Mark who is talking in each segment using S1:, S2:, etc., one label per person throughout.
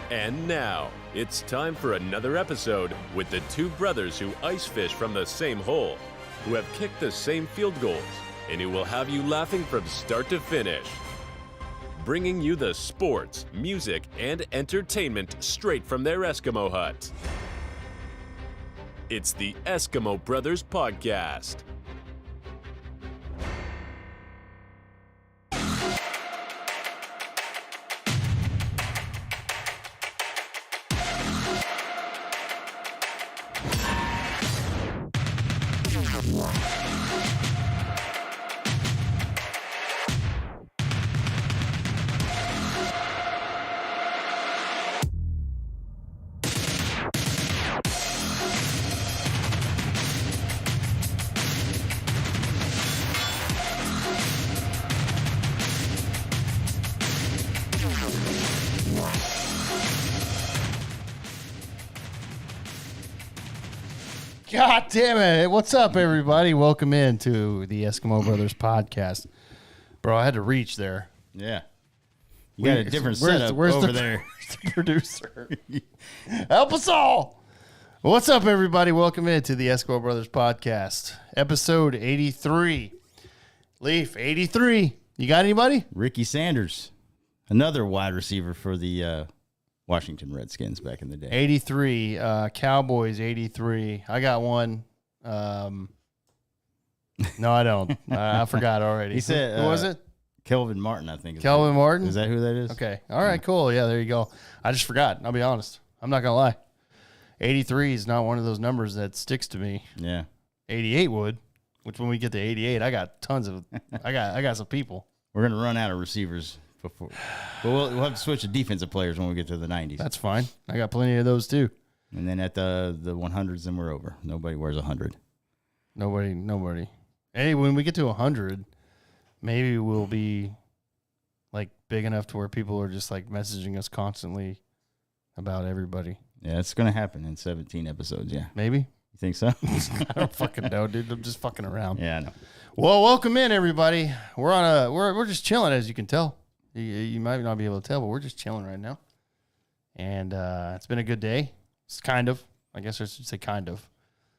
S1: And now, it's time for another episode with the two brothers who ice fish from the same hole, who have kicked the same field goals, and who will have you laughing from start to finish. Bringing you the sports, music, and entertainment straight from their Eskimo hut. It's the Eskimo Brothers Podcast.
S2: God damn it. What's up, everybody? Welcome in to the Eskimo Brothers Podcast. Bro, I had to reach there.
S3: Yeah. You got a different setup over there.
S2: Where's the producer? Help us all. What's up, everybody? Welcome in to the Eskimo Brothers Podcast. Episode 83. Leaf, 83. You got anybody?
S3: Ricky Sanders, another wide receiver for the Washington Redskins back in the day.
S2: 83. Cowboys, 83. I got one. No, I don't. I forgot already.
S3: He said,
S2: who was it?
S3: Kelvin Martin, I think.
S2: Kelvin Martin?
S3: Is that who that is?
S2: Okay. All right, cool. Yeah, there you go. I just forgot. I'll be honest. I'm not going to lie. 83 is not one of those numbers that sticks to me.
S3: Yeah.
S2: 88 would, which when we get to 88, I got tons of, I got some people.
S3: We're going to run out of receivers before. But we'll have to switch to defensive players when we get to the 90s.
S2: That's fine. I got plenty of those too.
S3: And then at the 100s, then we're over. Nobody wears 100.
S2: Nobody. Hey, when we get to 100, maybe we'll be like big enough to where people are just like messaging us constantly about everybody.
S3: Yeah, it's going to happen in 17 episodes, yeah.
S2: Maybe.
S3: You think so?
S2: I don't fucking know, dude. I'm just fucking around.
S3: Yeah, I know.
S2: Well, welcome in, everybody. We're just chilling, as you can tell. You might not be able to tell, but we're just chilling right now. And it's been a good day. It's kind of. I guess I should say kind of.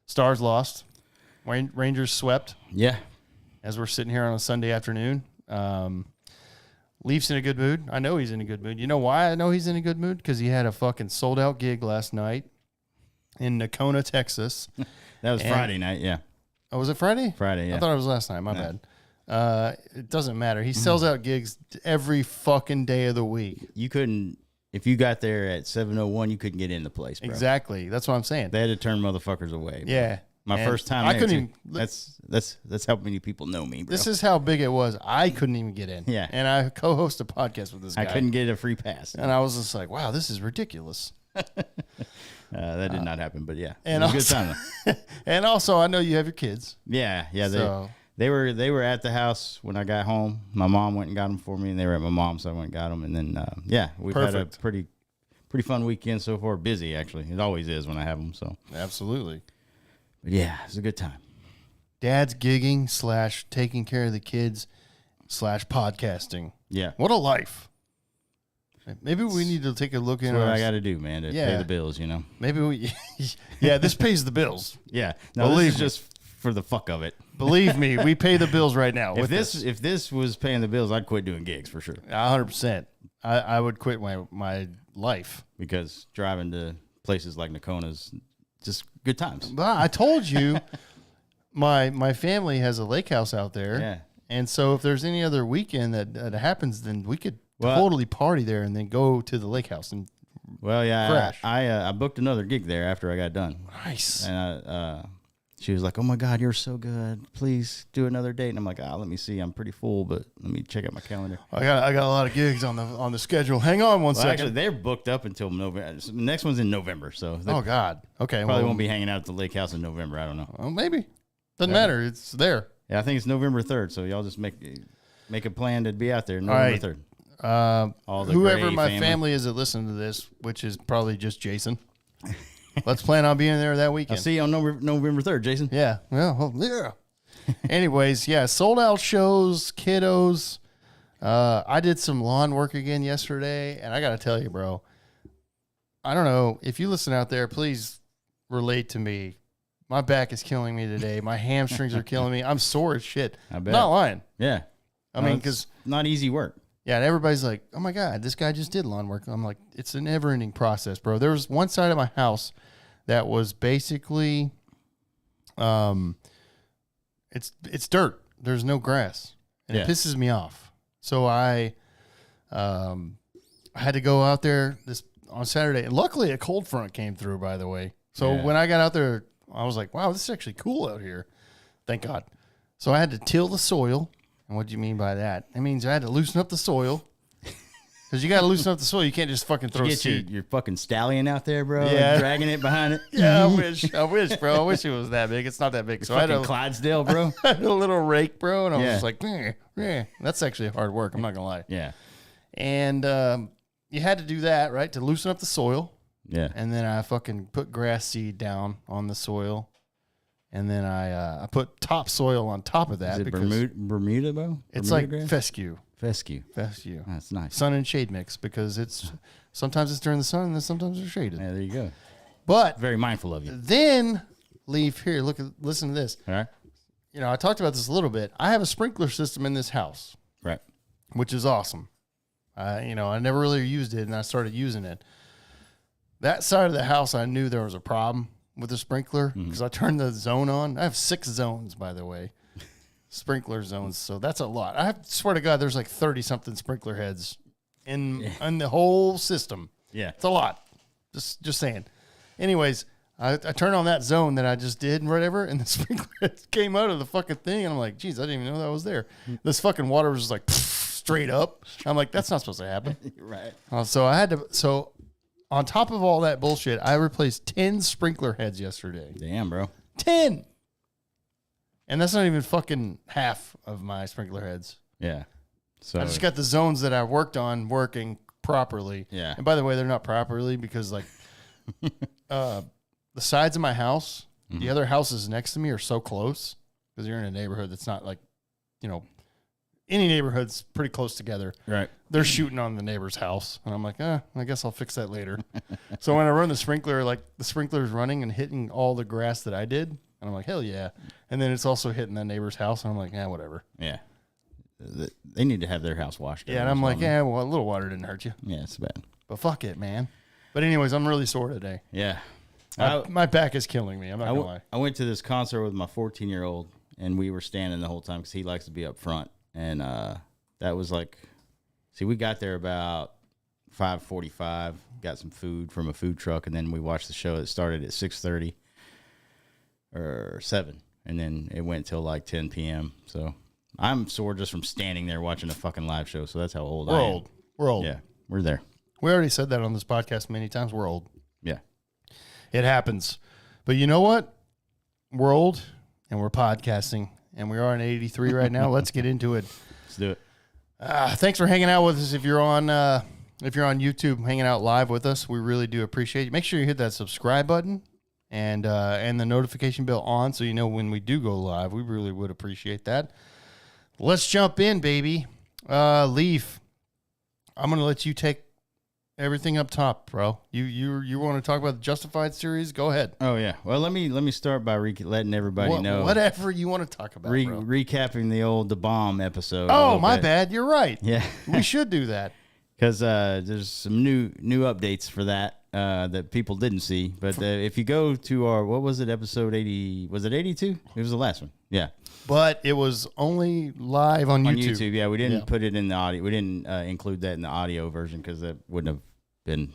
S2: Stars lost. Rangers swept.
S3: Yeah.
S2: As we're sitting here on a Sunday afternoon. Leaf's in a good mood. I know he's in a good mood. You know why I know he's in a good mood? Because he had a fucking sold-out gig last night in Nacona, Texas.
S3: That was Friday night, yeah.
S2: Oh, was it Friday?
S3: Friday, yeah.
S2: I thought it was last night. My bad. It doesn't matter. He sells out gigs every fucking day of the week.
S3: You couldn't, if you got there at 7:01, you couldn't get in the place, bro.
S2: Exactly. That's what I'm saying.
S3: They had to turn motherfuckers away. Bro.
S2: Yeah.
S3: My first time
S2: I
S3: there,
S2: couldn't
S3: too.
S2: even.
S3: That's how many people know me, bro.
S2: This is how big it was. I couldn't even get in.
S3: Yeah.
S2: And I co-host a podcast with this guy.
S3: I couldn't get a free pass.
S2: And I was just like, wow, this is ridiculous.
S3: That did not happen, but yeah.
S2: And
S3: it was a good time, though.
S2: And also, I know you have your kids.
S3: Yeah.
S2: So-
S3: They were at the house when I got home. My mom went and got them for me, and they were at my mom's, so I went and got them. And then, we've had a pretty fun weekend so far. Busy, actually. It always is when I have them. So
S2: Absolutely.
S3: But yeah, it was a good time.
S2: Dad's gigging / taking care of the kids / podcasting.
S3: Yeah.
S2: What a life. Maybe we need to take a look
S3: That's
S2: in.
S3: what I got to do, man, to pay the bills, you know?
S2: Maybe we, this pays the bills.
S3: Yeah. No, this is just for the fuck of it.
S2: Believe me, we pay the bills right now.
S3: If this was paying the bills, I'd quit doing gigs for sure.
S2: 100%. I would quit my life.
S3: Because driving to places like Nakona's just good times.
S2: But I told you, my family has a lake house out there.
S3: Yeah.
S2: And so if there's any other weekend that happens, then we could totally party there and then go to the lake house and crash.
S3: I booked another gig there after I got done.
S2: Nice.
S3: And she was like, "Oh my God, you're so good. Please do another date." And I'm like, let me see. I'm pretty full, but let me check out my calendar.
S2: I got a lot of gigs on the schedule. Hang on one second.
S3: Actually, they're booked up until November. The next one's in November, so
S2: oh God. Okay.
S3: Probably won't be hanging out at the lake house in November. I don't know.
S2: Well, maybe. Doesn't matter. It's there.
S3: Yeah, I think it's November 3rd. So y'all just make a plan to be out there November 3rd.
S2: Whoever my family is that listen to this, which is probably just Jason. Let's plan on being there that weekend.
S3: I'll see you on November 3rd, Jason.
S2: Yeah. Well, yeah. Anyways, yeah, sold out shows, kiddos. I did some lawn work again yesterday, and I got to tell you, bro, I don't know. If you listen out there, please relate to me. My back is killing me today. My hamstrings are killing me. I'm sore as shit.
S3: I bet.
S2: Not lying.
S3: Yeah.
S2: I mean, because
S3: not easy work.
S2: Yeah, and everybody's like, "Oh my god, this guy just did lawn work." I'm like, it's a never-ending process, bro. There was one side of my house that was basically, it's dirt. There's no grass, and it pisses me off. So I had to go out there on Saturday, and luckily a cold front came through. By the way, so when I got out there, I was like, "Wow, this is actually cool out here." Thank God. So I had to till the soil. And what do you mean by that? It means I had to loosen up the soil. Because you got to loosen up the soil. You can't just fucking throw seed.
S3: Your fucking stallion out there, bro.
S2: Yeah.
S3: Like dragging it behind it.
S2: Yeah, I wish, bro. I wish it was that big. It's not that big. So I had
S3: Clydesdale, bro.
S2: I had a little rake, bro. And I was just like, that's actually hard work. I'm not going to lie.
S3: Yeah.
S2: And you had to do that, right, to loosen up the soil.
S3: Yeah.
S2: And then I fucking put grass seed down on the soil. And then I put topsoil on top of that.
S3: Is it Bermuda, bro?
S2: It's
S3: Bermuda
S2: like
S3: grass?
S2: fescue.
S3: Fescue. That's nice.
S2: Sun and shade mix, because it's sometimes it's during the sun and then sometimes it's shaded.
S3: Yeah, there you go.
S2: But
S3: very mindful of you.
S2: Then Leaf, here, listen to this.
S3: All right.
S2: You know, I talked about this a little bit. I have a sprinkler system in this house.
S3: Right.
S2: Which is awesome. I never really used it, and I started using it. That side of the house, I knew there was a problem with the sprinkler because I turned the zone on. I have 6 zones, by the way, sprinkler zones. So that's a lot. I swear to God, there's like 30 something sprinkler heads in the whole system.
S3: Yeah,
S2: it's a lot. Just saying. Anyways, I turned on that zone that I just did and whatever, and the sprinkler heads came out of the fucking thing, and I'm like, geez, I didn't even know that was there. This fucking water was just like straight up. I'm like, that's not supposed to happen.
S3: Right.
S2: So I had to. So on top of all that bullshit, I replaced 10 sprinkler heads yesterday.
S3: Damn, bro.
S2: 10! And that's not even fucking half of my sprinkler heads.
S3: Yeah. So
S2: I just got the zones that I worked on working properly.
S3: Yeah.
S2: And by the way, they're not properly because, like, the sides of my house, the other houses next to me are so close because you're in a neighborhood that's not like, any neighborhood's pretty close together.
S3: Right.
S2: They're shooting on the neighbor's house. And I'm like, I guess I'll fix that later. So when I run the sprinkler, like the sprinkler's running and hitting all the grass that I did. And I'm like, hell yeah. And then it's also hitting the neighbor's house. And I'm like, whatever.
S3: Yeah. They need to have their house washed.
S2: Yeah. And I'm like, well, a little water didn't hurt you.
S3: Yeah, it's bad.
S2: But fuck it, man. But anyways, I'm really sore today.
S3: Yeah.
S2: My back is killing me. I'm not going to lie.
S3: I went to this concert with my 14-year-old, and we were standing the whole time because he likes to be up front. And that was like, we got there about 5:45, got some food from a food truck, and then we watched the show. It started at 6:30 or 7, and then it went till like 10 p.m. So I'm sore just from standing there watching a fucking live show. So that's how old I am.
S2: We're old.
S3: Yeah, we're there.
S2: We already said that on this podcast many times. We're old.
S3: Yeah.
S2: It happens. But you know what? We're old, and we're podcasting. And we are in 83 right now. Let's get into it.
S3: Let's do it.
S2: Thanks for hanging out with us. If you're on YouTube, hanging out live with us, we really do appreciate it. Make sure you hit that subscribe button and the notification bell on, so you know when we do go live. We really would appreciate that. Let's jump in, baby. Leaf, I'm gonna let you take everything up top, bro. You want to talk about the Justified series? Go ahead.
S3: Oh yeah. Well, let me start by letting everybody know
S2: whatever you want to talk about. Bro.
S3: Recapping the old The Bomb episode.
S2: Oh, my bad. You're right.
S3: Yeah,
S2: we should do that
S3: because there's some new updates for that that people didn't see. But if you go to our episode 80? Was it 82? It was the last one. Yeah.
S2: But it was only live on YouTube.
S3: Yeah, we didn't put it in the audio. We didn't include that in the audio version because that wouldn't have been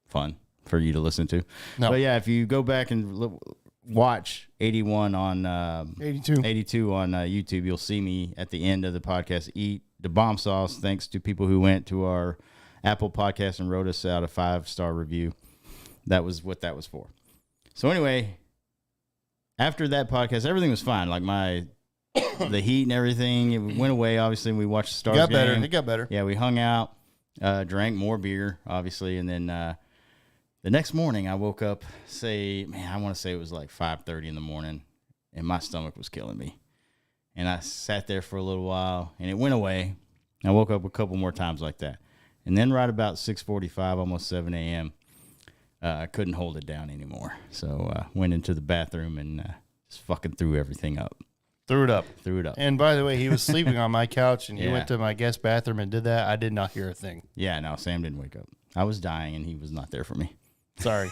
S3: fun for you to listen to.
S2: No.
S3: But yeah, if you go back and watch 81 on 82 on YouTube, you'll see me at the end of the podcast eat the bomb sauce. Thanks to people who went to our Apple podcast and wrote us out a 5-star review. That was what that was for. So anyway, after that podcast, everything was fine. Like the heat and everything, it went away. Obviously, we watched the Stars game.
S2: It got better.
S3: Yeah, we hung out, drank more beer, obviously, and then the next morning I woke up. I want to say it was like 5:30 in the morning, and my stomach was killing me. And I sat there for a little while, and it went away. I woke up a couple more times like that, and then right about 6:45, almost 7 a.m., I couldn't hold it down anymore. So went into the bathroom and just fucking threw everything up.
S2: Threw it up.
S3: And
S2: by the way, he was sleeping on my couch, and he
S3: Yeah.
S2: went to my guest bathroom and did that. I did not hear a thing.
S3: yeah, no, Sam didn't wake up. I was dying, and he was not there for me.
S2: Sorry.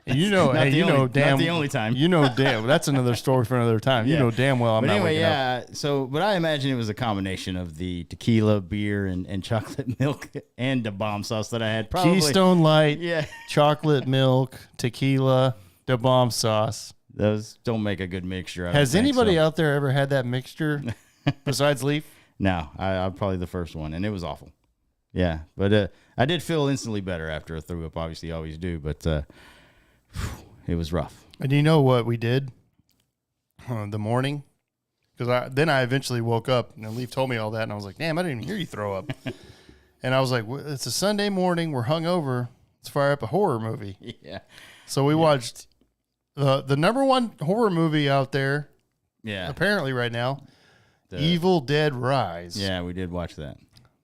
S2: And you know,
S3: Not
S2: hey,
S3: the
S2: you
S3: only-
S2: know,
S3: not
S2: damn,
S3: the only time.
S2: You know, damn. That's another story for another time. You
S3: Yeah.
S2: know damn well I'm
S3: But
S2: not
S3: anyway,
S2: waking up.
S3: yeah. So, but I imagine it was a combination of the tequila, beer, and chocolate milk and the bomb sauce that I had. Probably.
S2: Keystone Light,
S3: Yeah.
S2: chocolate milk, tequila, the bomb sauce.
S3: Those don't make a good mixture.
S2: Has anybody out there ever had that mixture besides Leaf?
S3: No, I'm probably the first one, and it was awful. Yeah, but I did feel instantly better after I threw up. Obviously, you always do, but it was rough.
S2: And you know what we did the morning? Because then I eventually woke up, and Leaf told me all that, and I was like, damn, I didn't even hear you throw up. And I was like, it's a Sunday morning. We're hungover. Let's fire up a horror movie.
S3: Yeah,
S2: So we watched the number one horror movie out there,
S3: yeah,
S2: apparently right now,
S3: The-
S2: Evil Dead Rise.
S3: yeah. We did watch that.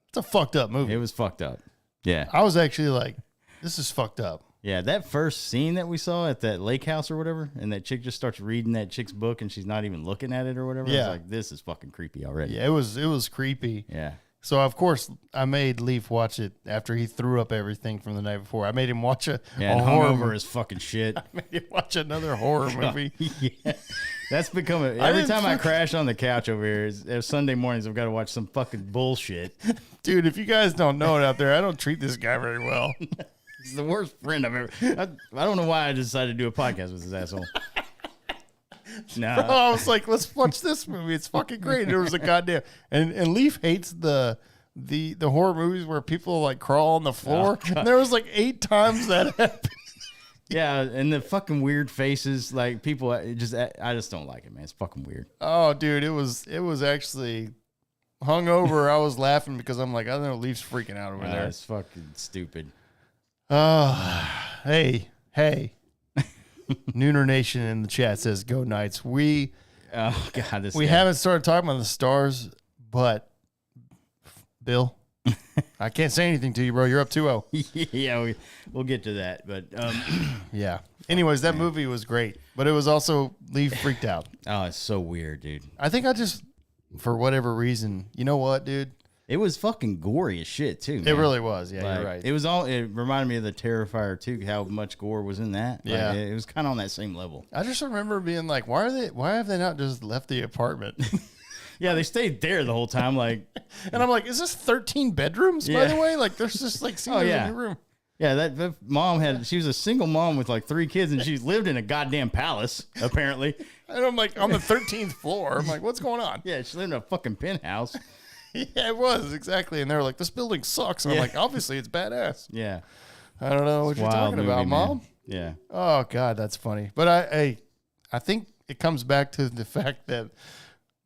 S2: It's a fucked up movie.
S3: It was fucked up. Yeah,
S2: I was actually like, this is fucked up.
S3: yeah. That first scene that we saw at that lake house or whatever, and that chick just starts reading that chick's book, and she's not even looking at it or whatever. I
S2: Yeah.
S3: was like, this is fucking creepy already.
S2: Yeah, it was creepy.
S3: Yeah.
S2: So of course I made Leaf watch it after he threw up everything from the night before. I made him watch a
S3: And
S2: horror
S3: hungover
S2: movie.
S3: as fucking shit.
S2: I made him watch another horror movie.
S3: Yeah, that's become every
S2: didn't
S3: time I
S2: fucking-
S3: crash on the couch over here. It's Sunday mornings. I've got to watch some fucking bullshit.
S2: Dude, if you guys don't know it out there, I don't treat this guy very well.
S3: He's the worst friend I've ever. I don't know why I decided to do a podcast with this asshole. No,
S2: I was like, let's watch this movie. It's fucking great. And there was a goddamn and Leaf hates the horror movies where people like crawl on the floor. And there was like 8 times that happened.
S3: yeah, and the fucking weird faces, like people. I just don't like it, man. It's fucking weird.
S2: Oh, dude, it was actually hungover. I was laughing because I'm like, I don't know, Leaf's freaking out over there.
S3: It's fucking stupid.
S2: Hey. Nooner Nation in the chat says, "Go Knights." We
S3: Oh god, this
S2: we
S3: guy.
S2: haven't started talking about the stars, but Bill, I can't say anything to you, bro. You're up 2-0.
S3: Yeah, we'll get to that, but
S2: Yeah. Anyways, that movie was great, but it was also Leaf freaked out.
S3: oh, it's so weird, dude.
S2: I think I just, for whatever reason, you know what, dude?
S3: It was fucking gory as shit too.
S2: It
S3: Man.
S2: really was. Yeah,
S3: Like,
S2: you're right.
S3: It was all. It reminded me of the Terrifier too. How much gore was in that? Like,
S2: Yeah.
S3: it was kind of on that same level.
S2: I just remember being like, why have they not just left the apartment?
S3: Yeah, they stayed there the whole time. Like,
S2: And I'm like, is this 13 bedrooms, by
S3: Yeah.
S2: the way? Like, there's just like scenes
S3: yeah.
S2: in your room.
S3: yeah, that mom had. She was a single mom with like 3 kids, and she lived in a goddamn palace apparently.
S2: And I'm like, on the 13th floor. I'm like, what's going on?
S3: Yeah, she lived in a fucking penthouse.
S2: Yeah, it was, exactly. And they were like, this building sucks. And I'm
S3: Yeah.
S2: like, obviously, it's badass.
S3: Yeah,
S2: I don't know what you're
S3: Wild
S2: talking about,
S3: movie, man.
S2: Mom.
S3: Yeah,
S2: Oh, God, that's funny. But I think it comes back to the fact that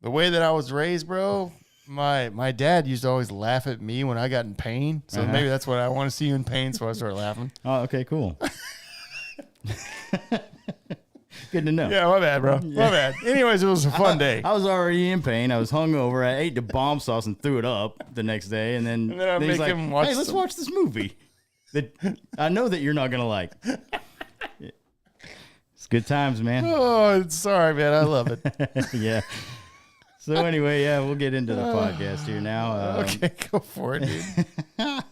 S2: the way that I was raised, bro, my dad used to always laugh at me when I got in pain. So maybe that's what I want to see you in pain. So I started laughing.
S3: Oh, okay, cool. Good to know.
S2: Yeah, my bad, bro. My bad. Anyways, it was a fun day.
S3: I was already in pain. I was hungover. I ate the bomb sauce and threw it up the next day. And then
S2: I
S3: he's
S2: make
S3: like,
S2: him watch
S3: hey, let's
S2: some-
S3: watch this movie that I know that you're not going to like. It's good times, man.
S2: Oh, sorry, man. I love it.
S3: Yeah. So anyway, yeah, we'll get into the podcast here now.
S2: Okay, go for it, dude.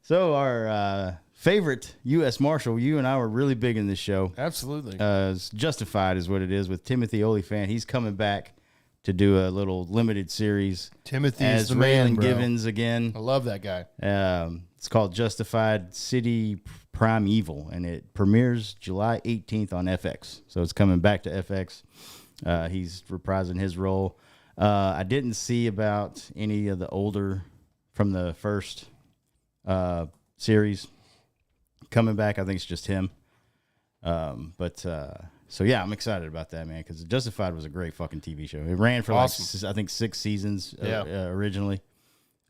S3: So our favorite U.S. Marshal, you and I were really big in this show.
S2: Absolutely.
S3: It's Justified is what it is with Timothy Olyphant. He's coming back to do a little limited series
S2: Timothy
S3: as
S2: is the man,
S3: Raylan
S2: bro.
S3: Givens again.
S2: I love that guy.
S3: It's called Justified City Prime Evil, and it premieres July 18th on FX. So it's coming back to FX. He's reprising his role. I didn't see about any of the older from the first series coming back. I think it's just him. So yeah, I'm excited about that, man, because Justified was a great fucking TV show. It ran for
S2: Awesome.
S3: like I think 6 seasons
S2: Yeah.
S3: originally.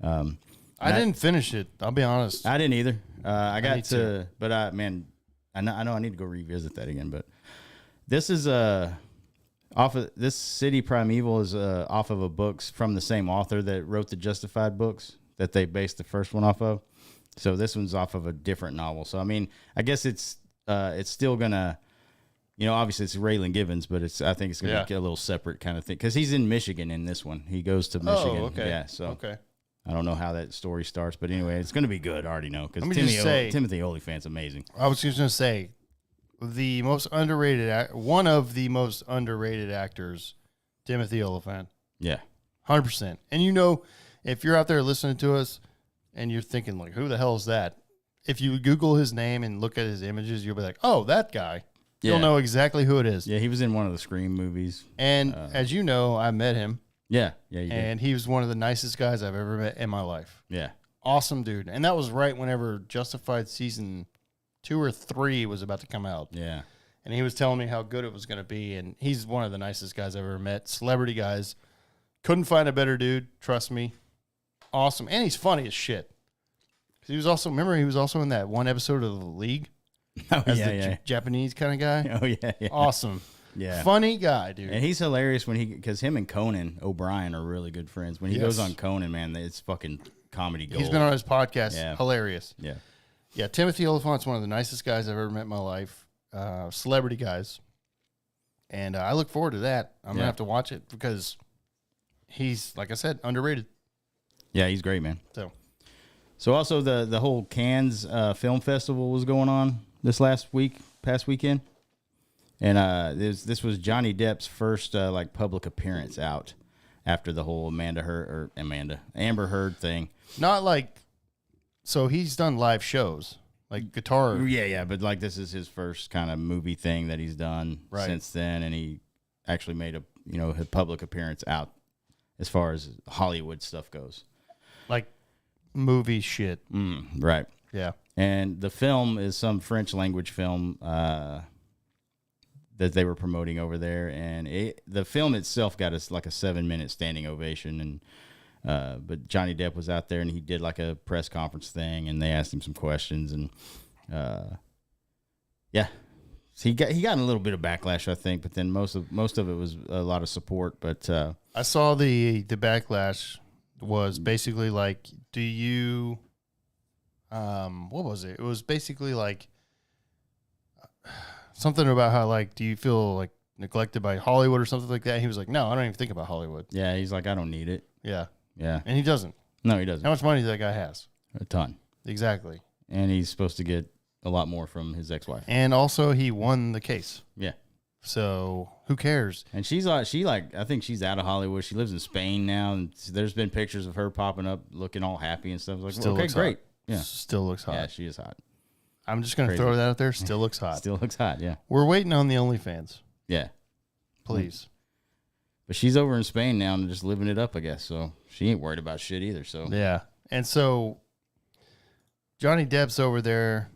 S2: I didn't finish it. I'll be honest.
S3: I didn't either. I got
S2: need
S3: to, but I know I need to go revisit that again. But this is off of this City Primeval is off of a books from the same author that wrote the Justified books that they based the first one off of. So this one's off of a different novel. So I mean, I guess it's still gonna, obviously it's Raylan Givens, but I think it's gonna be a little separate kind of thing because he's in Michigan in this one. He goes to Michigan.
S2: Oh, okay.
S3: Yeah. So
S2: okay.
S3: I don't know how that story starts, but anyway, it's gonna be good. I already know because Timothy Olyphant's amazing.
S2: I was just gonna say the most underrated, one of the most underrated actors, Timothy Olyphant.
S3: Yeah.
S2: 100%. And if you're out there listening to us and you're thinking like, who the hell is that? If you Google his name and look at his images, you'll be like, oh, that guy. You'll know exactly who it is.
S3: Yeah, he was in one of the Scream movies.
S2: And as you know, I met him.
S3: Yeah, you did.
S2: And he was one of the nicest guys I've ever met in my life.
S3: Yeah.
S2: Awesome dude. And that was right whenever Justified season 2 or 3 was about to come out.
S3: Yeah.
S2: And he was telling me how good it was going to be. And he's one of the nicest guys I've ever met. Celebrity guys. Couldn't find a better dude. Trust me. Awesome. And he's funny as shit. He was also in that one episode of The League.
S3: Oh,
S2: as the Japanese kind of guy.
S3: Oh, yeah.
S2: Awesome.
S3: Yeah.
S2: Funny guy, dude.
S3: And he's hilarious because him and Conan O'Brien are really good friends. When he goes on Conan, man, it's fucking comedy gold.
S2: He's been on his podcast.
S3: Yeah.
S2: Hilarious.
S3: Yeah.
S2: Yeah. Timothy Olyphant's one of the nicest guys I've ever met in my life. Celebrity guys. And I look forward to that. I'm going to have to watch it because he's, like I said, underrated.
S3: Yeah, he's great, man.
S2: So
S3: also the whole Cannes Film Festival was going on this past weekend. And this was Johnny Depp's first public appearance out after the whole Amber Heard thing.
S2: Not like, so he's done live shows, like guitar.
S3: Yeah, but this is his first kind of movie thing that he's done since then, and he actually made a public appearance out as far as Hollywood stuff goes.
S2: Like movie shit.
S3: Right.
S2: Yeah.
S3: And the film is some French language film that they were promoting over there, and the film itself got us like a 7-minute standing ovation, and but Johnny Depp was out there and he did like a press conference thing, and they asked him some questions, and so he got a little bit of backlash, I think, but then most of it was a lot of support. But
S2: I saw the backlash was basically like, do you what was it? It was basically like something about how, like, do you feel like neglected by Hollywood or something like that? He was like, no, I don't even think about Hollywood.
S3: Yeah, he's like, I don't need it.
S2: Yeah.
S3: Yeah.
S2: And he doesn't.
S3: No, he doesn't.
S2: How much money does that guy has?
S3: A ton.
S2: Exactly.
S3: And he's supposed to get a lot more from his ex-wife.
S2: And also he won the case.
S3: Yeah.
S2: So who cares?
S3: And I think she's out of Hollywood. She lives in Spain now, and there's been pictures of her popping up looking all happy and stuff. Like,
S2: still
S3: okay, great.
S2: Hot.
S3: Yeah.
S2: Still looks hot.
S3: Yeah, she is hot.
S2: I'm just going to throw that out there. Still looks hot.
S3: Still looks hot, yeah.
S2: We're waiting on the OnlyFans.
S3: Yeah.
S2: Please.
S3: But she's over in Spain now and just living it up, I guess. So she ain't worried about shit either. So
S2: yeah. And so Johnny Depp's over there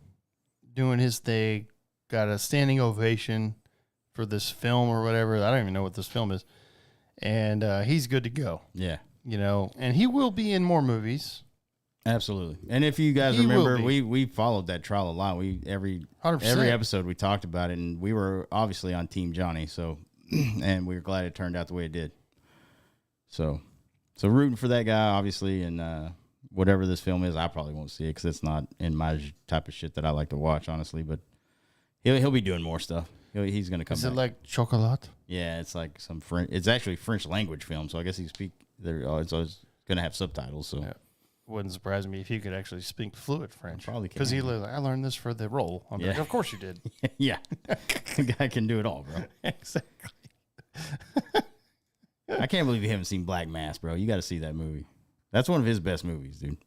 S2: doing his thing, got a standing ovation for this film or whatever. I don't even know what this film is. And he's good to go.
S3: Yeah.
S2: And he will be in more movies.
S3: Absolutely. And if you guys remember, we followed that trial a lot. Every
S2: 100%.
S3: episode we talked about it, and we were obviously on Team Johnny, so and we were glad it turned out the way it did. So rooting for that guy, obviously, and whatever this film is, I probably won't see it because it's not in my type of shit that I like to watch, honestly. But he'll be doing more stuff. He's going to come back.
S2: Is it like Chocolat?
S3: Yeah, it's like some French. It's actually a French language film, so I guess he speak. It's always going to have subtitles. So.
S2: Yeah. Wouldn't surprise me if he could actually speak fluent French.
S3: Probably can.
S2: Because I learned this for the role. I'm like, of course you did.
S3: Yeah. The guy can do it all, bro.
S2: Exactly.
S3: I can't believe you haven't seen Black Mass, bro. You got to see that movie. That's one of his best movies, dude.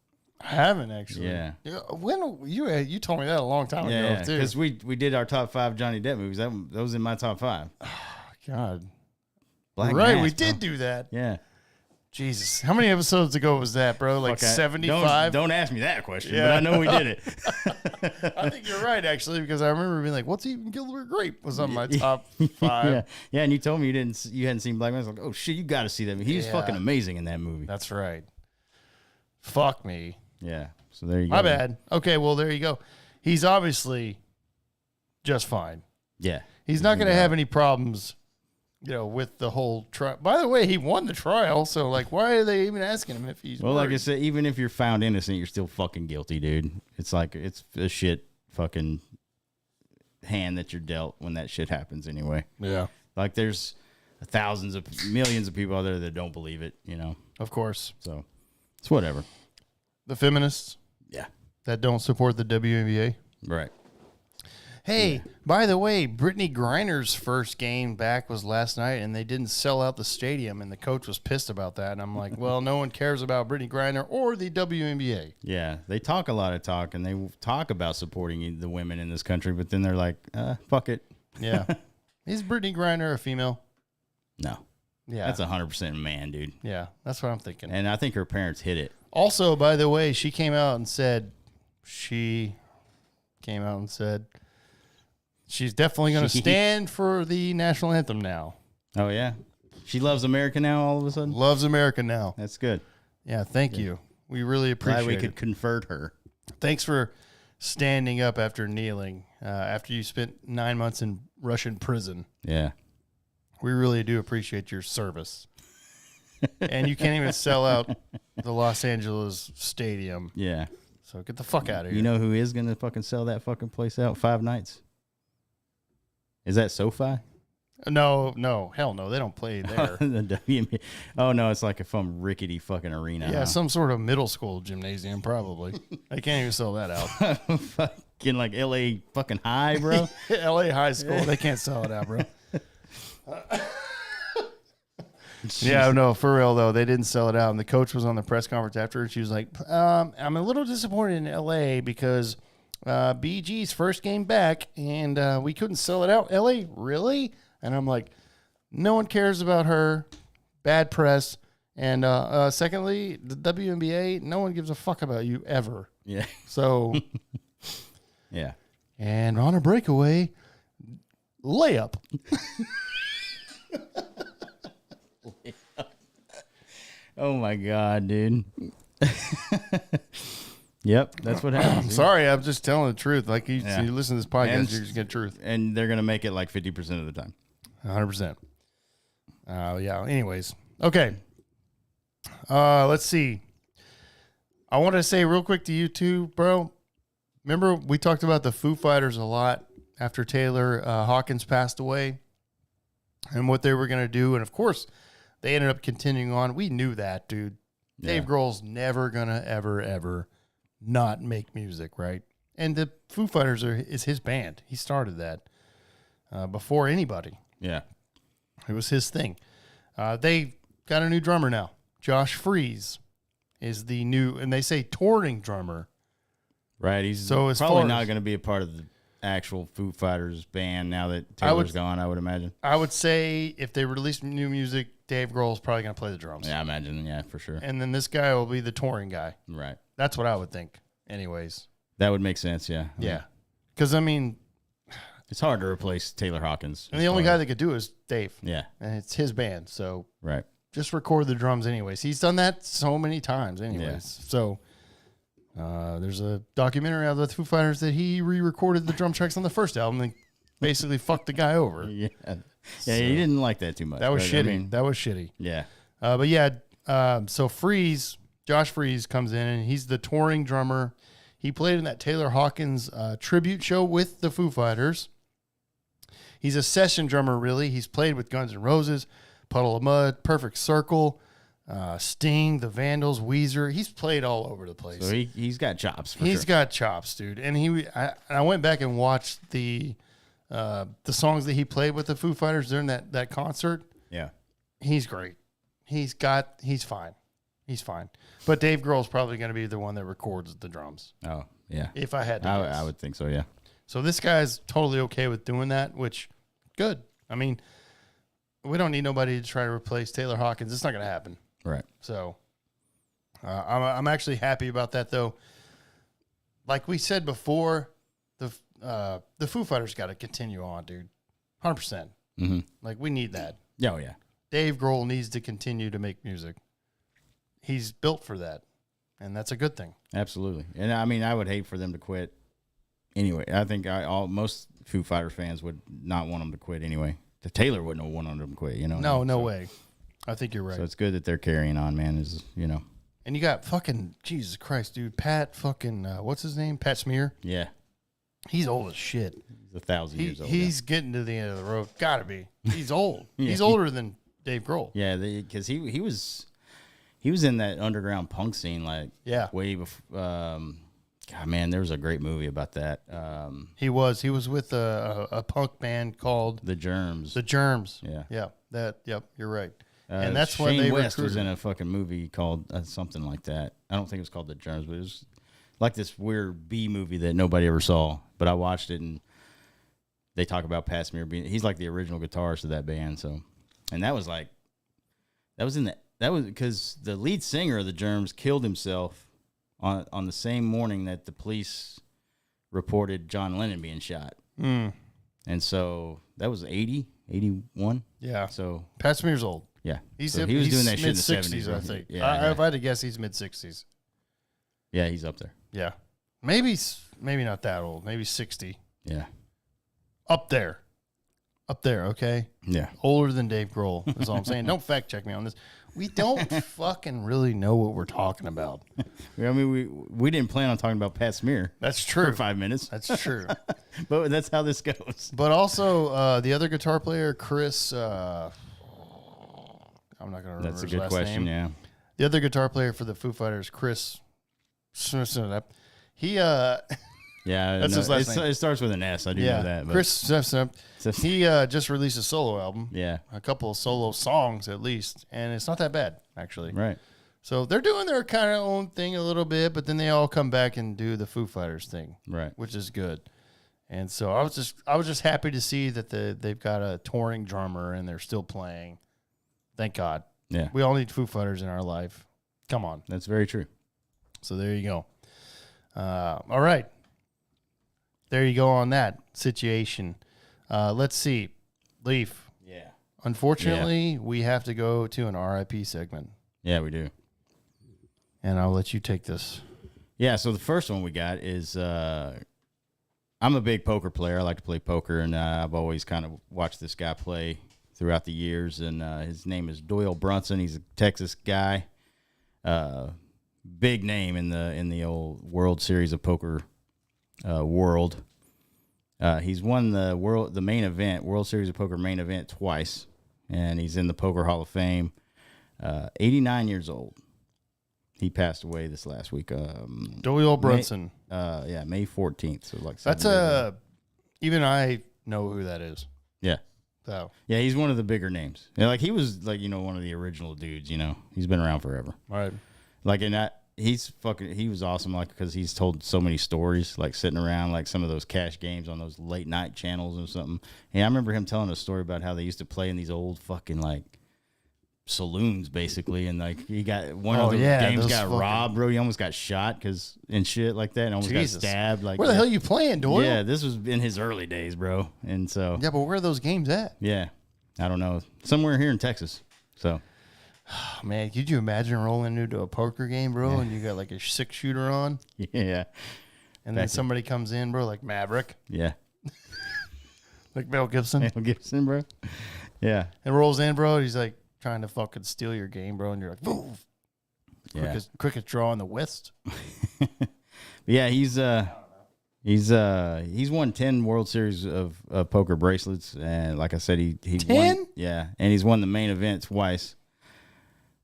S2: I haven't actually.
S3: Yeah.
S2: When you told me that a long time ago, too.
S3: Because we did our top 5 Johnny Depp movies. That was in my top 5.
S2: Oh, God.
S3: Black Mass,
S2: we did do that.
S3: Yeah.
S2: Jesus. How many episodes ago was that, bro? Like 75?
S3: Don't ask me that question, but I know we did it.
S2: I think you're right, actually, because I remember being like, what's even Gilbert Grape was on my top 5.
S3: Yeah, and you told me you hadn't seen Black Mass. I was like, oh, shit, you got to see that movie. He was fucking amazing in that movie.
S2: That's right. Fuck me.
S3: Yeah, so there you go.
S2: My bad. Okay, well, there you go. He's obviously just fine.
S3: Yeah.
S2: He's not going to have any problems with the whole trial. By the way, he won the trial, so like, why are they even asking him if he's?
S3: Well,
S2: worried?
S3: like I said, even if you're found innocent, you're still fucking guilty, dude. It's like it's a shit fucking hand that you're dealt when that shit happens. Anyway,
S2: yeah.
S3: Like there's thousands of millions of people out there that don't believe it.
S2: Of course.
S3: So it's whatever.
S2: The feminists.
S3: Yeah.
S2: That don't support the WNBA.
S3: Right.
S2: Hey, by the way, Brittany Griner's first game back was last night, and they didn't sell out the stadium, and the coach was pissed about that. And I'm like, well, no one cares about Brittany Griner or the WNBA.
S3: Yeah, they talk a lot of talk, and they talk about supporting the women in this country, but then they're like, fuck it.
S2: Yeah. Is Brittany Griner a female?
S3: No.
S2: Yeah.
S3: That's 100% man, dude.
S2: Yeah, that's what I'm thinking.
S3: And I think her parents hit it.
S2: Also, by the way, she came out and said she's definitely going to stand for the national anthem now.
S3: Oh, yeah? She loves America now all of a sudden?
S2: Loves America now.
S3: That's good.
S2: Yeah, thank you. We really appreciate
S3: Glad we
S2: it.
S3: could convert her.
S2: Thanks for standing up after kneeling, after you spent 9 months in Russian prison.
S3: Yeah.
S2: We really do appreciate your service. And you can't even sell out the Los Angeles stadium.
S3: Yeah.
S2: So get the fuck out of here.
S3: You know who is going to fucking sell that fucking place out 5 nights? Is that SoFi?
S2: No, hell no. They don't play there.
S3: The WNBA. Oh, no, it's like some rickety fucking arena.
S2: Yeah,
S3: huh?
S2: some sort of middle school gymnasium, probably. They can't even sell that out.
S3: Fucking like LA fucking high, bro.
S2: LA high school, they can't sell it out, bro. Yeah, no, for real though, they didn't sell it out. And the coach was on the press conference after, and she was like, "I'm a little disappointed in LA because BG's first game back, and we couldn't sell it out." LA, really? And I'm like, no one cares about her. Bad press. And secondly, the WNBA, no one gives a fuck about you ever.
S3: Yeah.
S2: So,
S3: Yeah.
S2: and on a breakaway, layup.
S3: Oh my God, dude. Yep, that's what happens. dude.
S2: Sorry, I'm just telling the truth. Like you listen to this podcast,
S3: And-
S2: you're just getting truth.
S3: And they're gonna make it like 50% of the time.
S2: 100%. Yeah. Anyways, okay. Let's see. I want to say real quick to you too, bro. Remember we talked about the Foo Fighters a lot after Taylor Hawkins passed away, and what they were going to do, and of course, they ended up continuing on. We knew that, dude. Dave Grohl's never gonna ever not make music, right? And the Foo Fighters is his band. He started that before anybody.
S3: Yeah.
S2: It was his thing. They got a new drummer now. Josh Freese is the new, and they say touring drummer.
S3: Right. He's
S2: So as
S3: probably
S2: far
S3: not
S2: as-
S3: going to be a part of the actual Foo Fighters band now that Taylor's gone, I would imagine.
S2: I would say if they release new music, Dave Grohl's probably going to play the drums.
S3: Yeah, I imagine. Yeah, for sure.
S2: And then this guy will be the touring guy.
S3: Right.
S2: That's what I would think. Anyways.
S3: That would make sense. Yeah.
S2: Yeah. Because, I mean,
S3: It's hard to replace Taylor Hawkins.
S2: and the only guy that could do it is Dave.
S3: Yeah.
S2: And it's his band. So
S3: Right.
S2: just record the drums anyways. He's done that so many times anyways.
S3: Yeah.
S2: So there's a documentary out of the Foo Fighters that he re-recorded the drum tracks on the first album and basically fucked the guy over.
S3: Yeah. Yeah. He didn't like that too much.
S2: That was
S3: but,
S2: shitty.
S3: I mean,
S2: That was shitty.
S3: yeah.
S2: But yeah, so Josh Freese comes in and he's the touring drummer. He played in that Taylor Hawkins tribute show with the Foo Fighters. He's a session drummer, really. He's played with Guns N' Roses, Puddle of Mud, Perfect Circle, Sting, The Vandals, Weezer. He's played all over the place.
S3: So he's got chops. For
S2: He's
S3: sure.
S2: got chops, dude. And I went back and watched the songs that he played with the Foo Fighters during that concert.
S3: Yeah.
S2: He's great. He's fine. He's fine. But Dave Grohl's probably going to be the one that records the drums.
S3: Oh, yeah.
S2: If I had to guess.
S3: I would think so. Yeah.
S2: So this guy's totally okay with doing that, which good. I mean, we don't need nobody to try to replace Taylor Hawkins. It's not going to happen.
S3: Right.
S2: So I'm actually happy about that, though. Like we said before, the Foo Fighters got to continue on, dude. 100%.
S3: Mm-hmm.
S2: Like we need that.
S3: Oh, yeah.
S2: Dave Grohl needs to continue to make music. He's built for that, and that's a good thing.
S3: Absolutely. And I mean, I would hate for them to quit anyway. I think most Foo Fighter fans would not want them to quit anyway. the Taylor wouldn't have wanted him to quit.
S2: No way. I think you're right.
S3: So it's good that they're carrying on, man.
S2: And you got fucking Jesus Christ, dude. Pat fucking what's his name? Pat Smear.
S3: Yeah,
S2: he's old as shit.
S3: He's 1,000 years old.
S2: He's getting to the end of the road. Gotta be. He's old. He's older than Dave Grohl.
S3: Yeah, because he was in that underground punk scene way before. God, man, there was a great movie about that.
S2: He was with a punk band called
S3: The Germs.
S2: The Germs.
S3: Yeah.
S2: Yep. You're right. And that's
S3: Shane
S2: when they
S3: West
S2: recruited.
S3: was in a fucking movie called something like that. I don't think it was called The Germs, but it was like this weird B movie that nobody ever saw. But I watched it, and they talk about Pat Smear he's like the original guitarist of that band. So, and that was because the lead singer of The Germs killed himself on the same morning that the police reported John Lennon being shot. And so that was 80, 81.
S2: Yeah.
S3: So
S2: Pat Smear's old.
S3: yeah.
S2: He was
S3: doing that shit in the
S2: 70s,
S3: 70s.
S2: I think.
S3: Yeah,
S2: If I had to guess, he's mid-60s.
S3: Yeah, he's up there.
S2: Yeah. Maybe not that old. Maybe 60.
S3: Yeah.
S2: Up there, okay?
S3: Yeah.
S2: Older than Dave Grohl is all I'm saying. Don't fact check me on this. We don't fucking really know what we're talking about.
S3: I mean, we didn't plan on talking about Pat Smear.
S2: That's true.
S3: For 5 minutes.
S2: That's true.
S3: But that's how this goes.
S2: But also, the other guitar player, Chris, I'm not going to remember
S3: That's a
S2: his
S3: good
S2: last
S3: question,
S2: name.
S3: yeah.
S2: The other guitar player for the Foo Fighters, Chris, he,
S3: Yeah,
S2: That's his last name.
S3: It starts with an S. I do know that. But
S2: Chris, he just released a solo album.
S3: yeah.
S2: A couple of solo songs at least, and it's not that bad, actually.
S3: Right.
S2: So they're doing their kind of own thing a little bit, but then they all come back and do the Foo Fighters thing,
S3: Right.
S2: which is good. And so I was just happy to see that they've got a touring drummer and they're still playing. Thank God.
S3: Yeah.
S2: We all need Foo Fighters in our life. Come on.
S3: That's very true.
S2: So there you go. All right. There you go on that situation. Let's see. Leaf.
S3: Yeah.
S2: Unfortunately, we have to go to an RIP segment,
S3: Yeah, we do.
S2: and I'll let you take this.
S3: Yeah, so the first one we got is I'm a big poker player. I like to play poker, and I've always kind of watched this guy play throughout the years, and his name is Doyle Brunson. He's a Texas guy. Big name in the old World Series of Poker world. He's won the World Series of Poker main event twice, and he's in the Poker Hall of Fame. 89 years old. He passed away this last week.
S2: Doyle Brunson.
S3: May 14th. So like
S2: That's even I know who that is.
S3: Yeah.
S2: So
S3: Yeah, he's one of the bigger names. Yeah, like he was like, one of the original dudes, He's been around forever.
S2: right.
S3: Like in that he was awesome, like, because he's told so many stories, like sitting around like some of those cash games on those late night channels or something. And I remember him telling a story about how they used to play in these old fucking like saloons, basically, and like he got one of the games got robbed, bro. He almost got shot and shit like that, and almost got stabbed. Like,
S2: where the hell are you playing, Doyle?
S3: Yeah, this was in his early days, bro. And so
S2: yeah, but where are those games at?
S3: Yeah, I don't know, somewhere here in Texas. So.
S2: Oh, man, could you imagine rolling into a poker game, bro, and you got like a 6-shooter on?
S3: Yeah.
S2: And then somebody comes in, bro, like Maverick.
S3: Yeah.
S2: Like Mel Gibson.
S3: Mel Gibson, bro. Yeah.
S2: And rolls in, bro. He's like trying to fucking steal your game, bro. And you're like, boom.
S3: Yeah.
S2: Quickest draw in the West.
S3: Yeah, he's won 10 World Series of poker bracelets. And like I said, he
S2: 10?
S3: won. Yeah. And he's won the main event twice.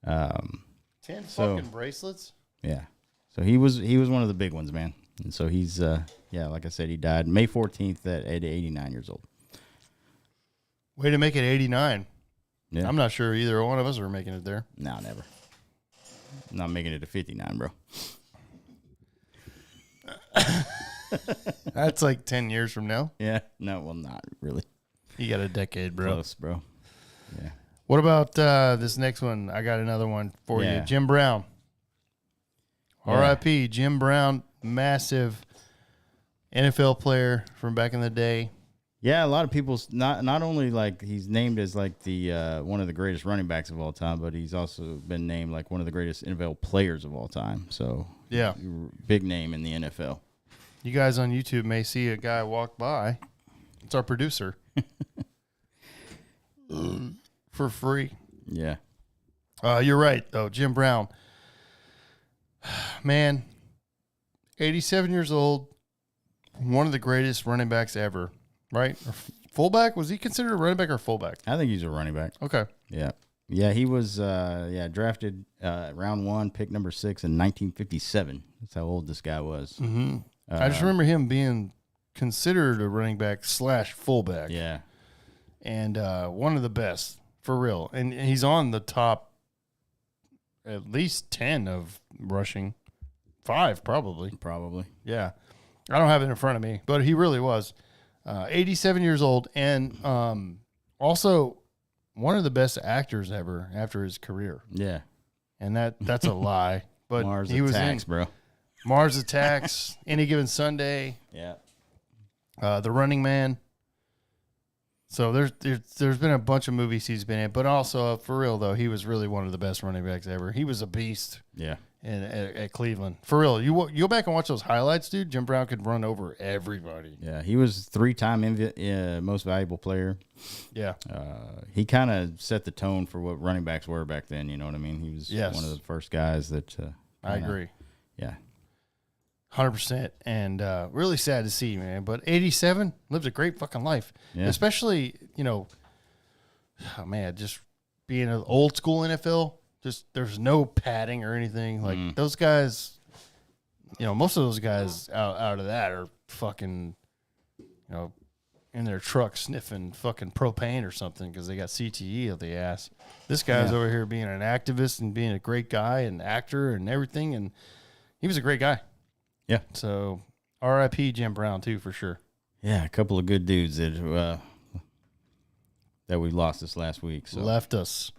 S2: 10 fucking bracelets?
S3: Yeah. So he was one of the big ones, man. And so he's like I said, he died May 14th at 89 years old.
S2: Way to make it 89.
S3: Yeah.
S2: I'm not sure either one of us are making it there.
S3: No, never. I'm not making it to 59, bro.
S2: That's like 10 years from now.
S3: Yeah. No, well, not really.
S2: You got a decade, bro.
S3: Close, bro. Yeah.
S2: What about this next one? I got another one for you. Jim Brown.
S3: Yeah.
S2: R.I.P. Jim Brown, massive NFL player from back in the day.
S3: Yeah, a lot of people not only like he's named as like the one of the greatest running backs of all time, but he's also been named like one of the greatest NFL players of all time. So
S2: yeah,
S3: big name in the NFL.
S2: You guys on YouTube may see a guy walk by. It's our producer. for free.
S3: Yeah.
S2: You're right, though. Jim Brown. Man, 87 years old, one of the greatest running backs ever, right? Or fullback? Was he considered a running back or fullback?
S3: I think he's a running back.
S2: Okay.
S3: Yeah. Yeah, he was drafted round 1, pick number 6 in 1957. That's how old this guy was.
S2: Mm-hmm. I just remember him being considered a running back / fullback.
S3: Yeah.
S2: And one of the best, for real. And he's on the top at least 10 of rushing. 5, probably.
S3: Probably.
S2: Yeah. I don't have it in front of me, but he really was. 87 years old, and also one of the best actors ever after his career.
S3: Yeah.
S2: And that's a lie. But
S3: Mars
S2: he was
S3: Attacks,
S2: in
S3: bro.
S2: Mars Attacks, Any Given Sunday.
S3: Yeah.
S2: The Running Man. So there's been a bunch of movies he's been in, but also for real though, he was really one of the best running backs ever. He was a beast.
S3: Yeah.
S2: At Cleveland, for real. You go back and watch those highlights, dude. Jim Brown could run over everybody.
S3: Yeah, he was 3-time most valuable player.
S2: Yeah.
S3: He kind of set the tone for what running backs were back then. You know what I mean? He was one of the first guys that.
S2: I agree.
S3: Yeah.
S2: 100%. And really sad to see, man. But 87 lives a great fucking life.
S3: Yeah.
S2: Especially, just being an old school NFL. Just there's no padding or anything. Like those guys, most of those guys out of that are fucking, in their truck sniffing fucking propane or something because they got CTE of the ass. This guy's over here being an activist and being a great guy and actor and everything. And he was a great guy.
S3: Yeah.
S2: So R.I.P. Jim Brown too, for sure.
S3: Yeah, a couple of good dudes that we lost this last week. So
S2: Left us.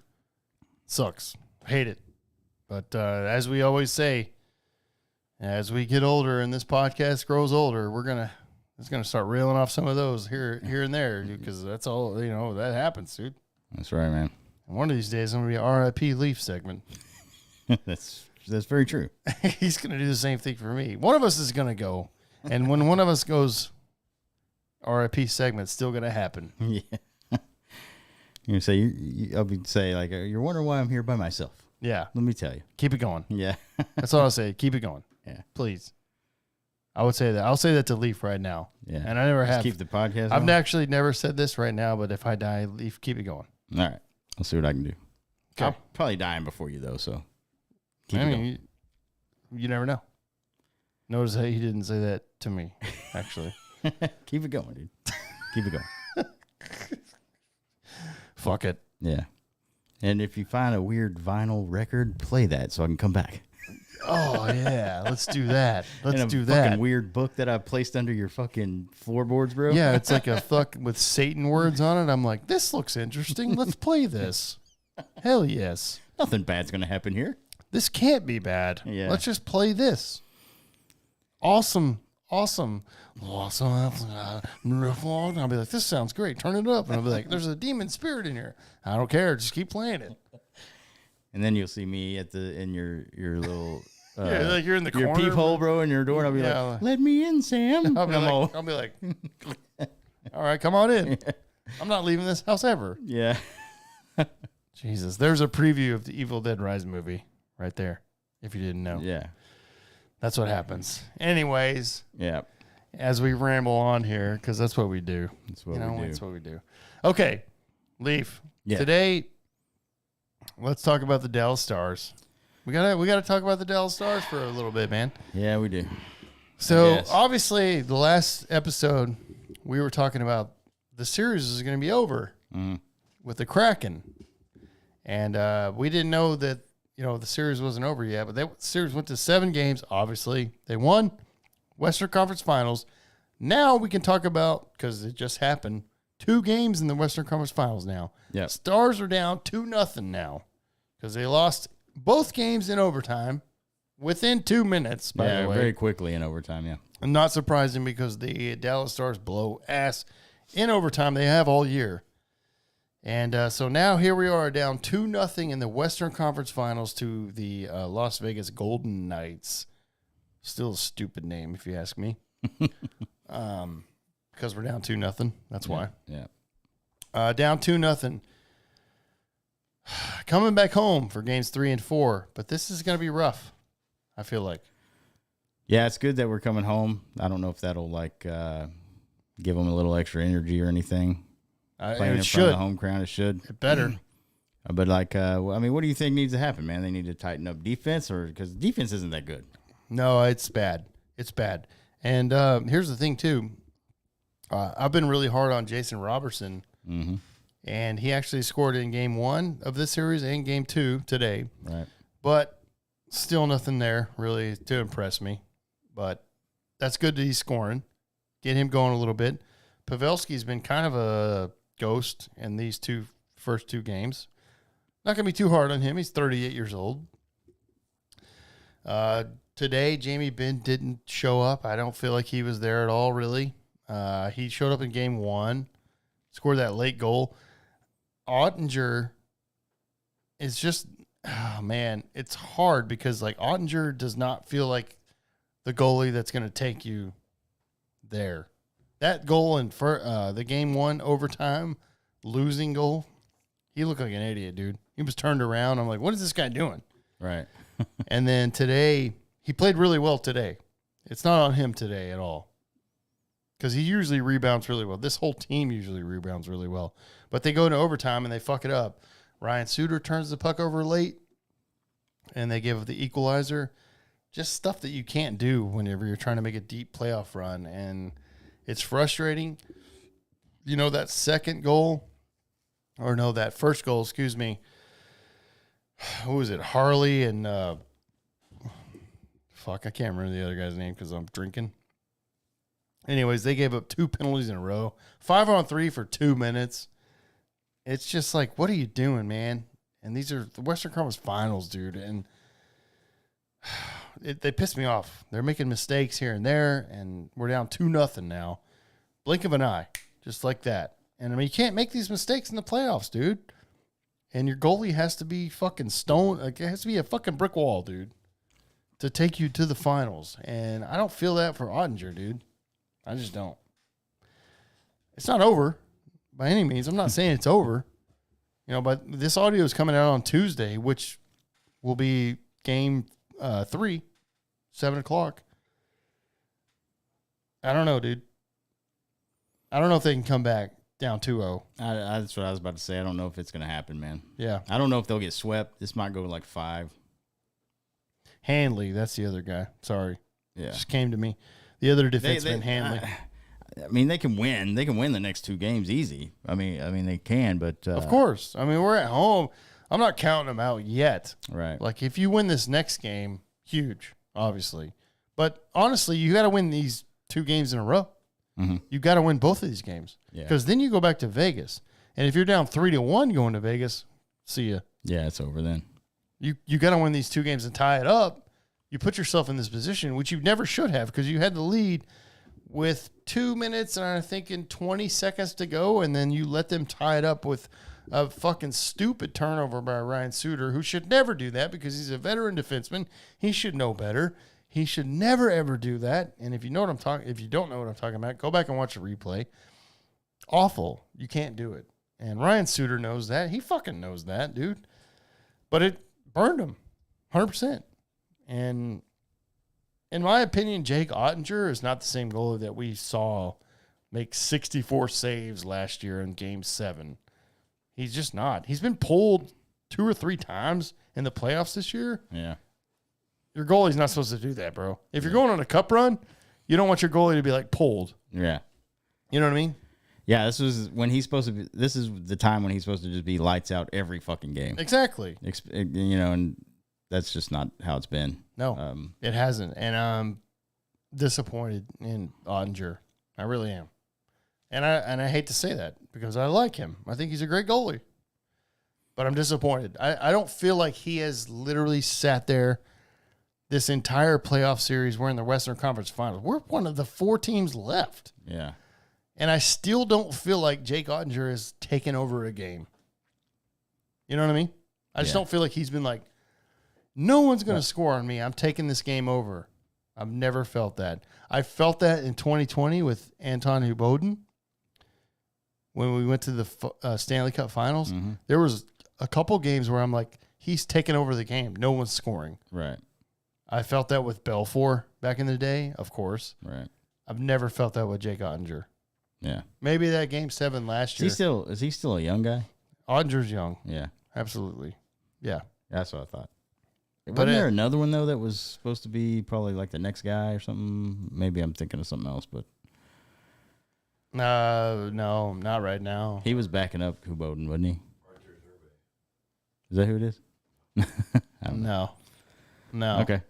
S2: Sucks. Hate it. But as we always say, as we get older and this podcast grows older, it's gonna start reeling off some of those here and there because that's all that happens, dude.
S3: That's right, man.
S2: And one of these days, I'm gonna be a R.I.P. Leaf segment.
S3: That's very true.
S2: He's gonna do the same thing for me. One of us is gonna go, and when one of us goes, R.I.P. segment's still gonna happen.
S3: Yeah. You say I'll say like you're wondering why I'm here by myself.
S2: Yeah.
S3: Let me tell you.
S2: Keep it going.
S3: Yeah.
S2: That's all I'll say. Keep it going.
S3: Yeah.
S2: Please. I would say that. I'll say that to Leaf right now.
S3: Yeah.
S2: And I never
S3: Just
S2: have.
S3: keep the podcast.
S2: I've actually never said this right now, but if I die, Leaf, keep it going.
S3: All right. I'll see what I can do.
S2: Okay.
S3: I'll probably dying before you though, so keep
S2: I
S3: it
S2: mean,
S3: going.
S2: you never know. Notice that he didn't say that to me, actually.
S3: Keep it going, dude. Keep it going.
S2: Fuck it.
S3: Yeah. And if you find a weird vinyl record, play that so I can come back.
S2: Oh, yeah. Let's do that. Let's
S3: and
S2: do
S3: a
S2: that.
S3: fucking weird book that I placed under your fucking floorboards, bro.
S2: Yeah, it's like a fuck with Satan words on it. I'm like, this looks interesting. Let's play this. Hell yes.
S3: Nothing bad's going to happen here.
S2: This can't be bad.
S3: Yeah.
S2: Let's just play this. Awesome. Awesome. Awesome. And I'll be like, this sounds great. Turn it up. And I'll be like, there's a demon spirit in here. I don't care. Just keep playing it.
S3: And then you'll see me in your little
S2: Yeah, like you're in the
S3: your
S2: corner.
S3: peephole, bro, in your door, and I'll be
S2: Yeah.
S3: like, "Let me in, Sam."
S2: I'll be like, all right, come on in. I'm not leaving this house ever.
S3: Yeah.
S2: Jesus, there's a preview of the Evil Dead Rise movie right there. If you didn't know,
S3: Yeah.
S2: that's what happens. Anyways,
S3: Yeah.
S2: as we ramble on here, because that's what we do.
S3: That's what we do.
S2: That's what we do. Okay, Leaf.
S3: Yeah.
S2: Today, let's talk about the Dallas Stars. We gotta talk about the Dallas Stars for a little bit, man.
S3: Yeah, we do.
S2: So
S3: Yes.
S2: obviously, the last episode we were talking about the series is going to be over with the Kraken, and we didn't know that the series wasn't over yet. But the series went to 7 games. Obviously, they won Western Conference Finals. Now we can talk about, because it just happened, 2 games in the Western Conference Finals. Now,
S3: Yep.
S2: Stars are down 2-0 now because they lost both games in overtime within 2 minutes. By the way,
S3: very quickly in overtime. Yeah.
S2: and not surprising because the Dallas Stars blow ass in overtime. They have all year. And so now here we are down 2-0 in the Western Conference Finals to the Las Vegas Golden Knights. Still a stupid name, if you ask me. Because we're down 2-0. That's why.
S3: Yeah.
S2: Down 2-0. coming back home for games 3 and 4, but this is going to be rough, I feel like.
S3: Yeah, it's good that we're coming home. I don't know if that'll give them a little extra energy or anything. Playing in front of the home crowd, it should.
S2: It better.
S3: But what do you think needs to happen, man? They need to tighten up defense, or because defense isn't that good.
S2: No, it's bad. It's bad. And here's the thing too. I've been really hard on Jason Robertson, and he actually scored in game 1 of this series and game 2 today.
S3: Right.
S2: But still nothing there really to impress me. But that's good that he's scoring. Get him going a little bit. Pavelski's been kind of a ghost in these first two games. Not going to be too hard on him. He's 38 years old. Today, Jamie Benn didn't show up. I don't feel like he was there at all, really. He showed up in game 1, scored that late goal. Ottinger is just, oh man, it's hard because Ottinger does not feel like the goalie that's going to take you there. That goal in the game 1 overtime losing goal, he looked like an idiot, dude. He was turned around. I'm like, what is this guy doing?
S3: Right.
S2: And then today, he played really well today. It's not on him today at all because he usually rebounds really well. This whole team usually rebounds really well. But they go into overtime and they fuck it up. Ryan Suter turns the puck over late, and they give the equalizer. Just stuff that you can't do whenever you're trying to make a deep playoff run, and it's frustrating. You know, that first goal, excuse me. Who was it? Harley and I can't remember the other guy's name because I'm drinking. Anyways, they gave up 2 penalties in a row. 5-on-3 for 2 minutes. It's just like, what are you doing, man? And these are the Western Conference Finals, dude. And they piss me off. They're making mistakes here and there, and we're down 2-0 now. Blink of an eye, just like that. And, you can't make these mistakes in the playoffs, dude. And your goalie has to be fucking stone. It has to be a fucking brick wall, dude, to take you to the finals. And I don't feel that for Ottinger, dude. I just don't. It's not over by any means. I'm not saying it's over. But this audio is coming out on Tuesday, which will be game 3, 7 o'clock. I don't know, dude. I don't know if they can come back down 2-0.
S3: That's what I was about to say. I don't know if it's going to happen, man.
S2: Yeah.
S3: I don't know if they'll get swept. This might go to 5.
S2: Hanley, that's the other guy. Sorry.
S3: Yeah.
S2: Just came to me. The other defenseman, Hanley.
S3: They can win. They can win the next 2 games easy. I mean they can, but
S2: of course. We're at home. I'm not counting them out yet.
S3: Right.
S2: If you win this next game, huge, obviously. But honestly, you got to win these 2 games in a row.
S3: Mm-hmm.
S2: You got to win both of these games because then you go back to Vegas, and if you're down 3-1 going to Vegas, see ya.
S3: Yeah, it's over then.
S2: You got to win these 2 games and tie it up. You put yourself in this position, which you never should have because you had the lead with 2 minutes and I think in 20 seconds to go, and then you let them tie it up with a fucking stupid turnover by Ryan Suter, who should never do that because he's a veteran defenseman. He should know better. He should never ever do that. And if you don't know what I'm talking about, go back and watch the replay. Awful. You can't do it. And Ryan Suter knows that. He fucking knows that, dude. But it burned him 100%. And in my opinion, Jake Ottinger is not the same goalie that we saw make 64 saves last year in Game 7. He's just not. He's been pulled 2 or 3 times in the playoffs this year.
S3: Yeah.
S2: Your goalie's not supposed to do that, bro. If you're going on a cup run, you don't want your goalie to be pulled.
S3: Yeah.
S2: You know what I mean?
S3: Yeah, this is when he's supposed to be. This is the time when he's supposed to just be lights out every fucking game.
S2: Exactly.
S3: And that's just not how it's been.
S2: No, it hasn't. And I'm disappointed in Ottinger. I really am. And I hate to say that because I like him. I think he's a great goalie. But I'm disappointed. I don't feel like he has literally sat there this entire playoff series. We're in the Western Conference Finals. We're one of the 4 teams left.
S3: Yeah.
S2: And I still don't feel like Jake Ottinger has taken over a game. You know what I mean? I just don't feel like he's been no one's going to score on me. I'm taking this game over. I've never felt that. I felt that in 2020 with Anton Huboden when we went to the Stanley Cup Finals. Mm-hmm. There was a couple games where I'm like, he's taking over the game. No one's scoring.
S3: Right.
S2: I felt that with Belfour back in the day, of course.
S3: Right.
S2: I've never felt that with Jake Ottinger.
S3: Yeah.
S2: Maybe that game 7 last year.
S3: Is he still a young guy?
S2: Ottinger's young.
S3: Yeah.
S2: Absolutely. Yeah.
S3: That's what I thought.
S2: But
S3: Wasn't there another one, though, that was supposed to be probably like the next guy or something? Maybe I'm thinking of something else, but.
S2: No, not right now.
S3: He was backing up Kuboden, wasn't he? Is that who it is? I don't know.
S2: No.
S3: Okay.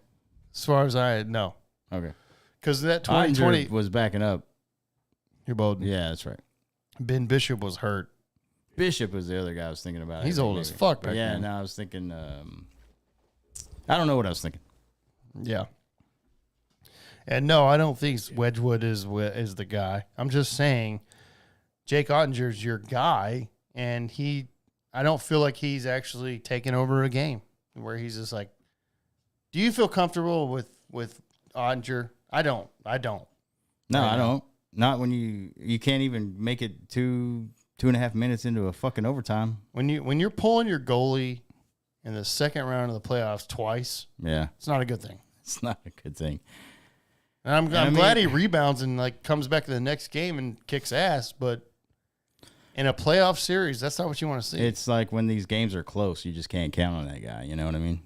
S2: As far as no.
S3: Okay.
S2: Because that 2020
S3: was backing up.
S2: Kuboden.
S3: Yeah, that's right.
S2: Ben Bishop was hurt.
S3: Bishop was the other guy I was thinking about.
S2: He's old as fuck back
S3: yeah,
S2: then.
S3: no, I was thinking. I don't know what I was thinking.
S2: Yeah. And no, I don't think Wedgwood is the guy. I'm just saying Jake Ottinger's your guy, and I don't feel like he's actually taken over a game where he's just like, do you feel comfortable with Ottinger? I don't.
S3: No,
S2: Right
S3: I don't. Not when you can't even make it 2.5 minutes into a fucking overtime.
S2: When you're pulling your goalie in the second round of the playoffs twice,
S3: Yeah,
S2: it's not a good thing.
S3: it's not a good thing.
S2: And I'm glad he rebounds and like comes back to the next game and kicks ass, but in a playoff series, that's not what you want to see.
S3: It's like when these games are close, you just can't count on that guy. You know what I mean?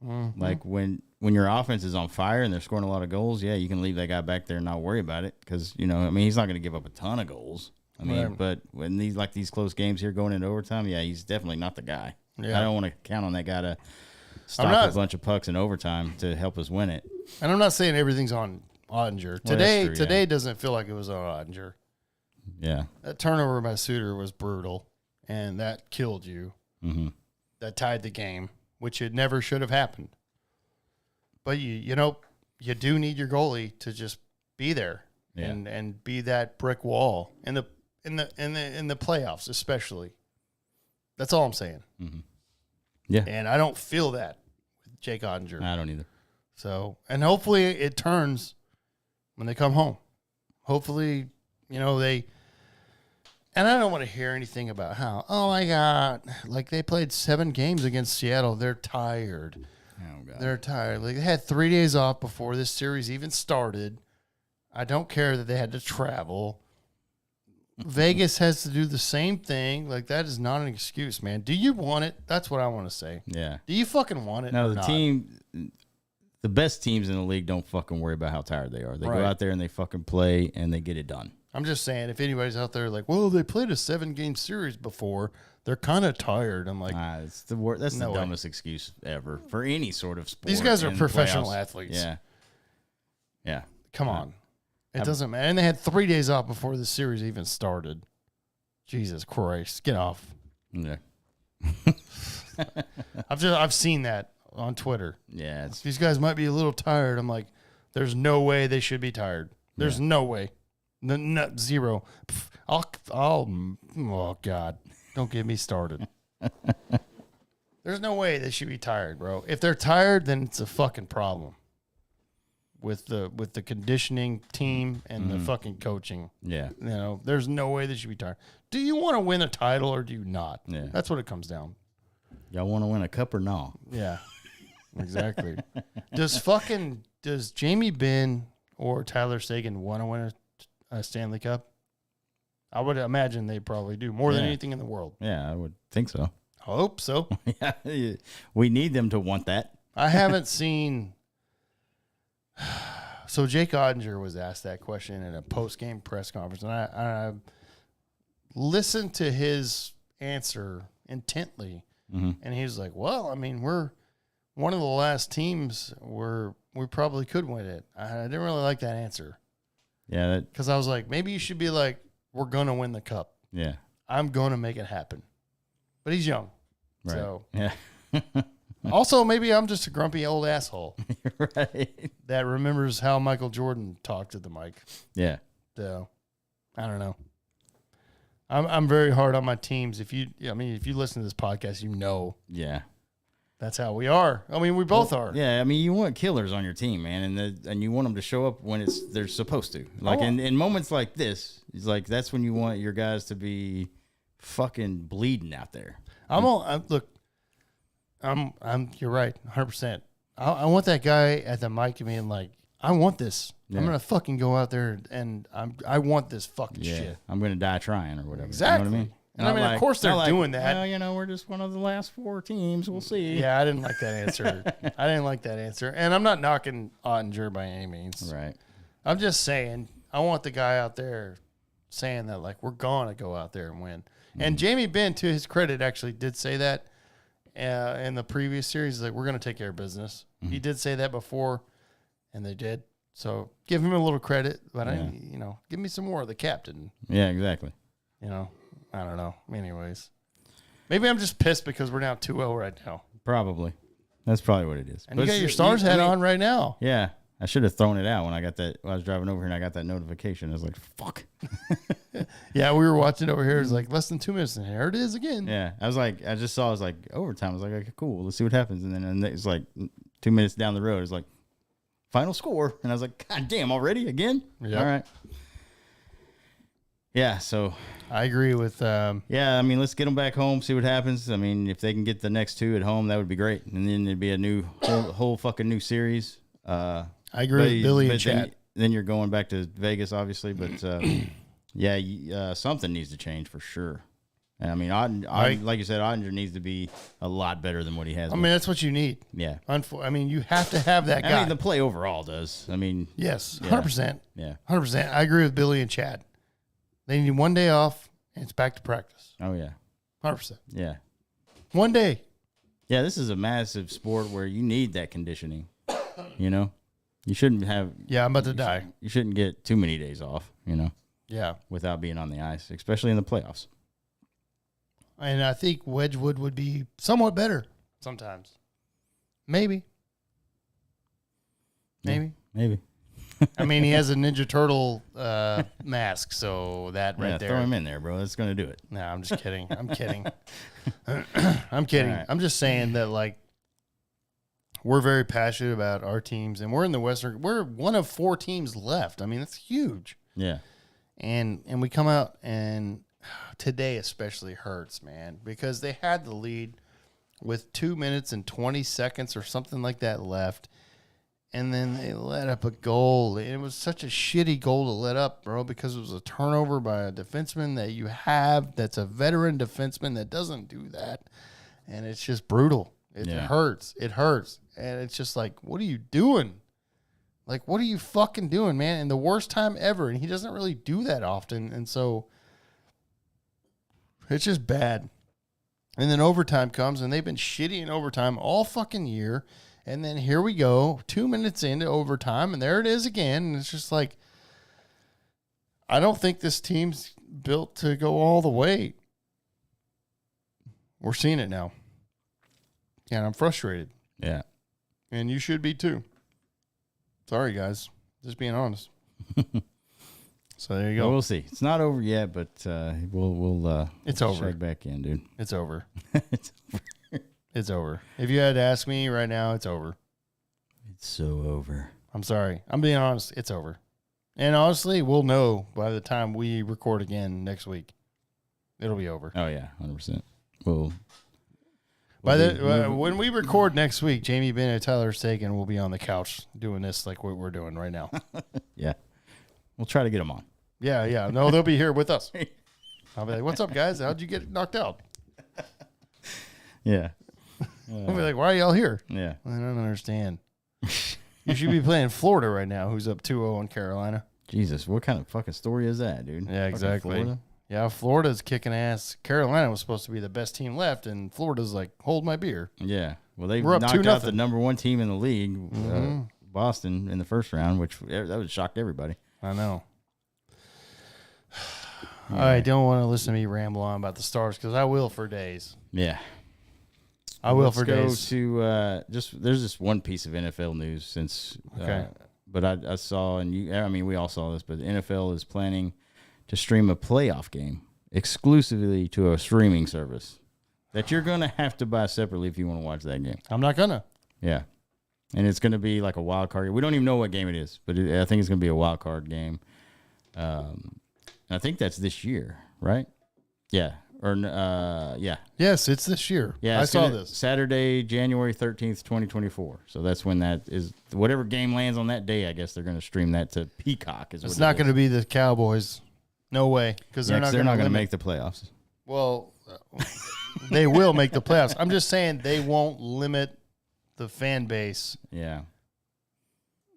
S2: Mm-hmm.
S3: Like when your offense is on fire and they're scoring a lot of goals, yeah, you can leave that guy back there and not worry about it because he's not going to give up a ton of goals. I mean,
S2: Right.
S3: but when these close games here going into overtime, yeah, he's definitely not the guy.
S2: Yeah.
S3: I don't want to count on that guy to stop a bunch of pucks in overtime to help us win it.
S2: And I'm not saying everything's on Ottinger.
S3: Well, that's true,
S2: Today
S3: yeah.
S2: doesn't feel like it was on Ottinger.
S3: Yeah.
S2: That turnover by Suter was brutal, and that killed you.
S3: Mm-hmm.
S2: That tied the game, which it never should have happened. But you do need your goalie to just be there and be that brick wall in the playoffs, especially. That's all I'm saying.
S3: Mm-hmm. Yeah.
S2: And I don't feel that with Jake Ottinger.
S3: I don't either.
S2: So, and hopefully it turns when they come home. Hopefully, they. And I don't want to hear anything about how, oh my God, like they played 7 games against Seattle. They're tired.
S3: Oh, God.
S2: They're tired. Like they had 3 days off before this series even started. I don't care that they had to travel. Vegas has to do the same thing. Like that is not an excuse, man. Do you want it? That's what I want to say.
S3: Yeah.
S2: Do you fucking want it?
S3: No,
S2: or
S3: the best teams in the league don't fucking worry about how tired they are. They
S2: Right.
S3: go out there and they fucking play and they get it done.
S2: I'm just saying, if anybody's out there like, well, they played a 7-game series before, they're kind of tired. I'm like,
S3: It's the worst. That's
S2: No
S3: the
S2: way.
S3: dumbest excuse ever for any sort of sport.
S2: these guys are
S3: in
S2: professional
S3: playoffs.
S2: athletes.
S3: Yeah. Yeah.
S2: Come on. It doesn't matter. And they had 3 days off before the series even started. Jesus Christ. Get off.
S3: Yeah.
S2: I've seen that on Twitter.
S3: Yeah. It's
S2: These guys might be a little tired. I'm like, there's no way they should be tired. There's no way. Zero. Pff, oh God. Don't get me started. There's no way they should be tired, bro. If they're tired, then it's a fucking problem with the conditioning team and the fucking coaching.
S3: yeah.
S2: There's no way they should be tired. Do you want to win a title or do you not?
S3: Yeah.
S2: That's what it comes down.
S3: Y'all want to win a cup or no?
S2: Yeah. Exactly. Does Jamie Benn or Tyler Seguin want to win a Stanley Cup? I would imagine they probably do more than
S3: Yeah.
S2: anything in the world.
S3: Yeah, I would think so.
S2: Hope so.
S3: Yeah. We need them to want that.
S2: I haven't seen. So Jake Ottinger was asked that question in a post-game press conference, and I listened to his answer intently, and he was like, "Well, I mean, we're one of the last teams where we probably could win it." I didn't really like that answer
S3: Yeah.
S2: because I was like, maybe you should be like, "We're gonna win the cup.
S3: Yeah.
S2: I'm gonna make it happen." But he's young,
S3: Right.
S2: so
S3: Yeah.
S2: also maybe I'm just a grumpy old asshole
S3: Right.
S2: that remembers how Michael Jordan talked to the mic.
S3: Yeah.
S2: So I don't know. I'm very hard on my teams. If you listen to this podcast,
S3: Yeah.
S2: that's how we are. I mean, we both are.
S3: Yeah, I mean, you want killers on your team, man, and you want them to show up when they're supposed to. Like in moments like this, it's like that's when you want your guys to be fucking bleeding out there.
S2: You're right, 100%. I want that guy at the mic being like, I want this. Yeah. I'm gonna fucking go out there and I want this fucking shit.
S3: I'm gonna die trying or whatever.
S2: Exactly.
S3: You know what I mean?
S2: And I mean, of course they're doing that.
S3: Well, we're just one of the last 4 teams. We'll see.
S2: Yeah, I didn't like that answer. And I'm not knocking Ottinger by any means.
S3: Right.
S2: I'm just saying, I want the guy out there saying that, like, we're going to go out there and win. Mm-hmm. And Jamie Benn, to his credit, actually did say that in the previous series. Like, we're going to take care of business. Mm-hmm. He did say that before, and they did. So give him a little credit, but give me some more of the captain.
S3: Yeah, exactly.
S2: I don't know. Anyways, maybe I'm just pissed because we're now 2-0 right now.
S3: Probably. That's probably what it is.
S2: And you got your Stars hat on right now.
S3: Yeah. I should have thrown it out when I was driving over here and I got that notification. I was like, fuck.
S2: Yeah, we were watching over here. It was like less than 2 minutes, and here it is again.
S3: Yeah. I was like, overtime. I was like, okay, cool. Let's see what happens. And then it's like 2 minutes down the road. It's like, final score. And I was like, God damn, already? Again?
S2: Yep.
S3: All right. Yeah, so.
S2: I agree with.
S3: Yeah, I mean, let's get them back home, see what happens. I mean, if they can get the next 2 at home, that would be great. And then it'd be a whole fucking new series.
S2: I agree with Billy and Chad.
S3: Then you're going back to Vegas, obviously. But, something needs to change for sure. And I mean, like you said, Ottinger needs to be a lot better than what he has.
S2: I mean, that's what you need.
S3: Yeah.
S2: I mean, you have to have that guy.
S3: I mean, the play overall does. I mean.
S2: Yes, 100%.
S3: Yeah.
S2: 100%. I agree with Billy and Chad. They need 1 day off, and it's back to practice.
S3: Oh, yeah.
S2: 100%.
S3: Yeah.
S2: 1 day.
S3: Yeah, this is a massive sport where you need that conditioning. You shouldn't have.
S2: Yeah, I'm about to die.
S3: You shouldn't get too many days off,
S2: Yeah.
S3: without being on the ice, especially in the playoffs.
S2: And I think Wedgwood would be somewhat better sometimes. Maybe.
S3: Maybe.
S2: I mean, he has a Ninja Turtle mask, so that right there.
S3: Throw him in there, bro. That's going to do it.
S2: No, I'm just kidding. I'm kidding. Right. I'm just saying that, like, we're very passionate about our teams, and we're in the Western. We're one of 4 teams left. I mean, that's huge.
S3: Yeah.
S2: And we come out, and today especially hurts, man, because they had the lead with 2 minutes and 20 seconds or something like that left. And then they let up a goal. It was such a shitty goal to let up, bro, because it was a turnover by a defenseman that you have that's a veteran defenseman that doesn't do that. And it's just brutal. It hurts. It hurts. And it's just like, what are you doing? Like, what are you fucking doing, man? And the worst time ever. And he doesn't really do that often. And so it's just bad. And then overtime comes, and they've been shitty in overtime all fucking year. And then here we go, 2 minutes into overtime, and there it is again. And it's just like, I don't think this team's built to go all the way. We're seeing it now. And I'm frustrated.
S3: Yeah.
S2: And you should be too. Sorry, guys. Just being honest. So there you go.
S3: Well, we'll see. It's not over yet, but we'll
S2: it's over.
S3: Check back in, dude.
S2: It's over.
S3: It's over.
S2: It's over. If you had to ask me right now, it's over.
S3: It's so over.
S2: I'm sorry. I'm being honest. It's over. And honestly, we'll know by the time we record again next week. It'll be over.
S3: Oh, yeah. 100%. We'll
S2: when we record next week, Jamie Benn and Tyler Sagan will be on the couch doing this like what we're doing right now.
S3: Yeah. We'll try to get them on.
S2: Yeah. No, they'll be here with us. I'll be like, what's up, guys? How'd you get knocked out?
S3: Yeah.
S2: I'll be like, why are y'all here?
S3: Yeah.
S2: I don't understand. You should be playing Florida right now, who's up 2-0 on Carolina.
S3: Jesus, what kind of fucking story is that, dude?
S2: Yeah, exactly. Yeah, Florida's kicking ass. Carolina was supposed to be the best team left, and Florida's like, hold my beer.
S3: Yeah. Well, they knocked out the number 1 team in the league, Boston, in the first round, which that would shocked everybody.
S2: I know. Yeah. I don't want to listen to me ramble on about the Stars because I will for days.
S3: Yeah.
S2: I will for days.
S3: Let's go to there's this one piece of NFL news since but I saw, and we all saw this, but the NFL is planning to stream a playoff game exclusively to a streaming service that you're going to have to buy separately if you want to watch that game.
S2: I'm not going to.
S3: Yeah. And it's going to be like a wild card. We don't even know what game it is, but I think it's going to be a wild card game. I think that's this year, right? Yeah. Or yeah.
S2: Yes, it's this year.
S3: Yeah,
S2: I saw this.
S3: Saturday, January 13th, 2024. So that's when that is. Whatever game lands on that day, I guess they're going to stream that to Peacock.
S2: It's not going to be the Cowboys. No way. Because they're not going to
S3: make the playoffs.
S2: Well, they will make the playoffs. I'm just saying they won't limit the fan base.
S3: Yeah.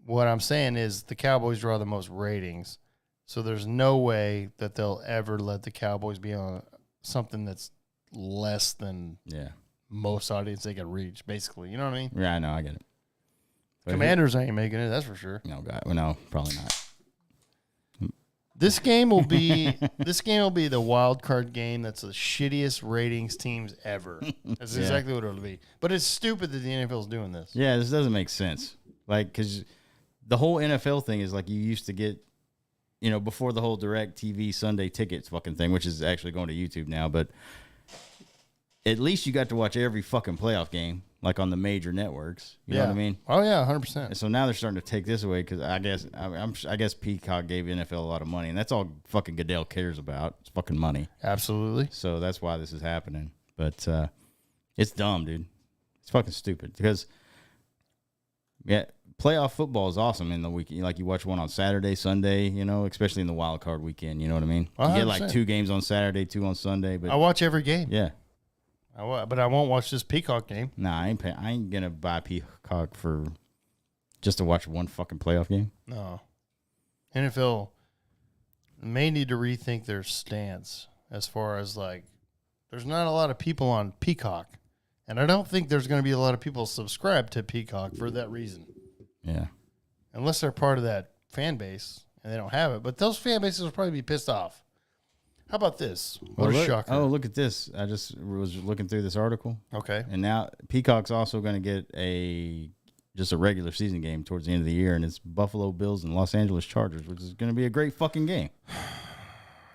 S2: What I'm saying is the Cowboys draw the most ratings. So there's no way that they'll ever let the Cowboys be on something that's less than most audience they can reach, basically. You know what I mean?
S3: Yeah, I know. I get it.
S2: But Commanders ain't making it, that's for sure.
S3: No, probably not.
S2: This game will be the wild card game that's the shittiest ratings teams ever. That's exactly what it'll be. But it's stupid that the NFL is doing this.
S3: Yeah, this doesn't make sense. Like, because the whole NFL thing is like you used to get, before the whole direct TV Sunday tickets fucking thing, which is actually going to YouTube now, but at least you got to watch every fucking playoff game, like on the major networks. You know what I mean?
S2: Oh yeah, 100%.
S3: And so now they're starting to take this away because I guess Peacock gave NFL a lot of money, and that's all fucking Goodell cares about. It's fucking money.
S2: Absolutely.
S3: So that's why this is happening. But it's dumb, dude. It's fucking stupid because playoff football is awesome in the weekend. Like you watch one on Saturday, Sunday, especially in the wild card weekend. You know what I mean? 100%. You get like 2 games on Saturday, 2 on Sunday. But
S2: I watch every game.
S3: Yeah.
S2: But I won't watch this Peacock game.
S3: Nah, I ain't gonna buy Peacock for just to watch one fucking playoff game.
S2: No. NFL may need to rethink their stance as far as like, there's not a lot of people on Peacock, and I don't think there's going to be a lot of people subscribed to Peacock for that reason.
S3: Yeah.
S2: Unless they're part of that fan base and they don't have it, but those fan bases will probably be pissed off. How about this? What a shocker.
S3: Oh, look at this. I just was looking through this article.
S2: Okay.
S3: And now Peacock's also going to get just a regular season game towards the end of the year, and it's Buffalo Bills and Los Angeles Chargers, which is going to be a great fucking game.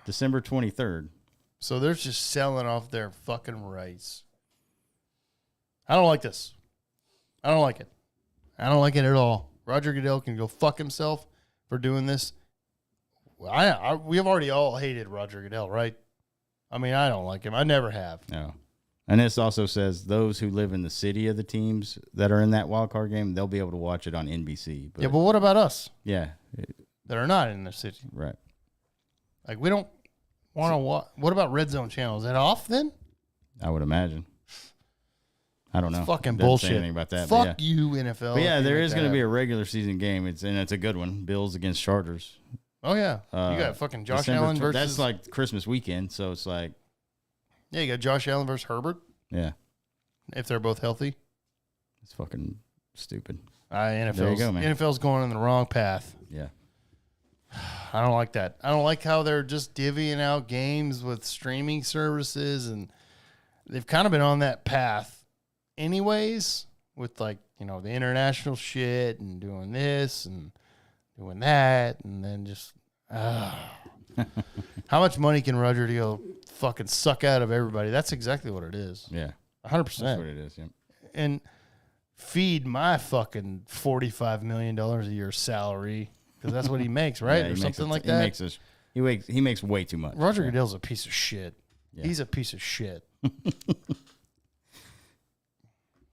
S3: December 23rd.
S2: So they're just selling off their fucking rights. I don't like this. I don't like it. I don't like it at all. Roger Goodell can go fuck himself for doing this. We have already all hated Roger Goodell, right? I mean, I don't like him. I never have.
S3: No. And this also says those who live in the city of the teams that are in that wild card game, they'll be able to watch it on NBC.
S2: But what about us?
S3: Yeah.
S2: That are not in the city.
S3: Right.
S2: Like, we don't want to watch. What about Red Zone channel? Is that off then?
S3: I would imagine. I don't know.
S2: It's fucking bullshit.
S3: Say anything about that.
S2: Fuck you, NFL.
S3: But yeah, there is going to be a regular season game. It's a good one. Bills against Chargers.
S2: Oh, yeah. You got fucking Josh Allen versus...
S3: That's like Christmas weekend, so it's like...
S2: Yeah, you got Josh Allen versus Herbert.
S3: Yeah.
S2: If they're both healthy.
S3: It's fucking stupid.
S2: NFL's going in the wrong path.
S3: Yeah.
S2: I don't like that. I don't like how they're just divvying out games with streaming services, and they've kind of been on that path anyways with, like, the international shit and doing this and doing that, and then just how much money can Roger Goodell fucking suck out of everybody? That's exactly what it is.
S3: Yeah.
S2: 100%.
S3: That's what it is, yeah.
S2: And feed my fucking $45 million a year salary, because that's what he makes, right?
S3: Yeah,
S2: or something like that.
S3: He makes way too much.
S2: Roger Goodell's a piece of shit. Yeah. He's a piece of shit.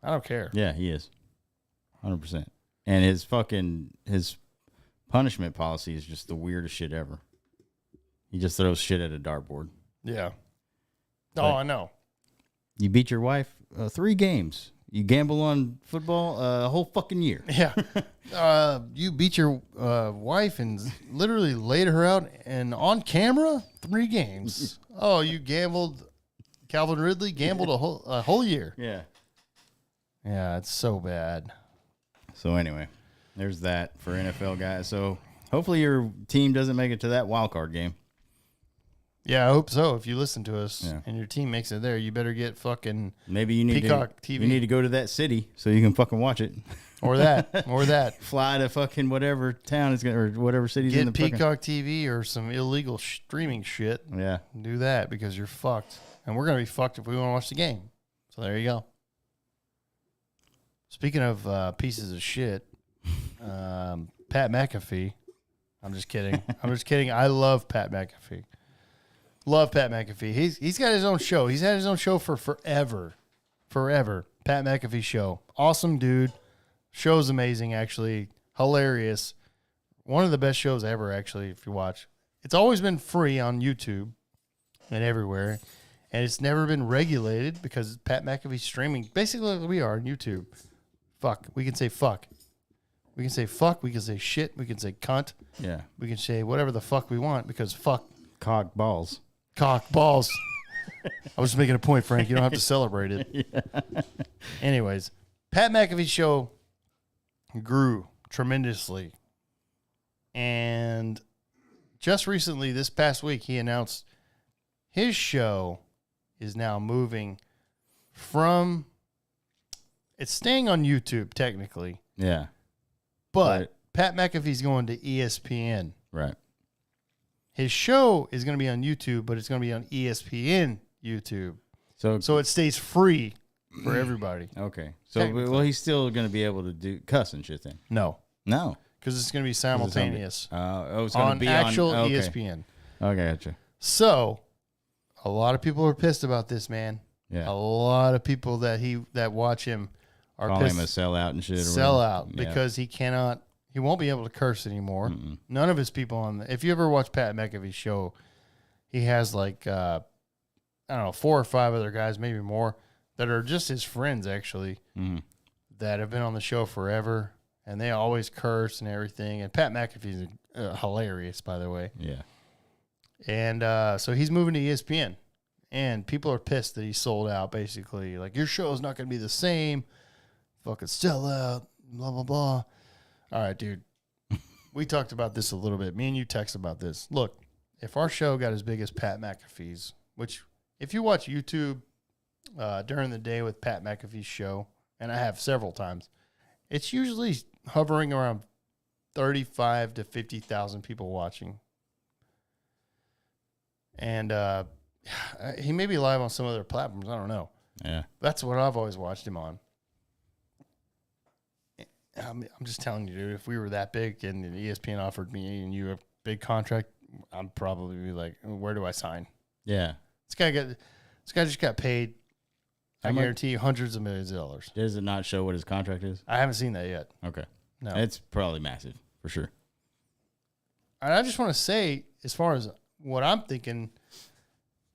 S2: I don't care.
S3: Yeah, he is. 100%. And his punishment policy is just the weirdest shit ever. He just throws shit at a dartboard.
S2: Yeah. Oh, I know.
S3: You beat your wife 3 games. You gamble on football a whole fucking year.
S2: Yeah. You beat your wife and literally laid her out and on camera 3 games. Oh, you gambled. Calvin Ridley gambled a whole year.
S3: Yeah.
S2: Yeah, it's so bad.
S3: So anyway, there's that for NFL guys. So hopefully your team doesn't make it to that wild card game.
S2: Yeah, I hope so. If you listen to us and your team makes it there, you better get fucking
S3: maybe you need
S2: Peacock TV.
S3: You need to go to that city so you can fucking watch it.
S2: Or that.
S3: Fly to fucking whatever town is going or whatever city's in the
S2: Peacock TV or some illegal streaming shit.
S3: Yeah.
S2: Do that because you're fucked. And we're going to be fucked if we want to watch the game. So there you go. Speaking of pieces of shit, Pat McAfee. I'm just kidding. I love Pat McAfee. Love Pat McAfee. He's got his own show. He's had his own show for forever. Pat McAfee show. Awesome dude. Show's amazing, actually. Hilarious. One of the best shows ever, actually, if you watch. It's always been free on YouTube and everywhere. And it's never been regulated because Pat McAfee's streaming basically like we are on YouTube. Fuck. We can say fuck. We can say fuck. We can say shit. We can say cunt.
S3: Yeah.
S2: We can say whatever the fuck we want because fuck.
S3: Cock balls.
S2: Cock balls. I was just making a point, Frank. You don't have to celebrate it. Yeah. Anyways, Pat McAfee's show grew tremendously. And just recently, this past week, he announced his show is now moving from, it's staying on YouTube technically.
S3: Yeah.
S2: But
S3: right.
S2: Pat McAfee's going to ESPN.
S3: Right.
S2: His show is going to be on YouTube, but it's going to be on ESPN YouTube. So it stays free for everybody.
S3: Okay. So, well, he's still going to be able to do cuss and shit then?
S2: No.
S3: Because
S2: it's going to be simultaneous.
S3: It's going to be
S2: actual
S3: on
S2: ESPN.
S3: Okay, gotcha.
S2: So, a lot of people are pissed about this, man.
S3: Yeah.
S2: A lot of people that watch him are
S3: Call
S2: pissed.
S3: him a sellout and shit.
S2: Sellout because he won't be able to curse anymore.
S3: Mm-mm.
S2: None of his people if you ever watch Pat McAfee's show, he has like, I don't know, 4 or 5 other guys, maybe more, that are just his friends actually, that have been on the show forever. And they always curse and everything. And Pat McAfee's hilarious, by the way.
S3: Yeah.
S2: And so he's moving to ESPN. And people are pissed that he sold out, basically. Like, your show is not going to be the same. Fucking sell out, blah, blah, blah. All right, dude. We talked about this a little bit. Me and you texted about this. Look, if our show got as big as Pat McAfee's, which if you watch YouTube during the day with Pat McAfee's show, and I have several times, it's usually hovering around 35 to 50,000 people watching. And he may be live on some other platforms. I don't know.
S3: Yeah.
S2: That's what I've always watched him on. I'm just telling you, dude, if we were that big and ESPN offered me and you a big contract, I'd probably be like, where do I sign?
S3: Yeah.
S2: This guy just got paid. I guarantee you hundreds of millions of dollars.
S3: Does it not show what his contract is?
S2: I haven't seen that yet.
S3: Okay.
S2: No.
S3: It's probably massive, for sure.
S2: And I just want to say, as far as what I'm thinking,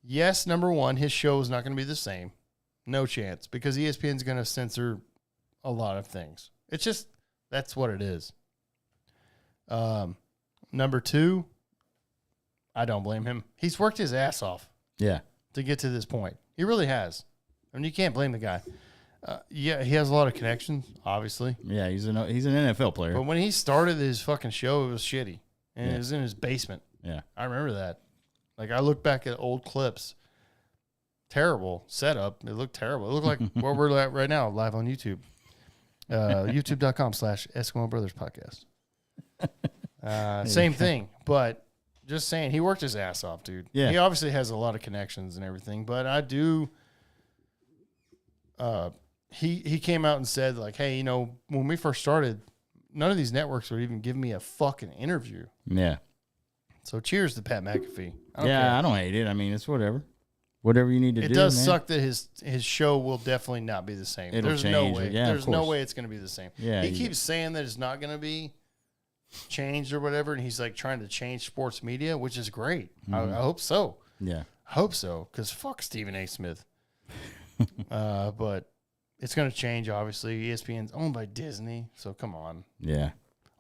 S2: yes, number one, his show is not going to be the same. No chance. Because ESPN's going to censor a lot of things. It's just, that's what it is. Number two, I don't blame him. He's worked his ass off.
S3: Yeah.
S2: To get to this point. He really has. I mean, you can't blame the guy. Yeah, he has a lot of connections, obviously.
S3: Yeah, he's an NFL player.
S2: But when he started his fucking show, it was shitty. And it was in his basement.
S3: Yeah.
S2: I remember that. Like, I look back at old clips. Terrible setup. It looked terrible. It looked like where we're at right now, live on YouTube. YouTube.com/Eskimo Brothers Podcast. Same thing. But just saying, he worked his ass off, dude.
S3: Yeah.
S2: He obviously has a lot of connections and everything. But I do... He came out and said, like, hey, you know, when we first started, none of these networks would even give me a fucking interview.
S3: Yeah.
S2: So cheers to Pat McAfee.
S3: I don't hate it. I mean, it's whatever. Whatever you need to do.
S2: It does
S3: man.
S2: suck that his show will definitely not be the same. There's
S3: change.
S2: no way.
S3: Yeah,
S2: There's no way it's going to be the same.
S3: Yeah,
S2: he keeps saying that it's not going to be changed or whatever, and he's like trying to change sports media, which is great. I hope so.
S3: Yeah.
S2: I hope so, because fuck Stephen A. Smith. But it's going to change, obviously. ESPN's owned by Disney, so come on.
S3: Yeah.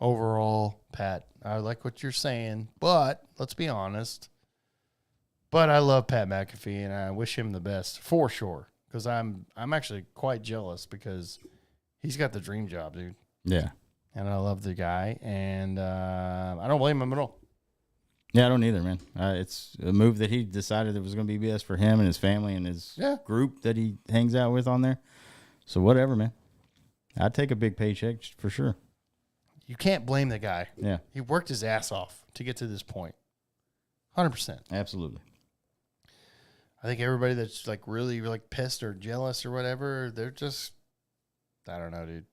S2: Overall, Pat, I like what you're saying, but let's be honest. But I love Pat McAfee, and I wish him the best for sure. Because I'm actually quite jealous because he's got the dream job, dude.
S3: Yeah.
S2: And I love the guy, and I don't blame him at all.
S3: Yeah, I don't either, man. It's a move that he decided it was going to be best for him and his family and his group that he hangs out with on there. So whatever, man. I'd take a big paycheck for sure.
S2: You can't blame the guy.
S3: Yeah.
S2: He worked his ass off to get to this point. 100%.
S3: Absolutely.
S2: I think everybody that's like really like pissed or jealous or whatever, they're just, I don't know, dude.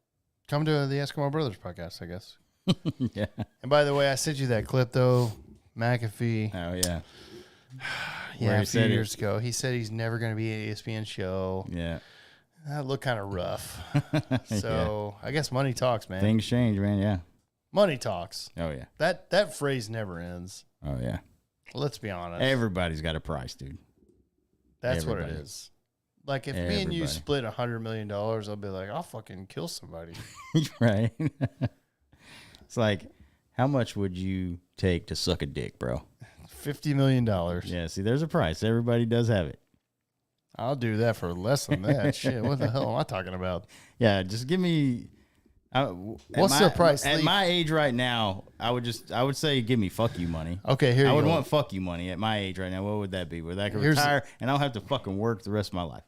S2: Come to the Eskimo Brothers podcast, I guess.
S3: Yeah.
S2: And by the way, I sent you that clip though, McAfee.
S3: Oh yeah.
S2: Yeah, a few years ago. He said he's never going to be an ESPN show.
S3: Yeah.
S2: That looked kind of rough. So I guess money talks, man.
S3: Things change, man. Yeah.
S2: Money talks.
S3: Oh, yeah.
S2: That phrase never ends.
S3: Oh, yeah.
S2: Let's be honest.
S3: Everybody's got a price, dude.
S2: That's what it is. Like, if me and you
S3: Everybody.
S2: split $100 million, I'll be like, I'll fucking kill somebody.
S3: Right. It's like, how much would you take to suck a dick, bro?
S2: $50 million.
S3: Yeah, see, there's a price. Everybody does have it.
S2: I'll do that for less than that. Shit, what the hell am I talking about?
S3: Yeah, just give me.
S2: What's the price?
S3: At my age right now, I would say give me fuck you money.
S2: Okay, here you
S3: I
S2: go.
S3: would want fuck you money at my age right now. What would that be? Where I could retire and I don't have to fucking work the rest of my life.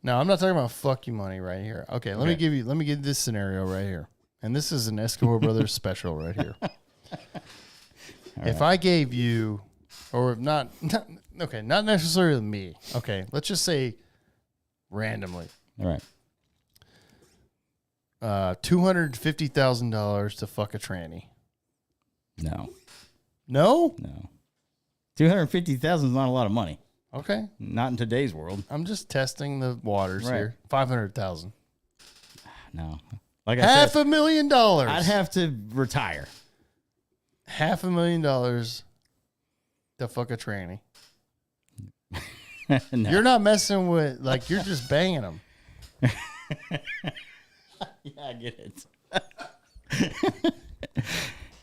S2: No, I'm not talking about fuck you money right here. Okay, let me give you this scenario right here. And this is an Escobar Brothers special right here. If I gave you, or not necessarily me. Okay, let's just say randomly.
S3: All right.
S2: $250,000 to fuck a tranny.
S3: No.
S2: No?
S3: No. $250,000 is not a lot of money.
S2: Okay.
S3: Not in today's world.
S2: I'm just testing the waters here. $500,000.
S3: No. Like I said,
S2: $500,000.
S3: I'd have to retire.
S2: $500,000 to fuck a tranny.
S3: No.
S2: You're not messing with, like, you're just banging them.
S3: Yeah, I get it.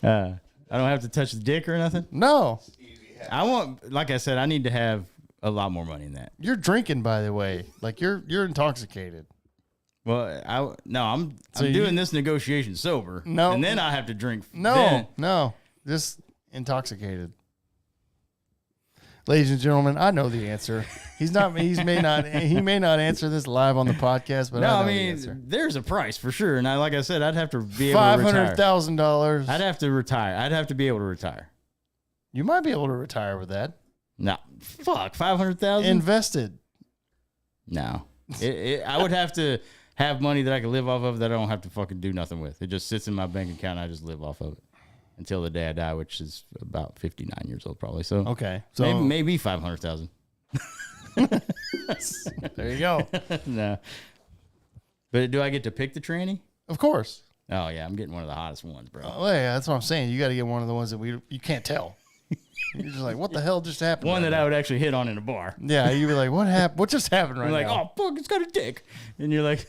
S3: I don't have to touch the dick or nothing.
S2: No.
S3: I want, like I said, I need to have a lot more money than that.
S2: You're drinking, by the way. Like, you're intoxicated.
S3: Well, I'm doing this negotiation sober.
S2: No.
S3: And then I have to drink.
S2: No. Just intoxicated. Ladies and gentlemen, I know the answer. He may not answer this live on the podcast, but I know the answer.
S3: There's a price for sure. And like I said, I'd have to be able to retire.
S2: $500,000.
S3: I'd have to retire. I'd have to be able to retire.
S2: You might be able to retire with that.
S3: No. Fuck, 500,000?
S2: Invested.
S3: No. I would have to have money that I can live off of that I don't have to fucking do nothing with. It just sits in my bank account and I just live off of it until the day I die, which is about 59 years old probably. So
S2: okay. So
S3: maybe 500,000.
S2: There you go.
S3: No. But do I get to pick the tranny?
S2: Of course.
S3: Oh yeah, I'm getting one of the hottest ones, bro.
S2: Oh, yeah, that's what I'm saying. You got to get one of the ones that you can't tell. You're just like, what the hell just happened?
S3: One
S2: right
S3: that
S2: now?
S3: I would actually hit on in a bar.
S2: Yeah, you'd be like, what happened? What just happened right
S3: I'm like,
S2: now?
S3: oh fuck, it's got a dick, and you're like,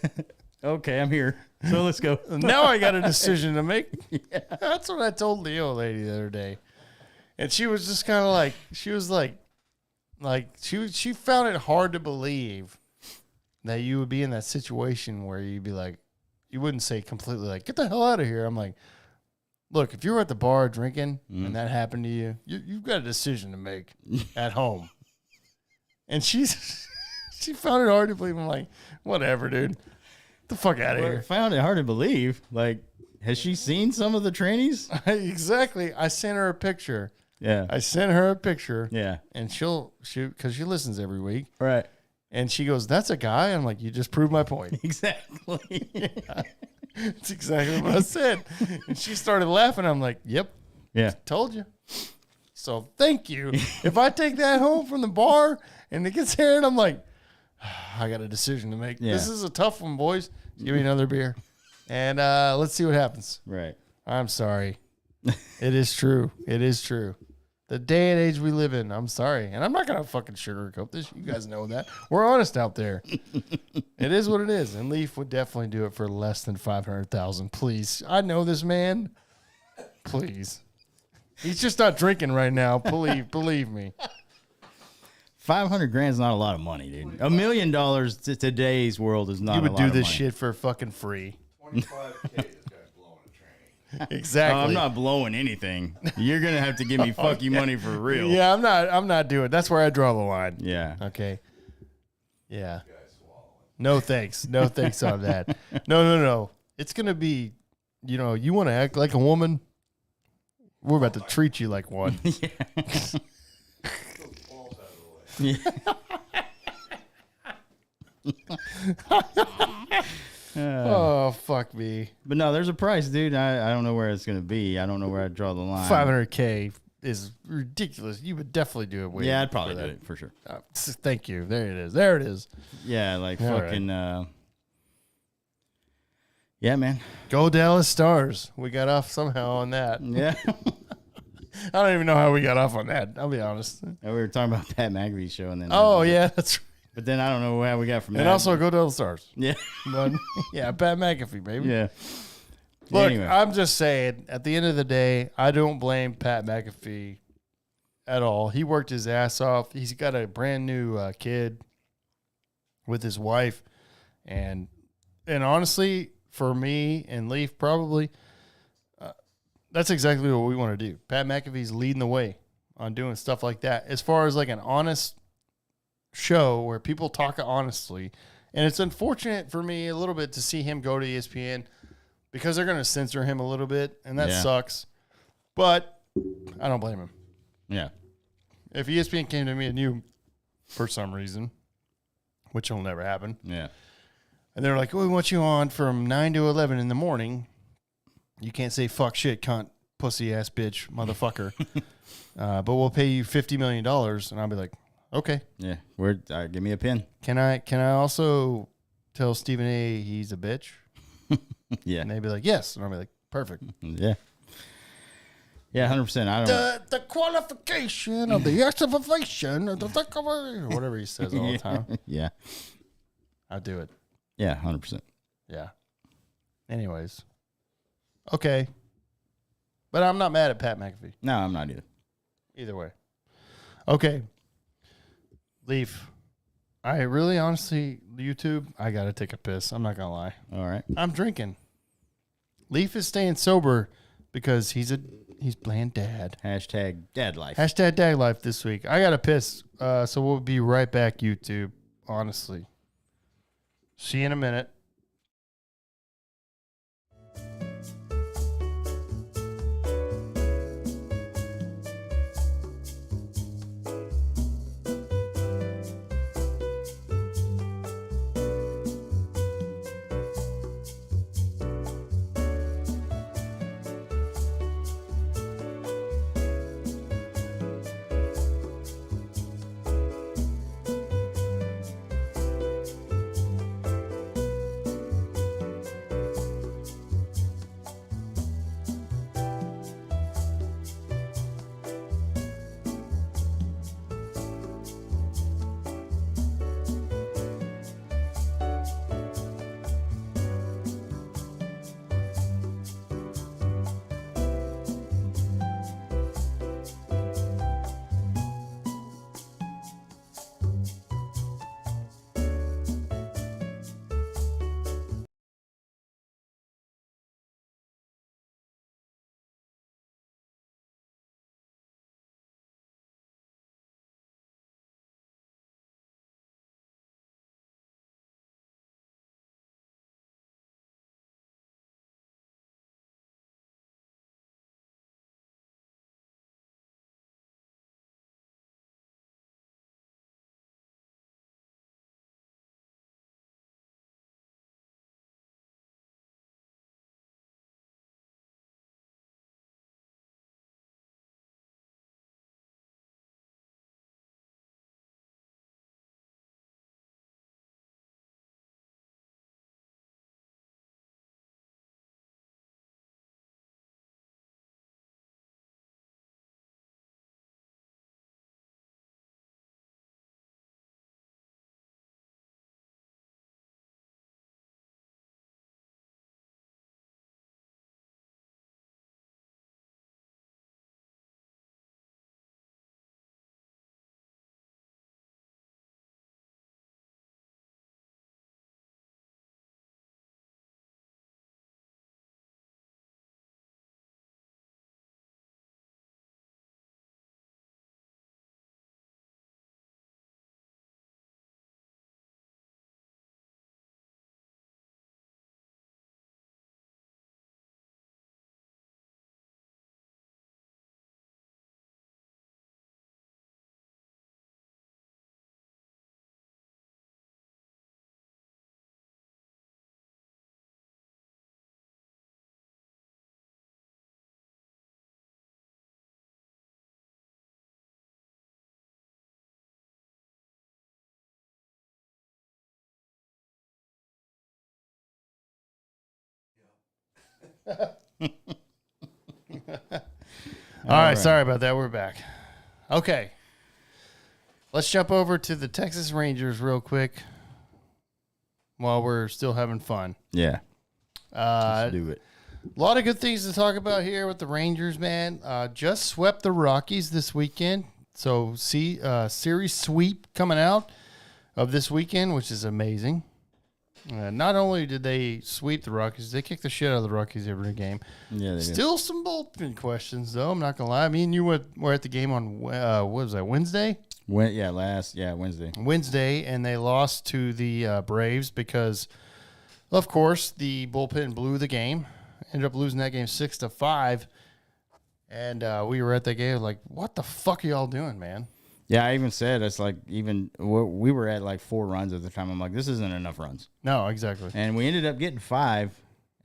S3: okay, I'm here, so let's go.
S2: Now I got a decision to make. Yeah. That's what I told the old lady the other day, and she was just kind of like, she found it hard to believe that you would be in that situation where you'd be like, you wouldn't say completely like, get the hell out of here. I'm like, look, if you were at the bar drinking and that happened to you, you've got a decision to make at home. And she found it hard to believe. I'm like, whatever, dude. Get the fuck out of
S3: I
S2: here.
S3: found it hard to believe. Like, has she seen some of the trannies?
S2: Exactly. I sent her a picture.
S3: Yeah.
S2: I sent her a picture.
S3: Yeah.
S2: And she'll shoot because she listens every week.
S3: Right.
S2: And she goes, that's a guy. I'm like, you just proved my point.
S3: Exactly.
S2: Yeah. That's exactly what I said. And she started laughing. I'm like, yep.
S3: Yeah.
S2: Told you. So thank you. If I take that home from the bar and it gets here and I'm like, I got a decision to make.
S3: Yeah.
S2: This is a tough one, boys. Give me another beer. And let's see what happens.
S3: Right.
S2: I'm sorry. It is true. It is true. The day and age we live in, I'm sorry. And I'm not going to fucking sugarcoat this. You guys know that. We're honest out there. It is what it is. And Leaf would definitely do it for less than $500,000. Please. I know this man. Please. He's just not drinking right now. Believe me.
S3: 500 grand is not a lot of money, dude. $1 million to today's world is not.
S2: You would
S3: a lot
S2: do
S3: of
S2: this
S3: money.
S2: shit for fucking free.
S4: 25K, this guy's blowing a tranny.
S2: Exactly.
S3: Oh, I'm not blowing anything. You're gonna have to give me fuck you money for real.
S2: Yeah, I'm not doing it. That's where I draw the line.
S3: Yeah.
S2: Okay. Yeah. No thanks. No thanks on that. No. It's gonna be, you want to act like a woman. We're about to treat you like one.
S3: Yeah.
S2: Oh, fuck me.
S3: But no, there's a price, dude. I don't know where it's gonna be. I don't know where I draw the line.
S2: $500K is ridiculous. You would definitely do it. Way
S3: Yeah, I'd probably do
S2: that.
S3: it for sure.
S2: Thank you. There it is. There it is.
S3: Yeah, like
S2: All
S3: fucking. Yeah, man.
S2: Go Dallas Stars. We got off somehow on that.
S3: Yeah.
S2: I don't even know how we got off on that. I'll be honest.
S3: We were talking about Pat McAfee's show, and then
S2: Yeah, that's right.
S3: but then I don't know how we got from that.
S2: And also go Dallas Stars.
S3: yeah,
S2: But, yeah, Pat McAfee, baby.
S3: yeah.
S2: Look,
S3: Anyway.
S2: I'm just saying, at the end of the day, I don't blame Pat McAfee at all. He worked his ass off. He's got a brand new kid with his wife. And honestly, for me and Leaf, probably, that's exactly what we want to do. Pat McAfee's leading the way on doing stuff like that. As far as like an honest show where people talk honestly. And it's unfortunate for me a little bit to see him go to ESPN because they're going to censor him a little bit, and that sucks. But I don't blame him.
S3: Yeah.
S2: If ESPN came to me and you, for some reason, which will never happen,
S3: Yeah.
S2: and they're like, we want you on from 9 to 11 in the morning. You can't say fuck, shit, cunt, pussy ass bitch, motherfucker. But we'll pay you $50 million. And I'll be like, okay.
S3: Yeah. Give me a pin.
S2: Can I also tell Stephen A. he's a bitch?
S3: Yeah.
S2: And they'd be like, yes. And I'll be like, perfect.
S3: Yeah. Yeah, 100%. I don't.
S2: The qualification of the excavation of the whatever he says all the time.
S3: Yeah.
S2: I do it.
S3: Yeah, 100%.
S2: Yeah. Anyways. Okay. But I'm not mad at Pat McAfee.
S3: No, I'm not either.
S2: Either way. Okay. Leaf. I really, honestly, YouTube, I got to take a piss. I'm not going to lie.
S3: All right.
S2: I'm drinking. Leaf is staying sober because he's playing dad.
S3: Hashtag dad life.
S2: Hashtag dad life this week. I got to piss. So we'll be right back, YouTube. Honestly. See you in a minute. All right, sorry about that. We're back. Okay. Let's jump over to the Texas Rangers real quick while we're still having fun.
S3: Yeah. Let's do it.
S2: A lot of good things to talk about here with the Rangers, man. Just swept the Rockies this weekend. So, series sweep coming out of this weekend, which is amazing. Not only did they sweep the Rockies, they kicked the shit out of the Rockies every game.
S3: Yeah, they
S2: Still some bullpen questions, though. I'm not going to lie. I mean, you were at the game on, what was that, Wednesday?
S3: Wednesday.
S2: Wednesday, and they lost to the Braves because, of course, the bullpen blew the game. Ended up losing that game 6-5. And we were at that game like, what the fuck are y'all doing, man?
S3: Yeah, I even said it's like we were at like 4 runs at the time. I'm like, this isn't enough runs.
S2: No, exactly.
S3: And we ended up getting 5.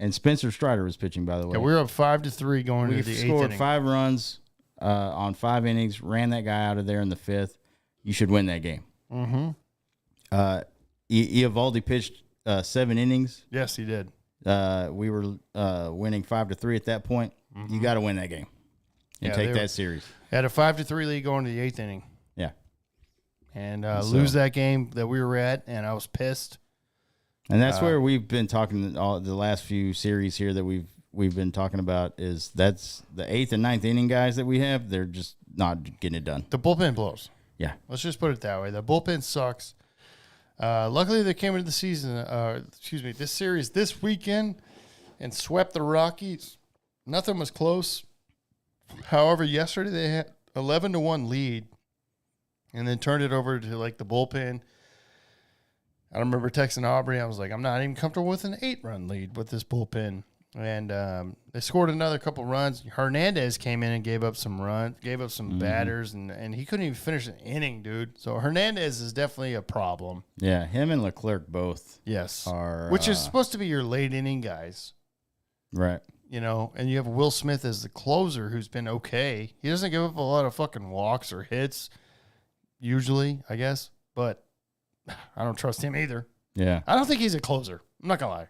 S3: And Spencer Strider was pitching, by the way.
S2: Yeah, we were up 5-3 going into the 8th inning. We
S3: scored 5 runs on 5 innings. Ran that guy out of there in the 5th. You should win that game.
S2: Mm-hmm.
S3: Eovaldi pitched 7 innings.
S2: Yes, he did.
S3: We were winning 5-3 at that point. Mm-hmm. You got to win that game and take that series.
S2: Had a 5-3 lead going to the 8th inning.
S3: Yeah,
S2: and lose that game that we were at, and I was pissed.
S3: And that's where we've been talking all the last few series here that we've been talking about is that's the 8th and 9th inning guys that we have. They're just not getting it done.
S2: The bullpen blows.
S3: Yeah,
S2: let's just put it that way. The bullpen sucks. Luckily, they came into the season. This series this weekend and swept the Rockies. Nothing was close. However, yesterday they had 11-1 lead, and then turned it over to like the bullpen. I remember texting Aubrey. I was like, I'm not even comfortable with an 8-run lead with this bullpen. And they scored another couple runs. Hernandez came in and gave up some runs, gave up some batters, and he couldn't even finish an inning, dude. So Hernandez is definitely a problem.
S3: Yeah, him and Leclerc both.
S2: Yes,
S3: are
S2: which is supposed to be your late inning guys,
S3: right?
S2: You know, and you have Will Smith as the closer, who's been okay. He doesn't give up a lot of fucking walks or hits, usually, I guess, but I don't trust him either.
S3: Yeah,
S2: I don't think he's a closer. I'm not gonna lie.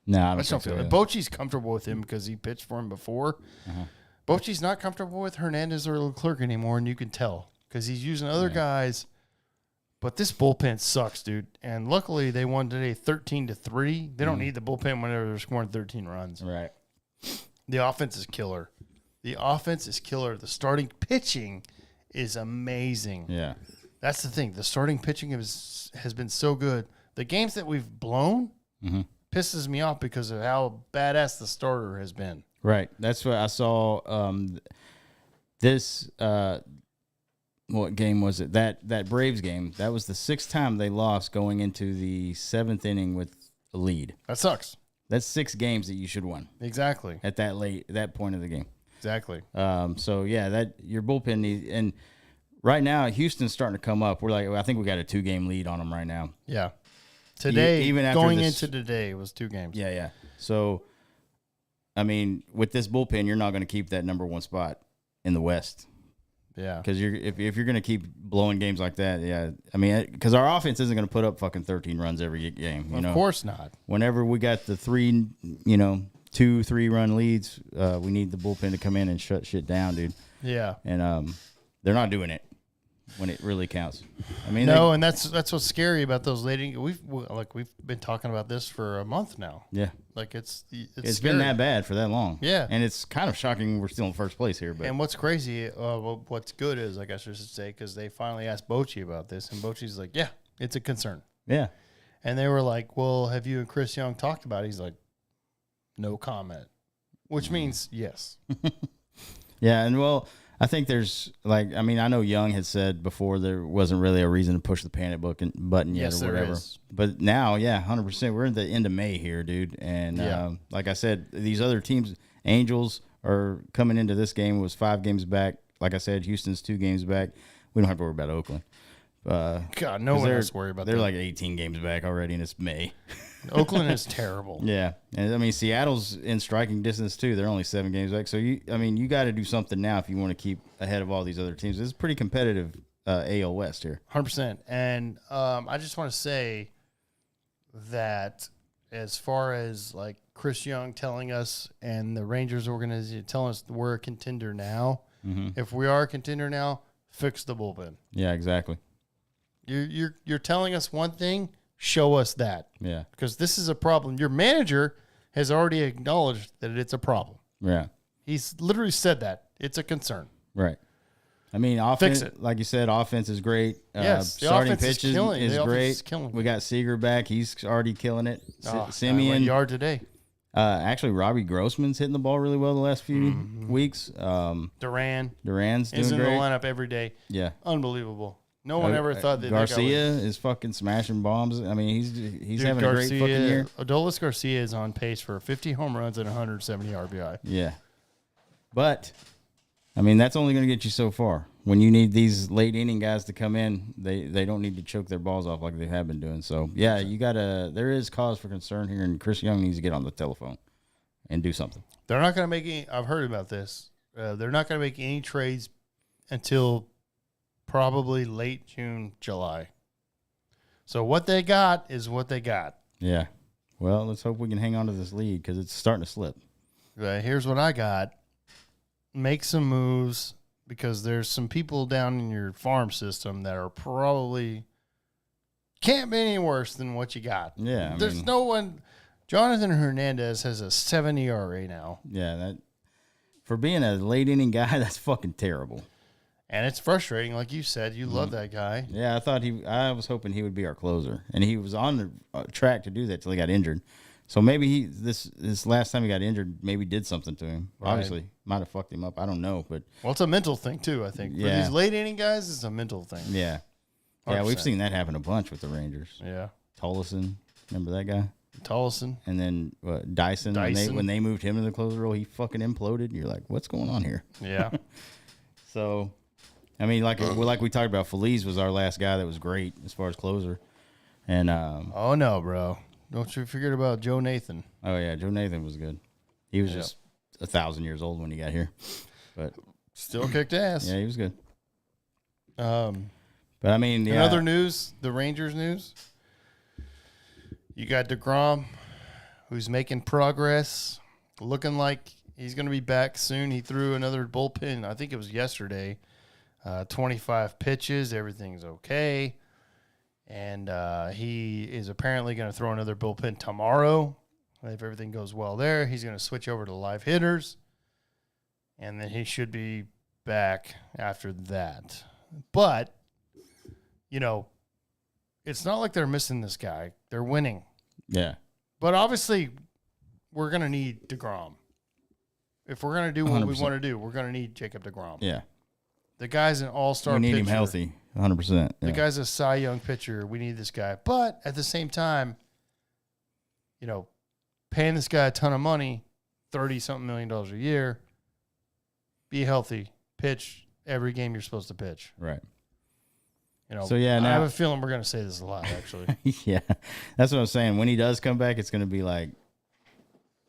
S3: No, I
S2: don't feel
S3: so.
S2: it. Bochy's comfortable with him because he pitched for him before. Bochy's not comfortable with Hernandez or Leclerc anymore, and you can tell because he's using other guys. But this bullpen sucks, dude. And luckily, they won today 13-3. They don't need the bullpen whenever they're scoring 13 runs.
S3: Right.
S2: The offense is killer. The starting pitching is amazing.
S3: Yeah.
S2: That's the thing. The starting pitching has been so good. The games that we've blown pisses me off because of how badass the starter has been.
S3: Right. That's what I saw. What game was it? That Braves game. That was the 6th time they lost going into the 7th inning with a lead.
S2: That sucks.
S3: That's 6 games that you should win.
S2: Exactly.
S3: At that point of the game.
S2: Exactly.
S3: So yeah, that your bullpen needs, and right now Houston's starting to come up. I think we got a 2-game lead on them right now.
S2: Yeah. Today,
S3: even after
S2: going into today, it was 2 games.
S3: Yeah. So, I mean, with this bullpen, you're not going to keep that number 1 spot in the West.
S2: Yeah.
S3: Because if you're going to keep blowing games like that, yeah. I mean, because our offense isn't going to put up fucking 13 runs every game.
S2: Of course not.
S3: Whenever we got the 2-3 run leads, we need the bullpen to come in and shut shit down, dude.
S2: Yeah.
S3: And they're not doing it when it really counts. I mean,
S2: no, and that's what's scary about those late. We've been talking about this for a month now.
S3: Yeah.
S2: Like it's
S3: been that bad for that long.
S2: Yeah.
S3: And it's kind of shocking we're still in first place here. But
S2: and what's crazy, what's good is, I guess I should say, because they finally asked Bochy about this, and Bochy's like, yeah, it's a concern.
S3: Yeah.
S2: And they were like, well, have you and Chris Young talked about it? He's like, no comment, which means yes.
S3: Yeah. And well, I think there's I know Young had said before there wasn't really a reason to push the panic button yet or whatever. But now, 100%. We're at the end of May here, dude. And like I said, these other teams, Angels are coming into this game, was 5 games back. Like I said, Houston's 2 games back. We don't have to worry about Oakland.
S2: God, no one has to worry about that.
S3: They're like 18 games back already, and it's May.
S2: Oakland is terrible.
S3: Yeah. And I mean, Seattle's in striking distance too. They're only 7 games back. So you got to do something now if you want to keep ahead of all these other teams. It's pretty competitive AL West here.
S2: 100%. And I just want to say that as far as like Chris Young telling us and the Rangers organization telling us we're a contender now. If we are a contender now, fix the bullpen.
S3: Yeah, exactly.
S2: You're telling us one thing, show us that.
S3: Yeah.
S2: Because this is a problem. Your manager has already acknowledged that it's a problem.
S3: Yeah.
S2: He's literally said that. It's a concern.
S3: Right. I mean, offense,
S2: Fix it.
S3: like you said, offense is great.
S2: Yes, the
S3: starting
S2: offense is
S3: pitches
S2: killing it.
S3: is
S2: The offense
S3: great.
S2: is killing
S3: We
S2: it.
S3: got Seager back. He's already killing it.
S2: Oh,
S3: Simeon.
S2: yard today.
S3: Actually, Robbie Grossman's hitting the ball really well the last few weeks.
S2: Duran
S3: Duran's doing
S2: is in
S3: great.
S2: the lineup every day.
S3: Yeah.
S2: Unbelievable. No one ever thought that
S3: Garcia
S2: that guy
S3: is fucking smashing bombs. I mean, he's
S2: Dude,
S3: having a great fucking year.
S2: Adolis Garcia is on pace for 50 home runs and 170 RBI.
S3: Yeah. But, I mean, that's only going to get you so far. When you need these late inning guys to come in, they don't need to choke their balls off like they have been doing. So, yeah, there is cause for concern here, and Chris Young needs to get on the telephone and do something.
S2: They're not going to make any. I've heard about this. They're not going to make any trades until probably late June, July. So what they got is what they got.
S3: Yeah. Well, let's hope we can hang on to this lead because it's starting to slip.
S2: Here's what I got. Make some moves because there's some people down in your farm system that are probably can't be any worse than what you got.
S3: Yeah.
S2: There's no one. Jonathan Hernandez has a 7 ERA now.
S3: Yeah. That for being a late inning guy, that's fucking terrible.
S2: And it's frustrating. Like you said, you love that guy.
S3: Yeah, I was hoping he would be our closer, and he was on the track to do that till he got injured. So maybe this last time he got injured, maybe did something to him.
S2: Right.
S3: Obviously, might have fucked him up. I don't know, but
S2: Well, it's a mental thing too. I think for
S3: Yeah.
S2: these late inning guys, it's a mental thing.
S3: yeah,
S2: 100%.
S3: we've seen that happen a bunch with the Rangers.
S2: Yeah,
S3: Tolleson, remember that guy?
S2: Tollison.
S3: And then Dyson,
S2: Dyson.
S3: When they moved him to the closer role, he fucking imploded. You're like, what's going on here?
S2: Yeah,
S3: So, I mean, like we talked about, Feliz was our last guy that was great as far as closer, and
S2: oh no, bro! Don't you forget about Joe Nathan.
S3: oh yeah, Joe Nathan was good. He was just 1,000 years old when he got here, but
S2: Still kicked ass.
S3: yeah, he was good.
S2: But
S3: But I mean,
S2: in
S3: yeah,
S2: other news, the Rangers news. You got DeGrom, who's making progress, looking like he's going to be back soon. He threw another bullpen. I think it was yesterday. 25 pitches. Everything's okay. And he is apparently going to throw another bullpen tomorrow. If everything goes well there, he's going to switch over to live hitters. And then he should be back after that. But, you know, it's not like they're missing this guy. They're winning.
S3: yeah,
S2: But obviously, we're going to need DeGrom. If we're going to do what we
S3: 100%.
S2: want to do, we're going to need Jacob DeGrom.
S3: yeah.
S2: The guy's an all-star
S3: We need
S2: pitcher.
S3: him healthy, 100%.
S2: The guy's a Cy Young pitcher. We need this guy. But at the same time, you know, paying this guy a ton of money, $30-something million a year, be healthy, pitch every game you're supposed to pitch.
S3: Right.
S2: You know,
S3: So, yeah,
S2: I
S3: now-
S2: have a feeling we're going to say this a lot, actually.
S3: Yeah, that's what I'm saying. When he does come back, it's going to be like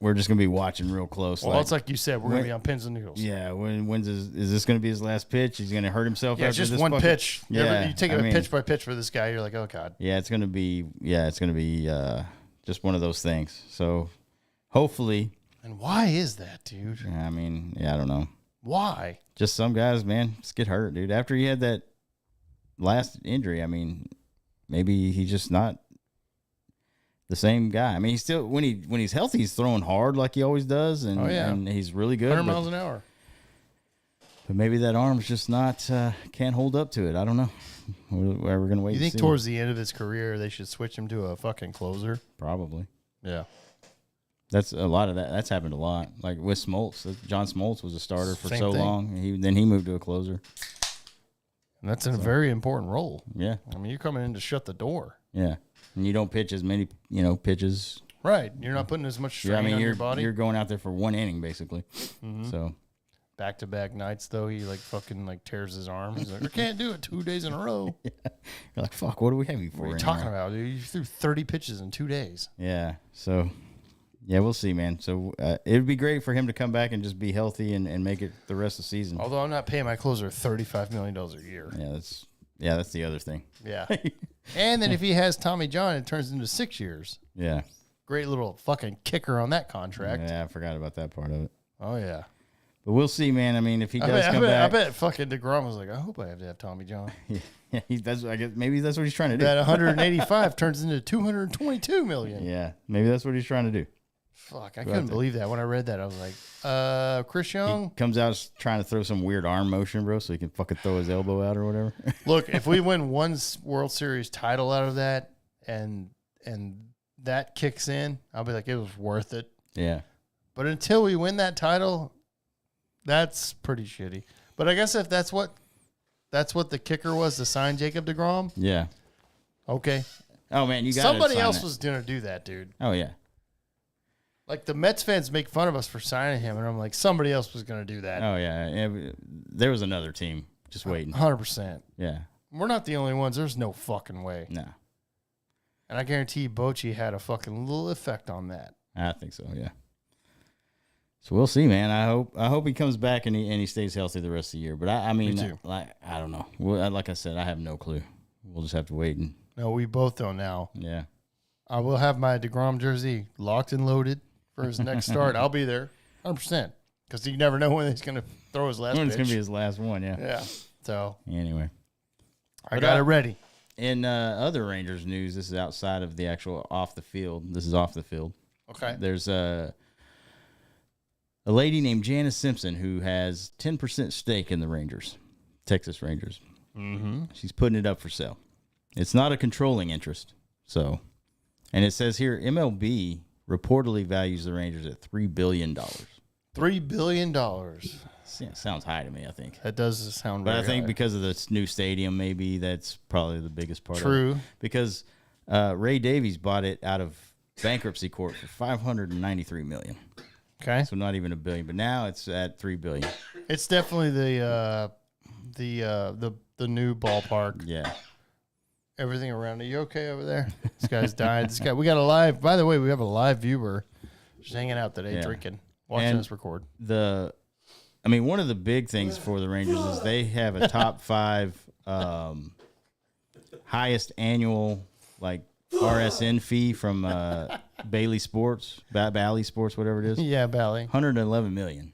S3: we're just going to be watching real close.
S2: Well, it's like you said, we're going to
S3: when-
S2: be on pins and needles.
S3: yeah, is this going to be his last pitch? He's going to hurt himself.
S2: Yeah,
S3: after
S2: just
S3: this
S2: one
S3: fucking-
S2: pitch.
S3: Yeah,
S2: You take
S3: I
S2: it
S3: mean,
S2: pitch by pitch for this guy, you're like, oh, God.
S3: Yeah, it's going to be just one of those things. So hopefully,
S2: And why is that, dude?
S3: I mean, I don't know.
S2: Why?
S3: Just some guys, man, just get hurt, dude. After he had that last injury, I mean, maybe he's just not the same guy. I mean, he's still when he's healthy, he's throwing hard like he always does, and,
S2: Oh, yeah.
S3: and he's really good.
S2: 100
S3: but,
S2: miles an hour.
S3: but maybe that arm's just not can't hold up to it. I don't know. We're gonna wait.
S2: You
S3: and
S2: think
S3: see.
S2: towards the end of his career, they should switch him to a fucking closer?
S3: Probably.
S2: Yeah.
S3: That's a lot of that. That's happened a lot. Like with Smoltz, John Smoltz was a starter for
S2: Same
S3: so
S2: thing.
S3: long. Then he moved to a closer.
S2: And that's a very important role.
S3: Yeah,
S2: I mean, you're coming in to shut the door.
S3: yeah. And you don't pitch as many, pitches.
S2: Right. You're not putting as much strain
S3: Yeah, I mean,
S2: on
S3: you're
S2: your body.
S3: you're going out there for one inning basically.
S2: Mm-hmm.
S3: So
S2: Back-to-back nights, though, he fucking tears his arm. He's like, I can't do it 2 days in a row.
S3: you're like, fuck, what do we have you for?
S2: What are you
S3: anymore?
S2: talking about, dude? You threw 30 pitches in 2 days.
S3: Yeah. So, yeah, we'll see, man. So it would be great for him to come back and just be healthy and make it the rest of the season.
S2: Although I'm not paying my closer $35 million a year.
S3: Yeah, that's the other thing.
S2: Yeah. And then if he has Tommy John, it turns into 6 years.
S3: Yeah.
S2: great little fucking kicker on that contract.
S3: Yeah, I forgot about that part of it.
S2: Oh yeah.
S3: But we'll see, man. I mean, if he does come back,
S2: I bet fucking DeGrom was like, I hope I have to have Tommy John.
S3: yeah, I guess maybe that's what he's trying to do.
S2: That 185 turns into 222 million.
S3: Yeah, maybe that's what he's trying to do.
S2: Fuck, I couldn't believe that. When I read that, I was like, Chris Young?
S3: He comes out trying to throw some weird arm motion, bro, so he can fucking throw his elbow out or whatever.
S2: Look, if we win one World Series title out of that and that kicks in, I'll be like, it was worth it.
S3: Yeah.
S2: But until we win that title, that's pretty shitty. But I guess if that's what the kicker was to sign Jacob deGrom.
S3: Yeah.
S2: Okay.
S3: Oh man, you got
S2: somebody else was gonna do that, dude.
S3: Oh yeah.
S2: Like the Mets fans make fun of us for signing him, and I'm like, somebody else was gonna do that.
S3: Oh yeah. There was another team just waiting.
S2: 100%.
S3: Yeah.
S2: We're not the only ones. There's no fucking way.
S3: No.
S2: And I guarantee you, Bochy had a fucking little effect on that.
S3: I think so. Yeah. So we'll see, man. I hope he comes back and he stays healthy the rest of the year. But I mean, like I don't know. Like I said, I have no clue. We'll just have to wait and.
S2: No, we both don't now.
S3: Yeah.
S2: I will have my DeGrom jersey locked and loaded for his next start. I'll be there, 100%, because you never know when he's gonna throw his last.
S3: When it's
S2: pitch.
S3: gonna be his last one. Yeah.
S2: Yeah. So
S3: anyway,
S2: I got it ready.
S3: In other Rangers news, this is outside of the actual off the field. This is off the field.
S2: Okay.
S3: There's a lady named Janice Simpson who has 10% stake in the Rangers, Texas Rangers.
S2: Mm-hmm.
S3: She's putting it up for sale. It's not a controlling interest. So, and it says here MLB reportedly values the Rangers at $3 billion.
S2: $3 billion.
S3: Yeah, sounds high to me, I think.
S2: That does sound
S3: But
S2: very
S3: I think
S2: high.
S3: because of this new stadium, maybe that's probably the biggest part
S2: True.
S3: of it. Because Ray Davies bought it out of bankruptcy court for $593 million.
S2: Okay.
S3: So not even $1 billion, but now it's at $3 billion.
S2: It's definitely the new ballpark.
S3: Yeah.
S2: Everything around it. You okay over there? This guy's died. We got a live. By the way, we have a live viewer just hanging out today, drinking, watching us record.
S3: One of the big things for the Rangers is they have a top 5 highest annual like RSN fee from Bally Sports, Bally Sports, whatever it is.
S2: Yeah, Bally.
S3: $111 million.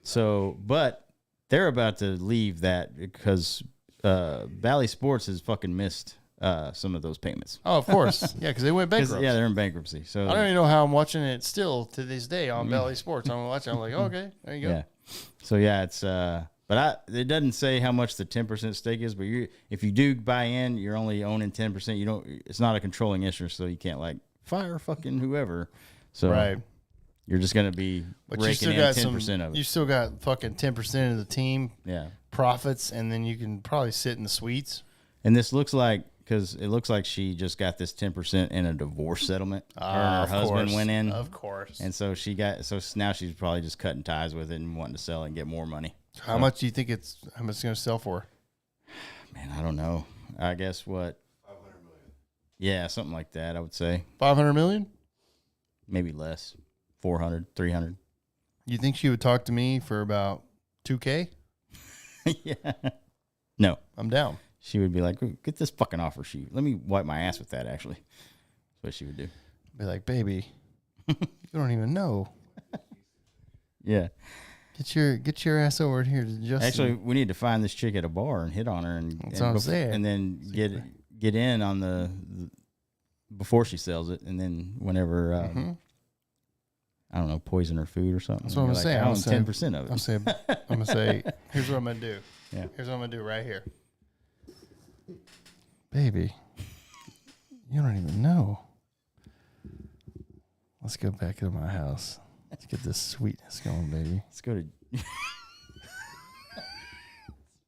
S3: So, but they're about to leave that because Bally Sports has fucking missed some of those payments.
S2: Oh, of course. Yeah, because they went bankrupt.
S3: Yeah, they're in bankruptcy. So
S2: I don't even know how I'm watching it still to this day on Bally Sports. I'm watching. I'm like, okay, there you go.
S3: Yeah. So yeah, it's but it doesn't say how much the 10% stake is. But if you do buy in, you're only owning 10%. You don't. It's not a controlling interest, so you can't like fire fucking whoever. So
S2: Right.
S3: you're just gonna be
S2: But you
S3: raking
S2: still
S3: in
S2: got
S3: 10% of it.
S2: You still got fucking 10% of the team
S3: Yeah.
S2: profits, and then you can probably sit in the suites.
S3: And this looks like because it looks like she just got this 10% in a divorce settlement. Her and her husband went in,
S2: Of course.
S3: and so now she's probably just cutting ties with it and wanting to sell it and get more money.
S2: How much do you think it's going to sell for?
S3: Man, I don't know. I guess what?
S4: 500 million.
S3: Yeah, something like that. I would say
S2: 500 million?
S3: maybe less, 400, 300.
S2: You think she would talk to me for about 2K?
S3: Yeah. No,
S2: I'm down.
S3: she would be like, "Get this fucking offer sheet. Let me wipe my ass with that." Actually, that's what she would do.
S2: Be like, baby, you don't even know.
S3: Yeah.
S2: Get your ass over here to Justin.
S3: Actually, we need to find this chick at a bar and hit on her, and
S2: That's what I'm saying.
S3: and then get in on the before she sells it, and then whenever I don't know, poison her food or something.
S2: That's what I'm
S3: You're
S2: saying.
S3: I own
S2: I'm saying-
S3: 10% of it.
S2: I'm gonna say, here's what I'm gonna do.
S3: Yeah.
S2: Here's what I'm gonna do right here. Baby, you don't even know. Let's go back to my house. Let's get this sweetness going, baby.
S3: Let's go to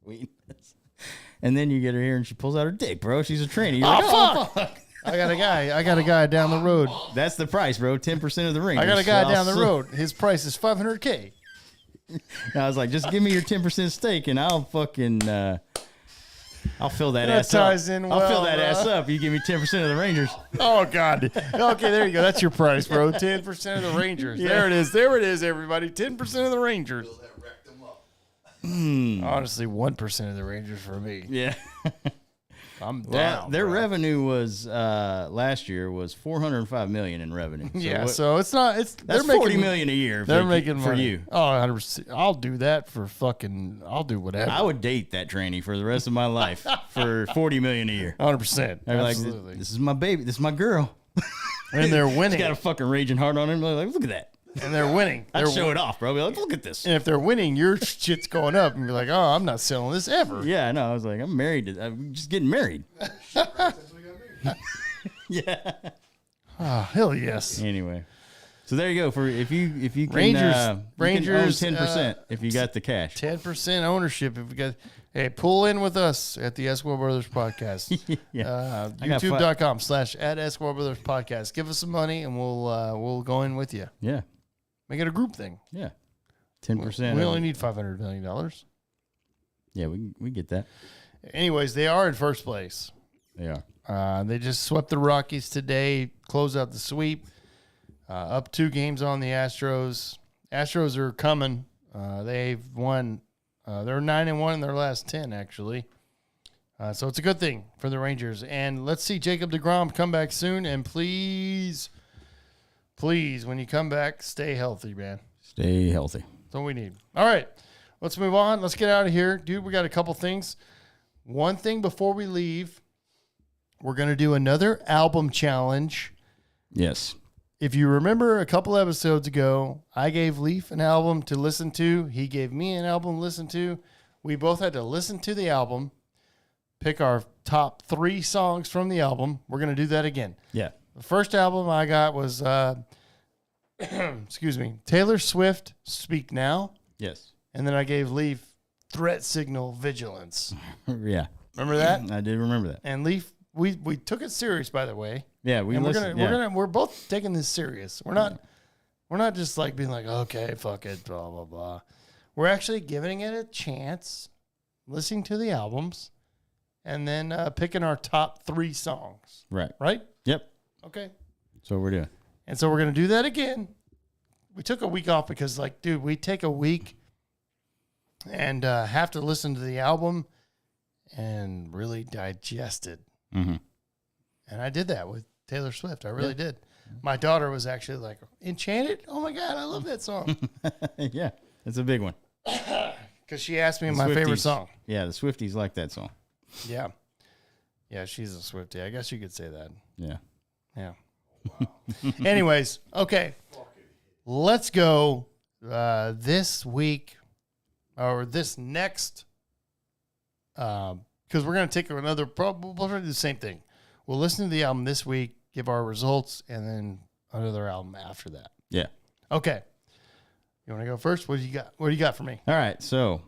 S3: sweetness. And then you get her here and she pulls out her dick, bro. She's a tranny. You're like,
S2: Oh, fuck! I got a guy down the road.
S3: that's the price, bro. 10% of the ring.
S2: I got a guy down the road. His price is $500K.
S3: I was like, just give me your 10% stake and I'll fucking I'll fill that
S2: That
S3: ass up.
S2: ties in
S3: I'll fill
S2: well,
S3: that
S2: bro.
S3: ass up. You give me 10% of the Rangers.
S2: Oh God. Okay, there you go. That's your price, bro. 10% of the Rangers.
S3: Yeah.
S2: There it is. There it is, everybody. 10% of the Rangers.
S4: That wrecked them up.
S2: Honestly, 1% of the Rangers for me.
S3: Yeah.
S2: I'm
S3: Well,
S2: down.
S3: their
S2: bro.
S3: revenue was last year was $405 million in revenue. So
S2: Yeah,
S3: what-
S2: so it's not. It's
S3: that's
S2: they're making
S3: $40 million a year. if
S2: They're
S3: they-
S2: making
S3: for
S2: money.
S3: you.
S2: Oh, 100%. I'll do that for fucking. I'll do whatever.
S3: I would date that tranny for the rest of my life for $40 million a year.
S2: 100%.
S3: I'd be like,
S2: Absolutely.
S3: this is my baby. This is my girl.
S2: And they're
S3: She's
S2: winning.
S3: got a fucking raging heart on him. Like, look at that.
S2: And they're winning.
S3: I'd
S2: They're
S3: show it off, bro. Be like, look at this.
S2: And if they're winning, your shit's going up, and you're like, "Oh, I'm not selling this ever."
S3: Yeah, I know. I was like, I'm married. I'm just getting married. Yeah.
S2: Oh, hell yes.
S3: Anyway, so there you go. For if you can
S2: Rangers,
S3: 10% if you got the cash.
S2: 10% ownership. If you got, hey, pull in with us at the Esquire Brothers Podcast.
S3: Yeah. I got
S2: YouTube.com/@Esquire Brothers Podcast. Give us some money, and we'll go in with you.
S3: Yeah.
S2: Make it a group thing.
S3: Yeah. 10%.
S2: We only need $500 million.
S3: Yeah, we get that.
S2: Anyways, they are in first place.
S3: They are.
S2: They just swept the Rockies today, close out the sweep. Up 2 games on the Astros. Astros are coming. They've won. They're 9-1 in their last 10, actually. So it's a good thing for the Rangers. And let's see Jacob deGrom come back soon. And please, when you come back, stay healthy, man.
S3: Stay healthy.
S2: That's what we need. All right, let's move on. Let's get out of here. Dude, we got a couple things. One thing before we leave, we're going to do another album challenge.
S3: Yes.
S2: If you remember a couple episodes ago, I gave Leaf an album to listen to. He gave me an album to listen to. We both had to listen to the album, pick our top 3 songs from the album. We're going to do that again.
S3: Yeah.
S2: The first album I got was, excuse me, Taylor Swift, Speak Now.
S3: Yes.
S2: And then I gave Leaf Threat Signal Vigilance.
S3: Yeah.
S2: Remember that?
S3: I did remember that.
S2: And Leaf, we took it serious, by the way.
S3: Yeah, we
S2: And
S3: listened.
S2: we're both taking this serious. We're not just like being like, okay, fuck it, blah blah blah. We're actually giving it a chance, listening to the albums, and then picking our top 3 songs.
S3: Right.
S2: Right?
S3: Yep.
S2: Okay.
S3: That's what we're doing.
S2: And so we're gonna do that again. We took a week off because, like, dude, we take a week and have to listen to the album and really digest it.
S3: Mm-hmm.
S2: And I did that with Taylor Swift. I really did. My daughter was actually like, Enchanted? Oh my God, I love that song.
S3: Yeah. It's a big one.
S2: Because she asked me
S3: The
S2: my favorite
S3: Swifties.
S2: song.
S3: Yeah, the Swifties like that song.
S2: Yeah. Yeah, she's a Swiftie. I guess you could say that.
S3: Yeah.
S2: Yeah. Anyways, okay. Let's go this week or this next, because we're going to take another, we'll do the same thing. We'll listen to the album this week, give our results, and then another album after that.
S3: Yeah.
S2: Okay. You want to go first? What do you got? What do you got for me?
S3: All right. So,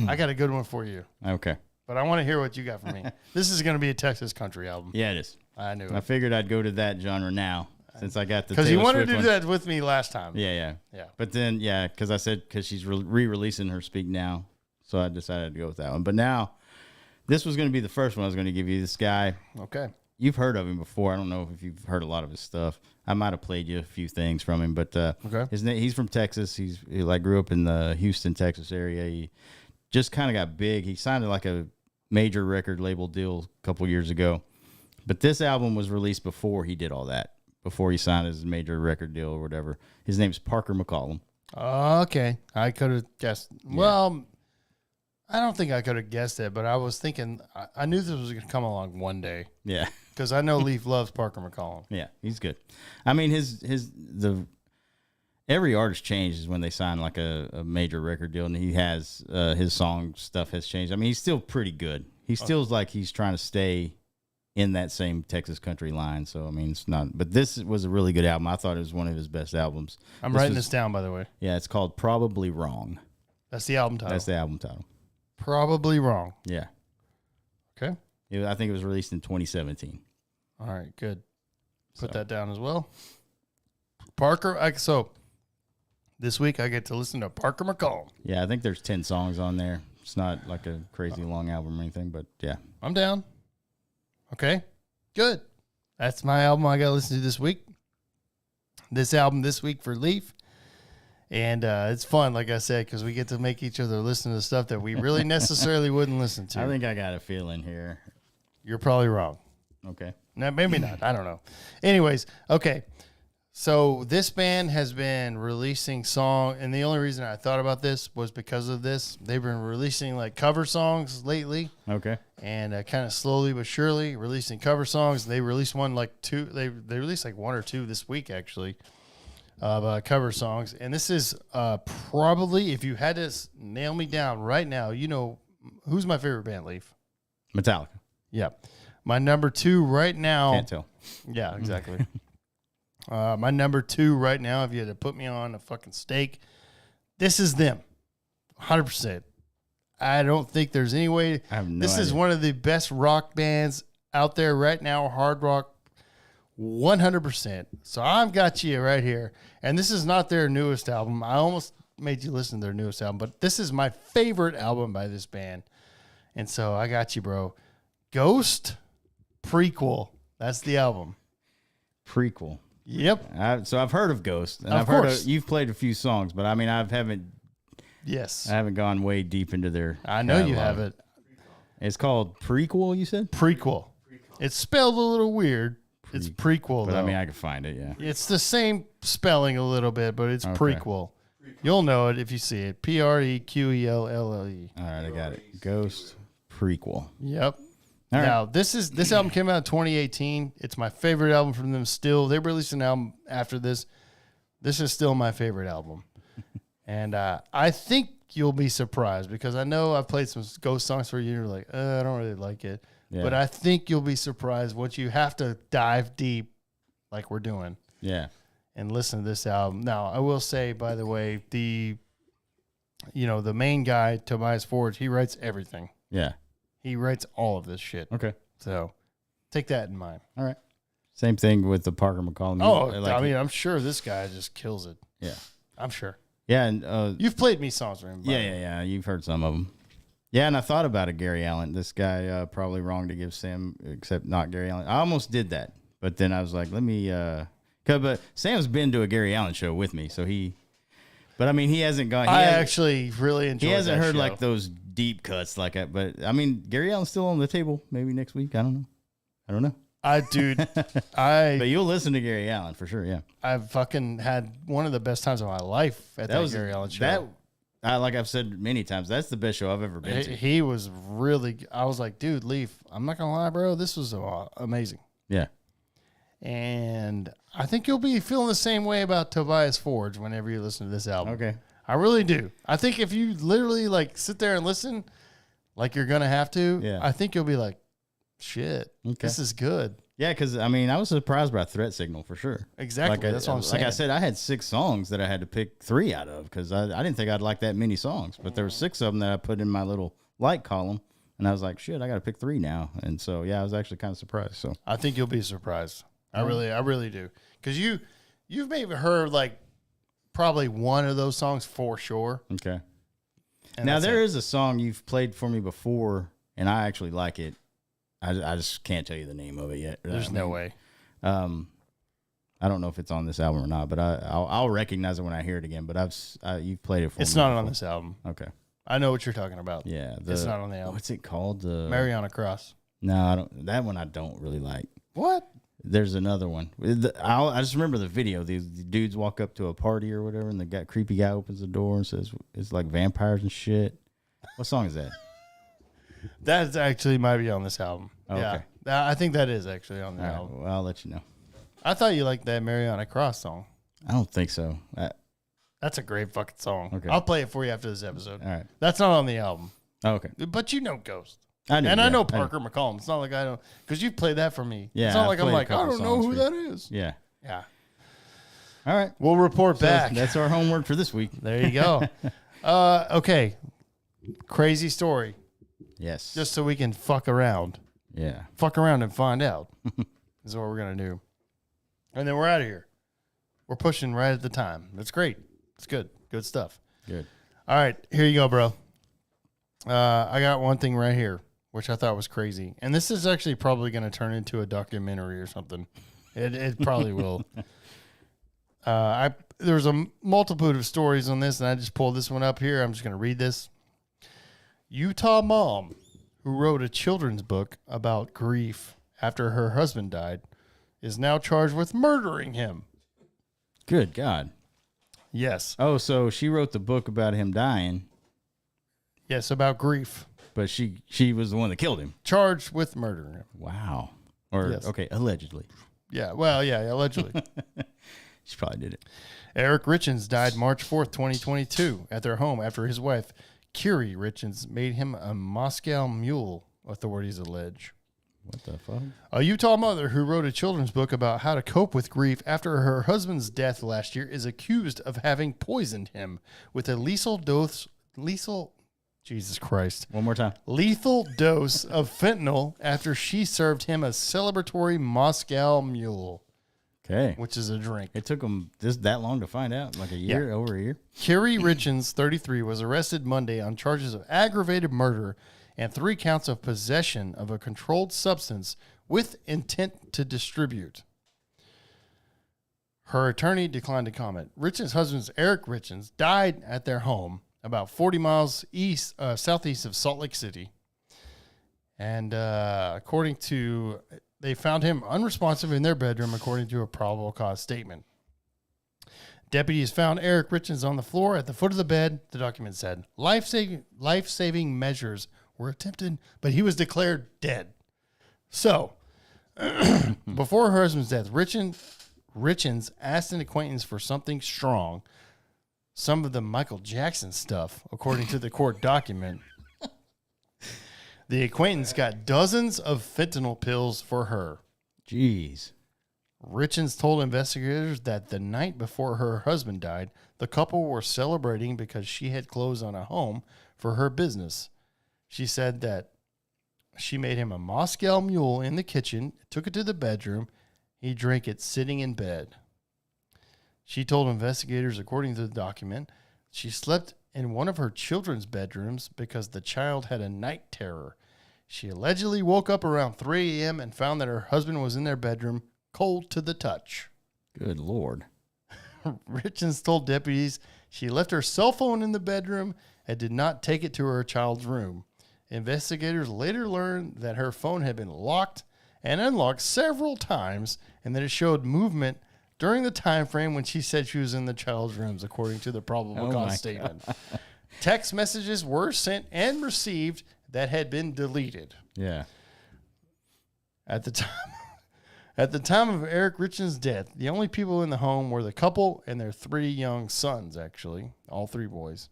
S2: I got a good one for you,
S3: okay.
S2: but I want to hear what you got for me. This is going to be a Texas country album.
S3: Yeah, it is.
S2: I knew
S3: I
S2: it.
S3: figured I'd go to that genre now since I got the
S2: Because you
S3: Taylor
S2: wanted
S3: Swift
S2: to do
S3: one.
S2: that with me last time.
S3: Yeah.
S2: Yeah.
S3: But then, yeah, because I said because she's re-releasing her Speak Now, so I decided to go with that one. But now, this was going to be the first one I was going to give you. This guy,
S2: Okay.
S3: you've heard of him before. I don't know if you've heard a lot of his stuff. I might have played you a few things from him, but
S2: Okay.
S3: his name, he's from Texas. He like grew up in the Houston, Texas area. He just kind of got big. He signed to like a major record label deal a couple years ago. But this album was released before he did all that, before he signed his major record deal or whatever. His name's Parker McCollum.
S2: Okay. I could have guessed. Well, I don't think I could have guessed it, but I was thinking, I knew this was going to come along one day
S3: Yeah.
S2: because I know Leaf loves Parker McCollum.
S3: Yeah, he's good. I mean, every artist changes when they sign like a major record deal, and he has his song stuff has changed. I mean, he's still pretty good. He still's like he's trying to stay in that same Texas country line. So I mean, it's not. But this was a really good album. I thought it was one of his best albums.
S2: I'm writing this down, by the way.
S3: Yeah, it's called Probably Wrong.
S2: That's the album title.
S3: That's the album title.
S2: Probably Wrong.
S3: Yeah,
S2: Okay.
S3: I think it was released in 2017.
S2: All right. Good. Put
S3: So.
S2: that down as well. Parker. So this week I get to listen to Parker McCollum.
S3: Yeah, I think there's 10 songs on there. It's not like a crazy long album or anything, but yeah.
S2: I'm down. Okay. Good. That's my album I got to listen to this week. This album this week for Leaf. And it's fun, like I said, because we get to make each other listen to stuff that we really necessarily wouldn't listen to.
S3: I think I got a feeling here.
S2: You're probably wrong.
S3: Okay.
S2: No, maybe not. I don't know. Anyways, okay. So this band has been releasing song, and the only reason I thought about this was because of this. They've been releasing like cover songs lately,
S3: Okay.
S2: and kind of slowly but surely releasing cover songs. They released one like two. They released like one or two this week actually of cover songs, and this is probably, if you had to nail me down right now, you know who's my favorite band, Leaf?
S3: Metallica.
S2: Yeah, my number 2 right now.
S3: Can't tell.
S2: Yeah, exactly. My number 2 right now, if you had to put me on a fucking steak, this is them. 100%. I don't think there's any way.
S3: I have no
S2: This is
S3: idea.
S2: one of the best rock bands out there right now, hard rock, 100%. So I've got you right here. And this is not their newest album. I almost made you listen to their newest album, but this is my favorite album by this band. And so I got you, bro. Ghost Prequel. That's the album.
S3: Prequel.
S2: Yep.
S3: So I've heard of Ghost, and
S2: Of
S3: I've heard
S2: course.
S3: you've played a few songs, but I mean I haven't
S2: Yes.
S3: gone way deep into their.
S2: I know you
S3: catalog.
S2: have it.
S3: It's called Prequel. You said,
S2: Prequel. It's spelled a little weird. It's prequel,
S3: but
S2: though.
S3: I mean I could find it. Yeah.
S2: It's the same spelling a little bit, but it's
S3: Okay.
S2: prequel. You'll know it if you see it. Prequelle.
S3: All right, I got it. Ghost Prequel.
S2: Yep.
S3: All right.
S2: Now this album came out in 2018. It's my favorite album from them still. They released an album after this. This is still my favorite album. And I think you'll be surprised because I know I've played some Ghost songs for you. And you're like, I don't really like it.
S3: Yeah.
S2: But I think you'll be surprised once you have to dive deep like we're doing
S3: Yeah.
S2: and listen to this album. Now, I will say, by the way, the main guy, Tobias Forge, he writes everything.
S3: Yeah.
S2: He writes all of this shit.
S3: Okay.
S2: So take that in mind.
S3: All right. Same thing with the Parker McCollum.
S2: Oh,
S3: I like
S2: I
S3: it.
S2: mean, I'm sure this guy just kills it.
S3: Yeah.
S2: I'm sure.
S3: Yeah, and
S2: You've played me songs for him. by the way.
S3: yeah. You've heard some of them. Yeah, and I thought about it, Gary Allen. This guy probably wrong to give Sam, except not Gary Allen. I almost did that, but then I was like, let me. But Sam's been to a Gary Allen show with me, so he. But I mean, he hasn't gone.
S2: I actually really enjoyed
S3: He hasn't
S2: that
S3: heard
S2: show.
S3: like those deep cuts like that. But I mean, Gary Allen's still on the table. Maybe next week. I don't know.
S2: Dude,
S3: But you'll listen to Gary Allen for sure. Yeah.
S2: I've fucking had one of the best times of my life at that Gary Allen show.
S3: Like I've said many times, that's the best show I've ever been to.
S2: He was really. I was like, dude, Leaf. I'm not gonna lie, bro. This was amazing.
S3: Yeah.
S2: And I think you'll be feeling the same way about Tobias Forge whenever you listen to this album.
S3: Okay.
S2: I really do. I think if you literally like sit there and listen, like you're gonna have to,
S3: Yeah.
S2: I think you'll be like, shit,
S3: Okay.
S2: this is good.
S3: Yeah, because I mean, I was surprised by Threat Signal for sure.
S2: Exactly. That's what I'm saying.
S3: Like I said, I had 6 songs that I had to pick 3 out of because I didn't think I'd like that many songs, but there were 6 of them that I put in my little like column, and I was like, shit, I got to pick 3 now. And so yeah, I was actually kind of surprised. So
S2: I think you'll be surprised. I really do. Because you've maybe heard like probably one of those songs for sure.
S3: okay.
S2: And
S3: Now
S2: that's
S3: there
S2: it.
S3: is a song you've played for me before, and I actually like it. I just can't tell you the name of it yet.
S2: There's no way.
S3: I don't know if it's on this album or not, but I'll recognize it when I hear it again. But you've played it for me.
S2: It's not on
S3: before.
S2: this album.
S3: Okay.
S2: I know what you're talking about.
S3: Yeah.
S2: It's not on the album.
S3: What's it called? The
S2: Mariana Cross.
S3: No, I don't. That one I don't really like.
S2: What?
S3: There's another one. I just remember the video. These dudes walk up to a party or whatever, and the creepy guy opens the door and says it's like vampires and shit. What song is that?
S2: That actually might be on this album.
S3: Oh,
S2: yeah.
S3: okay.
S2: I think that is actually on the
S3: All right,
S2: album.
S3: well, I'll let you know.
S2: I thought you liked that Mariana Cross song.
S3: I don't think so.
S2: That's a great fucking song.
S3: Okay.
S2: I'll play it for you after this episode.
S3: All right.
S2: That's not on the album.
S3: Oh, okay.
S2: But you know Ghost.
S3: I do.
S2: And I
S3: yeah,
S2: know Parker McCollum. It's not like I don't, because you played that for me.
S3: Yeah,
S2: It's not
S3: I've
S2: like I'm
S3: played a
S2: like, I
S3: couple
S2: don't know
S3: songs
S2: who
S3: for
S2: that is.
S3: Yeah.
S2: Yeah.
S3: All right.
S2: We'll report
S3: So
S2: back.
S3: that's our homework for this week.
S2: There you go. Okay. Crazy story.
S3: Yes.
S2: Just so we can fuck around.
S3: yeah.
S2: Fuck around and find out is what we're going to do. And then we're out of here. We're pushing right at the time. That's great. It's good. Good stuff.
S3: Good.
S2: All right. Here you go, bro. I got one thing right here, which I thought was crazy. And this is actually probably going to turn into a documentary or something. It probably will. There's a multitude of stories on this, and I just pulled this one up here. I'm just going to read this. Utah mom who wrote a children's book about grief after her husband died, is now charged with murdering him.
S3: Good God.
S2: Yes.
S3: Oh, so she wrote the book about him dying,
S2: Yes, about grief.
S3: but she was the one that killed him.
S2: Charged with murdering him.
S3: Wow. Or,
S2: Yes.
S3: okay, allegedly.
S2: Yeah, well, yeah, allegedly.
S3: She probably did it.
S2: Eric Richens died March 4th, 2022, at their home after his wife, Curie Richens, made him a Moscow mule, authorities allege.
S3: What the fuck?
S2: A Utah mother who wrote a children's book about how to cope with grief after her husband's death last year is accused of having poisoned him with a lethal dose
S3: One more time.
S2: lethal dose of fentanyl after she served him a celebratory Moscow mule,
S3: Okay.
S2: which is a drink.
S3: It took them that long to find out, like a year, over a year.
S2: Curie Richens, 33, was arrested Monday on charges of aggravated murder and 3 counts of possession of a controlled substance with intent to distribute. Her attorney declined to comment. Richens' husband, Eric Richens, died at their home about 40 miles southeast of Salt Lake City. And they found him unresponsive in their bedroom, according to a probable cause statement. Deputies found Eric Richens on the floor at the foot of the bed, the document said. Life-saving measures were attempted, but he was declared dead. So, before her husband's death, Richens asked an acquaintance for something strong, some of the Michael Jackson stuff, according to the court document. The acquaintance got dozens of fentanyl pills for her.
S3: Jeez.
S2: Richens told investigators that the night before her husband died, the couple were celebrating because she had closed on a home for her business. She said that she made him a Moscow mule in the kitchen, took it to the bedroom. He drank it sitting in bed. She told investigators, according to the document, she slept in one of her children's bedrooms because the child had a night terror. She allegedly woke up around 3 a.m. and found that her husband was in their bedroom, cold to the touch.
S3: Good Lord.
S2: Richens told deputies she left her cell phone in the bedroom and did not take it to her child's room. Investigators later learned that her phone had been locked and unlocked several times and that it showed movement during the time frame when she said she was in the child's rooms, according to the probable cause statement. Text messages were sent and received that had been deleted.
S3: Yeah.
S2: At the time of Eric Richens' death, the only people in the home were the couple and their 3 young sons, actually, all 3 boys.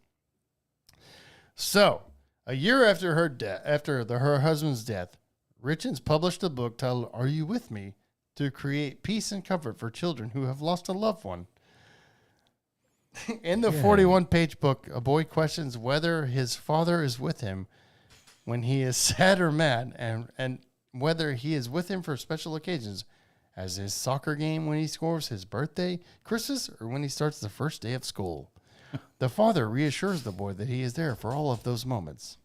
S2: So, a year after her husband's death, Richens published a book titled "Are You With Me?" to create peace and comfort for children who have lost a loved one. In the 41-page book, a boy questions whether his father is with him when he is sad or mad, and whether he is with him for special occasions, as his soccer game when he scores, his birthday, Christmas, or when he starts the first day of school. The father reassures the boy that he is there for all of those moments.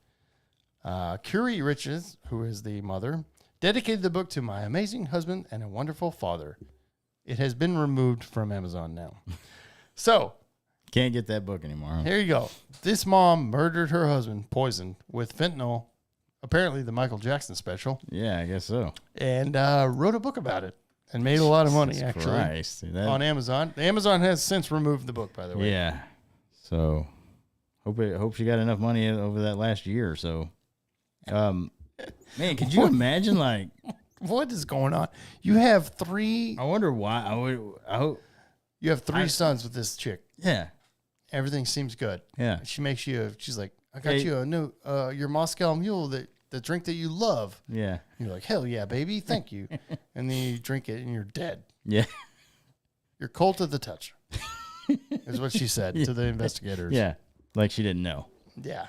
S2: Curie Richens, who is the mother, dedicated the book to my amazing husband and a wonderful father. It has been removed from Amazon now. So,
S3: Can't get that book anymore. Huh?
S2: here you go. This mom murdered her husband, poisoned with fentanyl, apparently the Michael Jackson special,
S3: Yeah, I guess so.
S2: and wrote a book about it and made a lot of money,
S3: Jesus
S2: actually,
S3: Christ.
S2: on Amazon. Amazon has since removed the book, by the way.
S3: Yeah. So hope she got enough money over that last year or so. Man, could you imagine, like,
S2: What is going on? You have 3.
S3: I wonder why
S2: You have 3 sons with this chick.
S3: yeah.
S2: Everything seems good.
S3: Yeah.
S2: She makes you. She's like, I got
S3: Hey.
S2: you a new your Moscow Mule, the drink that you love.
S3: Yeah.
S2: You're like, hell yeah, baby, thank you. And then you drink it and you're dead.
S3: Yeah.
S2: You're cold to the touch. Is what she said to the investigators.
S3: Yeah. Like she didn't know.
S2: Yeah.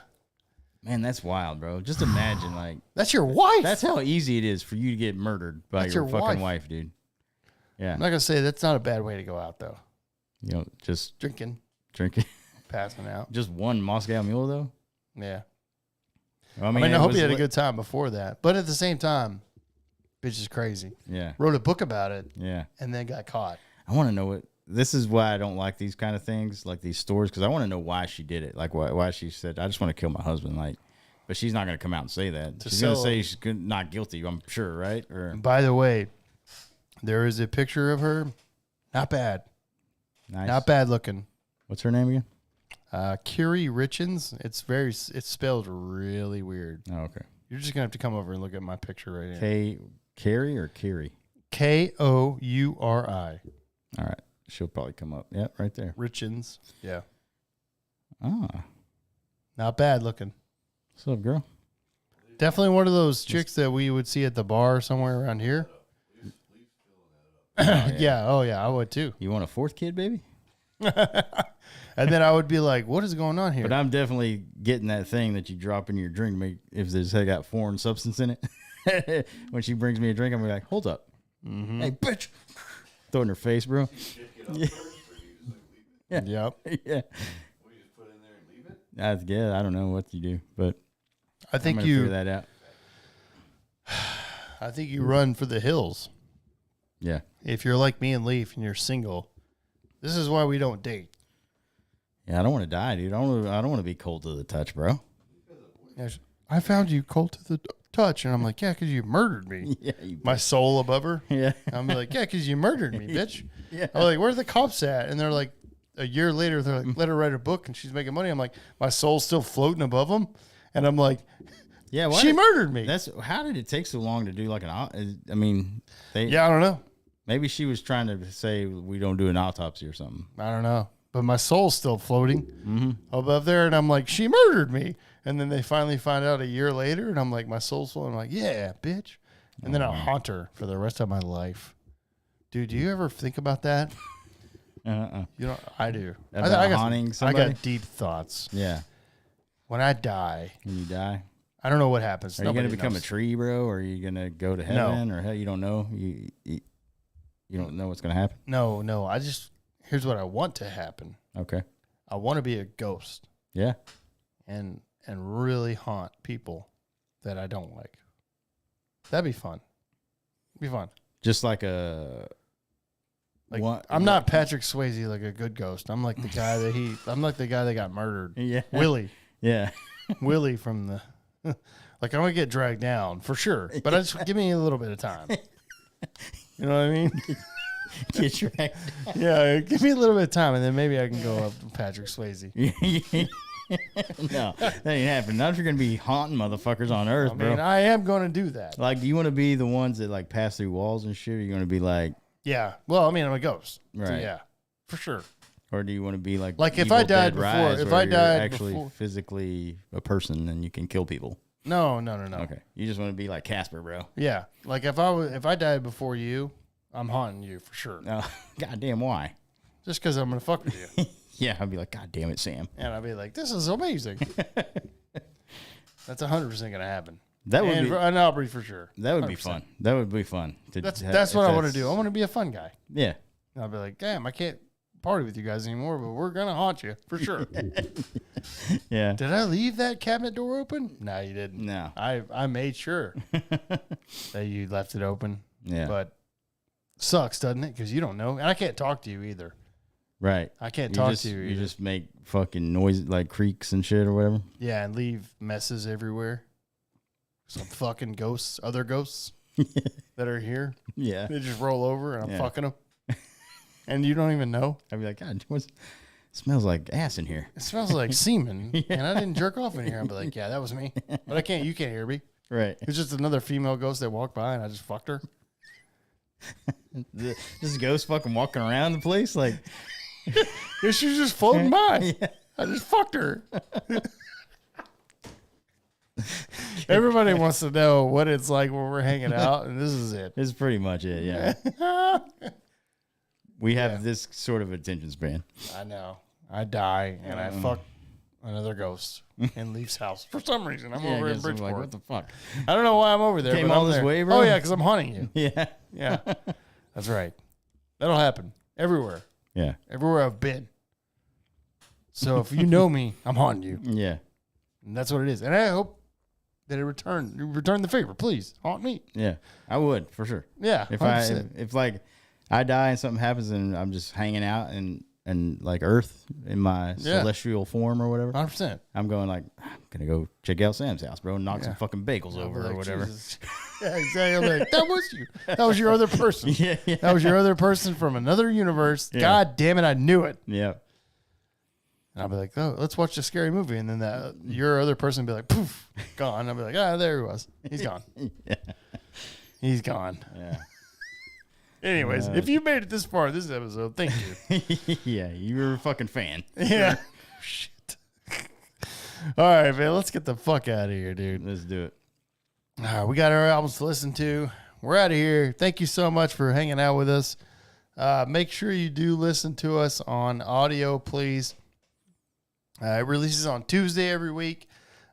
S3: Man, that's wild, bro. Just imagine, like,
S2: That's your wife.
S3: that's how easy it is for you to get murdered by
S2: That's
S3: your
S2: your
S3: fucking
S2: wife.
S3: wife, dude. Yeah.
S2: I'm not gonna say that's not a bad way to go out though.
S3: You know, just
S2: Drinking,
S3: drinking.
S2: passing out.
S3: Just one Moscow Mule, though.
S2: Yeah.
S3: I
S2: I
S3: it
S2: hope
S3: was
S2: you had a
S3: li-
S2: good time before that. But at the same time, bitch is crazy.
S3: Yeah.
S2: Wrote a book about it
S3: Yeah.
S2: and then got caught.
S3: I want to know what. This is why I don't like these kind of things, like these stories, because I want to know why she did it. Like why she said, "I just want to kill my husband." Like, But she's not going to come out and say that.
S2: To
S3: She's going to
S2: sell-
S3: say she's not guilty, I'm sure, right? Or
S2: By the way, there is a picture of her. Not bad.
S3: nice.
S2: Not bad looking.
S3: What's her name again?
S2: Kiri Richens. It's spelled really weird.
S3: Oh, okay.
S2: You're just gonna have to come over and look at my picture right here.
S3: Carrie or Kiri?
S2: Kouri.
S3: All right. She'll probably come up. Yep, right there.
S2: Richens. Yeah.
S3: Ah.
S2: Not bad looking.
S3: What's up, girl?
S2: Definitely one of those chicks that we would see at the bar somewhere around here. Yeah. Oh yeah, I would too.
S3: You want a fourth kid, baby?
S2: And then I would be like, "What is going on here?"
S3: But I'm definitely getting that thing that you drop in your drink. If there's got foreign substance in it. When she brings me a drink, I'm gonna be like, hold up.
S2: Mm-hmm.
S3: Hey, bitch. Throw it in her face, bro.
S2: Yep.
S3: Yeah.
S4: We just put in there and leave it.
S3: Yeah, I don't know what you do, but
S2: I
S3: I'm
S2: think
S3: gonna figure that out.
S2: I think you run for the hills.
S3: Yeah.
S2: If you're like me and Leaf and you're single, this is why we don't date.
S3: Yeah, I don't want to die, dude. I don't want to be cold to the touch, bro.
S2: I found you cold to the touch, and I'm like, yeah, because you murdered me.
S3: Yeah.
S2: My soul above her.
S3: Yeah.
S2: I'm like, yeah, because you murdered me, bitch.
S3: Yeah.
S2: I'm like, where's the cops at? And they're like, a year later, they're like, let her write a book, and she's making money. I'm like, my soul's still floating above them, and I'm like,
S3: Yeah.
S2: she murdered me.
S3: How did it take so long to do like I mean,
S2: Yeah, I don't know.
S3: maybe she was trying to say we don't do an autopsy or something.
S2: I don't know. But my soul's still floating above there, and I'm like, she murdered me. And then they finally find out a year later, and I'm like, my soul's floating. I'm like, yeah, bitch. And then I'll haunt her for the rest of my life. Dude, do you ever think about that? You know, I do.
S3: About
S2: I got
S3: haunting
S2: some- I
S3: somebody?
S2: got deep thoughts.
S3: Yeah.
S2: When I die,
S3: When you die,
S2: I don't know what happens.
S3: are you going to
S2: Nobody
S3: become
S2: knows.
S3: a tree, bro? Or are you going to go to heaven? Or hell, you don't know. You don't know what's going to happen.
S2: No. Here's what I want to happen.
S3: Okay.
S2: I want to be a ghost
S3: Yeah.
S2: and really haunt people that I don't like. That'd be fun. Be fun.
S3: Just like a.
S2: Like
S3: What-
S2: I'm not Patrick Swayze, like a good ghost. I'm like the guy that I'm like the guy that got murdered.
S3: Yeah.
S2: Willie.
S3: Yeah.
S2: Willie from the like I'm gonna get dragged down for sure. But I just give me a little bit of time. You know what I mean?
S3: Get dragged.
S2: Yeah, give me a little bit of time and then maybe I can go up to Patrick Swayze.
S3: No, that ain't happening. Not if you're gonna be haunting motherfuckers on Earth,
S2: I
S3: bro.
S2: mean, I am gonna do that.
S3: Like, do you want to be the ones that like pass through walls and shit? Or you want to be like,
S2: Yeah. Well, I mean I'm a ghost. So,
S3: Right.
S2: yeah. For sure.
S3: or do you want to be like
S2: Like, if
S3: Evil
S2: I died
S3: Dead
S2: before-
S3: Rise,
S2: if
S3: where
S2: I
S3: you're
S2: died
S3: actually
S2: before-
S3: physically a person and you can kill people?
S2: No.
S3: Okay, you just want to be like Casper, bro.
S2: Yeah. Like if I died before you, I'm haunting you for sure.
S3: No, goddamn, why?
S2: Just because I'm gonna fuck with you.
S3: Yeah, I'd be like, God damn it, Sam.
S2: And I'll be like, this is amazing. That's 100% gonna happen.
S3: That would
S2: and,
S3: be
S2: and Aubrey for sure.
S3: that would be
S2: 100%.
S3: fun. That would be fun.
S2: That's what I want to do. I want to be a fun guy.
S3: Yeah,
S2: And I'll be like, damn, I can't party with you guys anymore, but we're gonna haunt you for sure.
S3: yeah.
S2: Did I leave that cabinet door open? No, you didn't.
S3: No.
S2: I made sure that you left it open.
S3: Yeah.
S2: But sucks, doesn't it? Because you don't know, and I can't talk to you either.
S3: Right.
S2: I can't
S3: You
S2: talk
S3: just,
S2: to you.
S3: you
S2: Either.
S3: just make fucking noise like creaks and shit or whatever.
S2: Yeah, and leave messes everywhere. Some fucking ghosts, other ghosts that are here.
S3: Yeah.
S2: They just roll over and I'm
S3: Yeah.
S2: fucking them. And you don't even know.
S3: I'd be like, God, smells like ass in here.
S2: It smells like semen. And I didn't jerk off in here. I'd be like, yeah, that was me. But you can't hear me.
S3: Right.
S2: It's just another female ghost that walked by and I just fucked her.
S3: This ghost fucking walking around the place like,
S2: Yeah, she was just floating by. I just fucked her. Everybody wants to know what it's like when we're hanging out, and this is it.
S3: this is pretty much it. Yeah. We have this sort of attention span.
S2: I know. I die and I fuck another ghost in Leaf's house for some reason. I'm over
S3: I
S2: in
S3: guess I'm
S2: Bridgeport.
S3: like, what the fuck?
S2: I don't know why I'm over there.
S3: Came
S2: but
S3: all
S2: I'm
S3: this
S2: there.
S3: way, bro?
S2: Oh yeah, because I'm haunting you.
S3: Yeah.
S2: Yeah, that's right. That'll happen everywhere.
S3: Yeah.
S2: Everywhere I've been. So if you know me, I'm haunting you,
S3: Yeah.
S2: and that's what it is. And I hope that it return the favor. Please haunt me.
S3: Yeah. I would for sure.
S2: Yeah,
S3: If
S2: 100%.
S3: if like I die and something happens and I'm just hanging out and and like Earth in my celestial form or whatever.
S2: 100%.
S3: I'm going like, I'm gonna go check out Sam's house, bro, and knock some fucking bagels over or whatever.
S2: Jesus. Yeah, exactly. I'm like, that was you. That was your other person.
S3: Yeah.
S2: That was your other person from another universe.
S3: Yeah.
S2: God damn it, I knew it.
S3: Yeah.
S2: And I'll be like, oh, let's watch a scary movie. And then your other person will be like, poof, gone. I'll be like, there he was. He's gone.
S3: Yeah.
S2: He's gone.
S3: Yeah.
S2: Anyways, if you made it this far in this episode, thank you.
S3: Yeah, you were a fucking fan.
S2: Yeah. Shit. All right, man. Let's get the fuck out of here, dude.
S3: Let's do it.
S2: All right, we got our albums to listen to. We're out of here. Thank you so much for hanging out with us. Make sure you do listen to us on audio, please. It releases on Tuesday every week.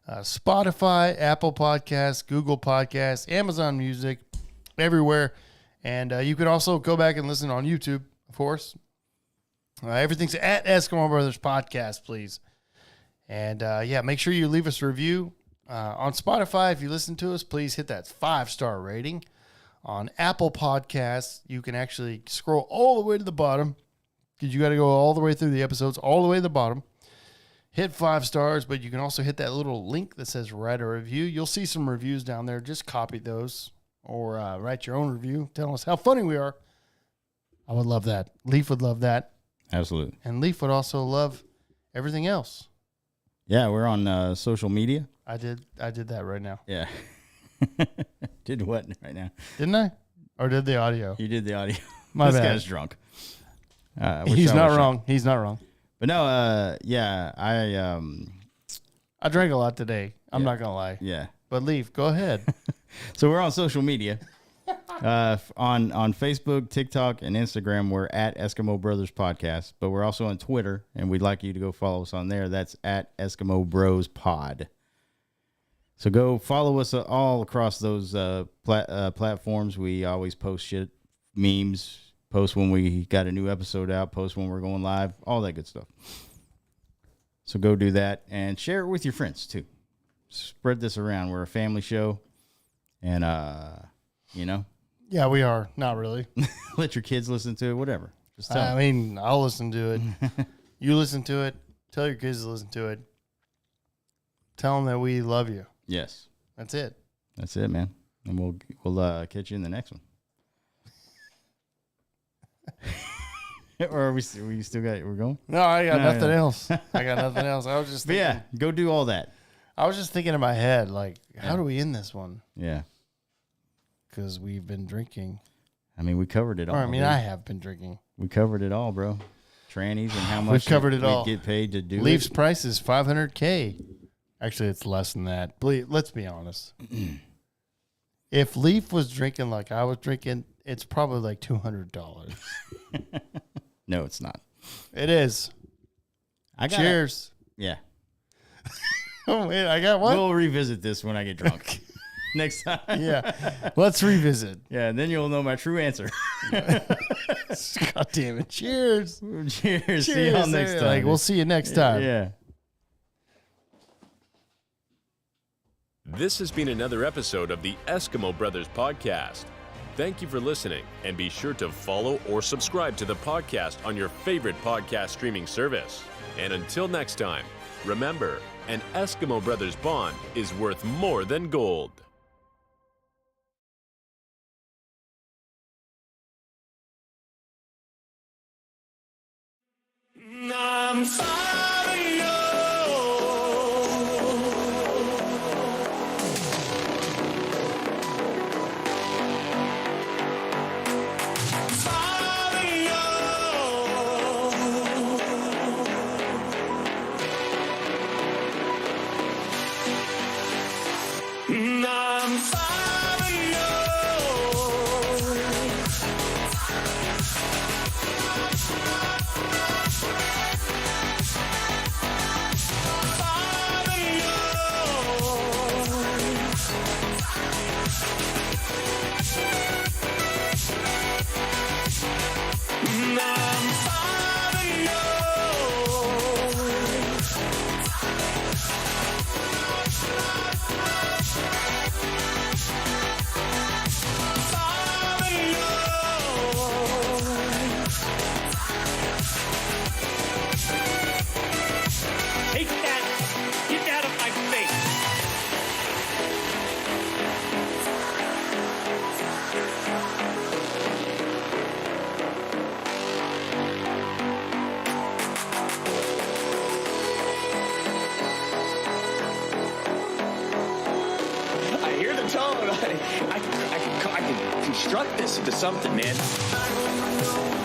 S2: Spotify, Apple Podcasts, Google Podcasts, Amazon Music, everywhere. And you can also go back and listen on YouTube, of course. Everything's at Eskimo Brothers Podcast, please. And make sure you leave us a review. On Spotify, if you listen to us, please hit that 5-star rating. On Apple Podcasts, you can actually scroll all the way to the bottom because you got to go all the way through the episodes, all the way to the bottom. Hit 5 stars, but you can also hit that little link that says write a review. You'll see some reviews down there. Just copy those or write your own review. Tell us how funny we are. I would love that. Leaf would love that.
S3: Absolutely.
S2: And Leaf would also love everything else.
S3: Yeah, we're on social media.
S2: I did that right now.
S3: Yeah. Did what right now?
S2: Didn't I? Or did the audio?
S3: You did the audio.
S2: My
S3: this
S2: bad.
S3: guy's drunk.
S2: He's not wrong. He's not wrong.
S3: But no, I
S2: drank a lot today. I'm not going to lie.
S3: Yeah.
S2: But Leaf, go ahead.
S3: So we're on social media. On Facebook, TikTok, and Instagram, we're at Eskimo Brothers Podcast. But we're also on Twitter, and we'd like you to go follow us on there. That's at Eskimo Bros Pod. So go follow us all across those platforms. We always post shit, memes, post when we got a new episode out, post when we're going live, all that good stuff. So go do that and share it with your friends too. Spread this around. We're a family show, and
S2: Yeah, we are. Not really.
S3: let your kids listen to it. Whatever. Just tell them.
S2: I mean, I'll listen to it. You listen to it. Tell your kids to listen to it. Tell them that we love you.
S3: Yes.
S2: That's it.
S3: That's it, man. And we'll catch you in the next one. Or we still got we're going?
S2: No, I got nothing else. I got nothing else. I was just thinking,
S3: But yeah, go do all that.
S2: I was just thinking in my head, like, how do we end this one?
S3: Yeah.
S2: Because we've been drinking.
S3: I mean, we covered it all.
S2: Or, I mean,
S3: dude.
S2: I have been drinking.
S3: We covered it all, bro. Trannies and how much
S2: We've covered it
S3: we
S2: all.
S3: get paid to do
S2: Leaf's
S3: it.
S2: price is $500K. Actually, it's less than that. Let's be honest. If Leaf was drinking like I was drinking, it's probably like $200.
S3: No, it's not.
S2: It is. Cheers.
S3: Yeah.
S2: Oh, wait, I got one?
S3: We'll revisit this when I get drunk. Next time.
S2: Yeah. Let's revisit.
S3: Yeah, and then you'll know my true answer.
S2: God damn it. Cheers.
S3: Cheers. See y'all next time.
S2: Like, we'll see you next time.
S3: Yeah.
S1: This has been another episode of the Eskimo Brothers Podcast. Thank you for listening, and be sure to follow or subscribe to the podcast on your favorite podcast streaming service. And until next time, remember, an Eskimo Brothers bond is worth more than gold.
S5: I'm sorry. I'm telling you, I can construct this into something, man.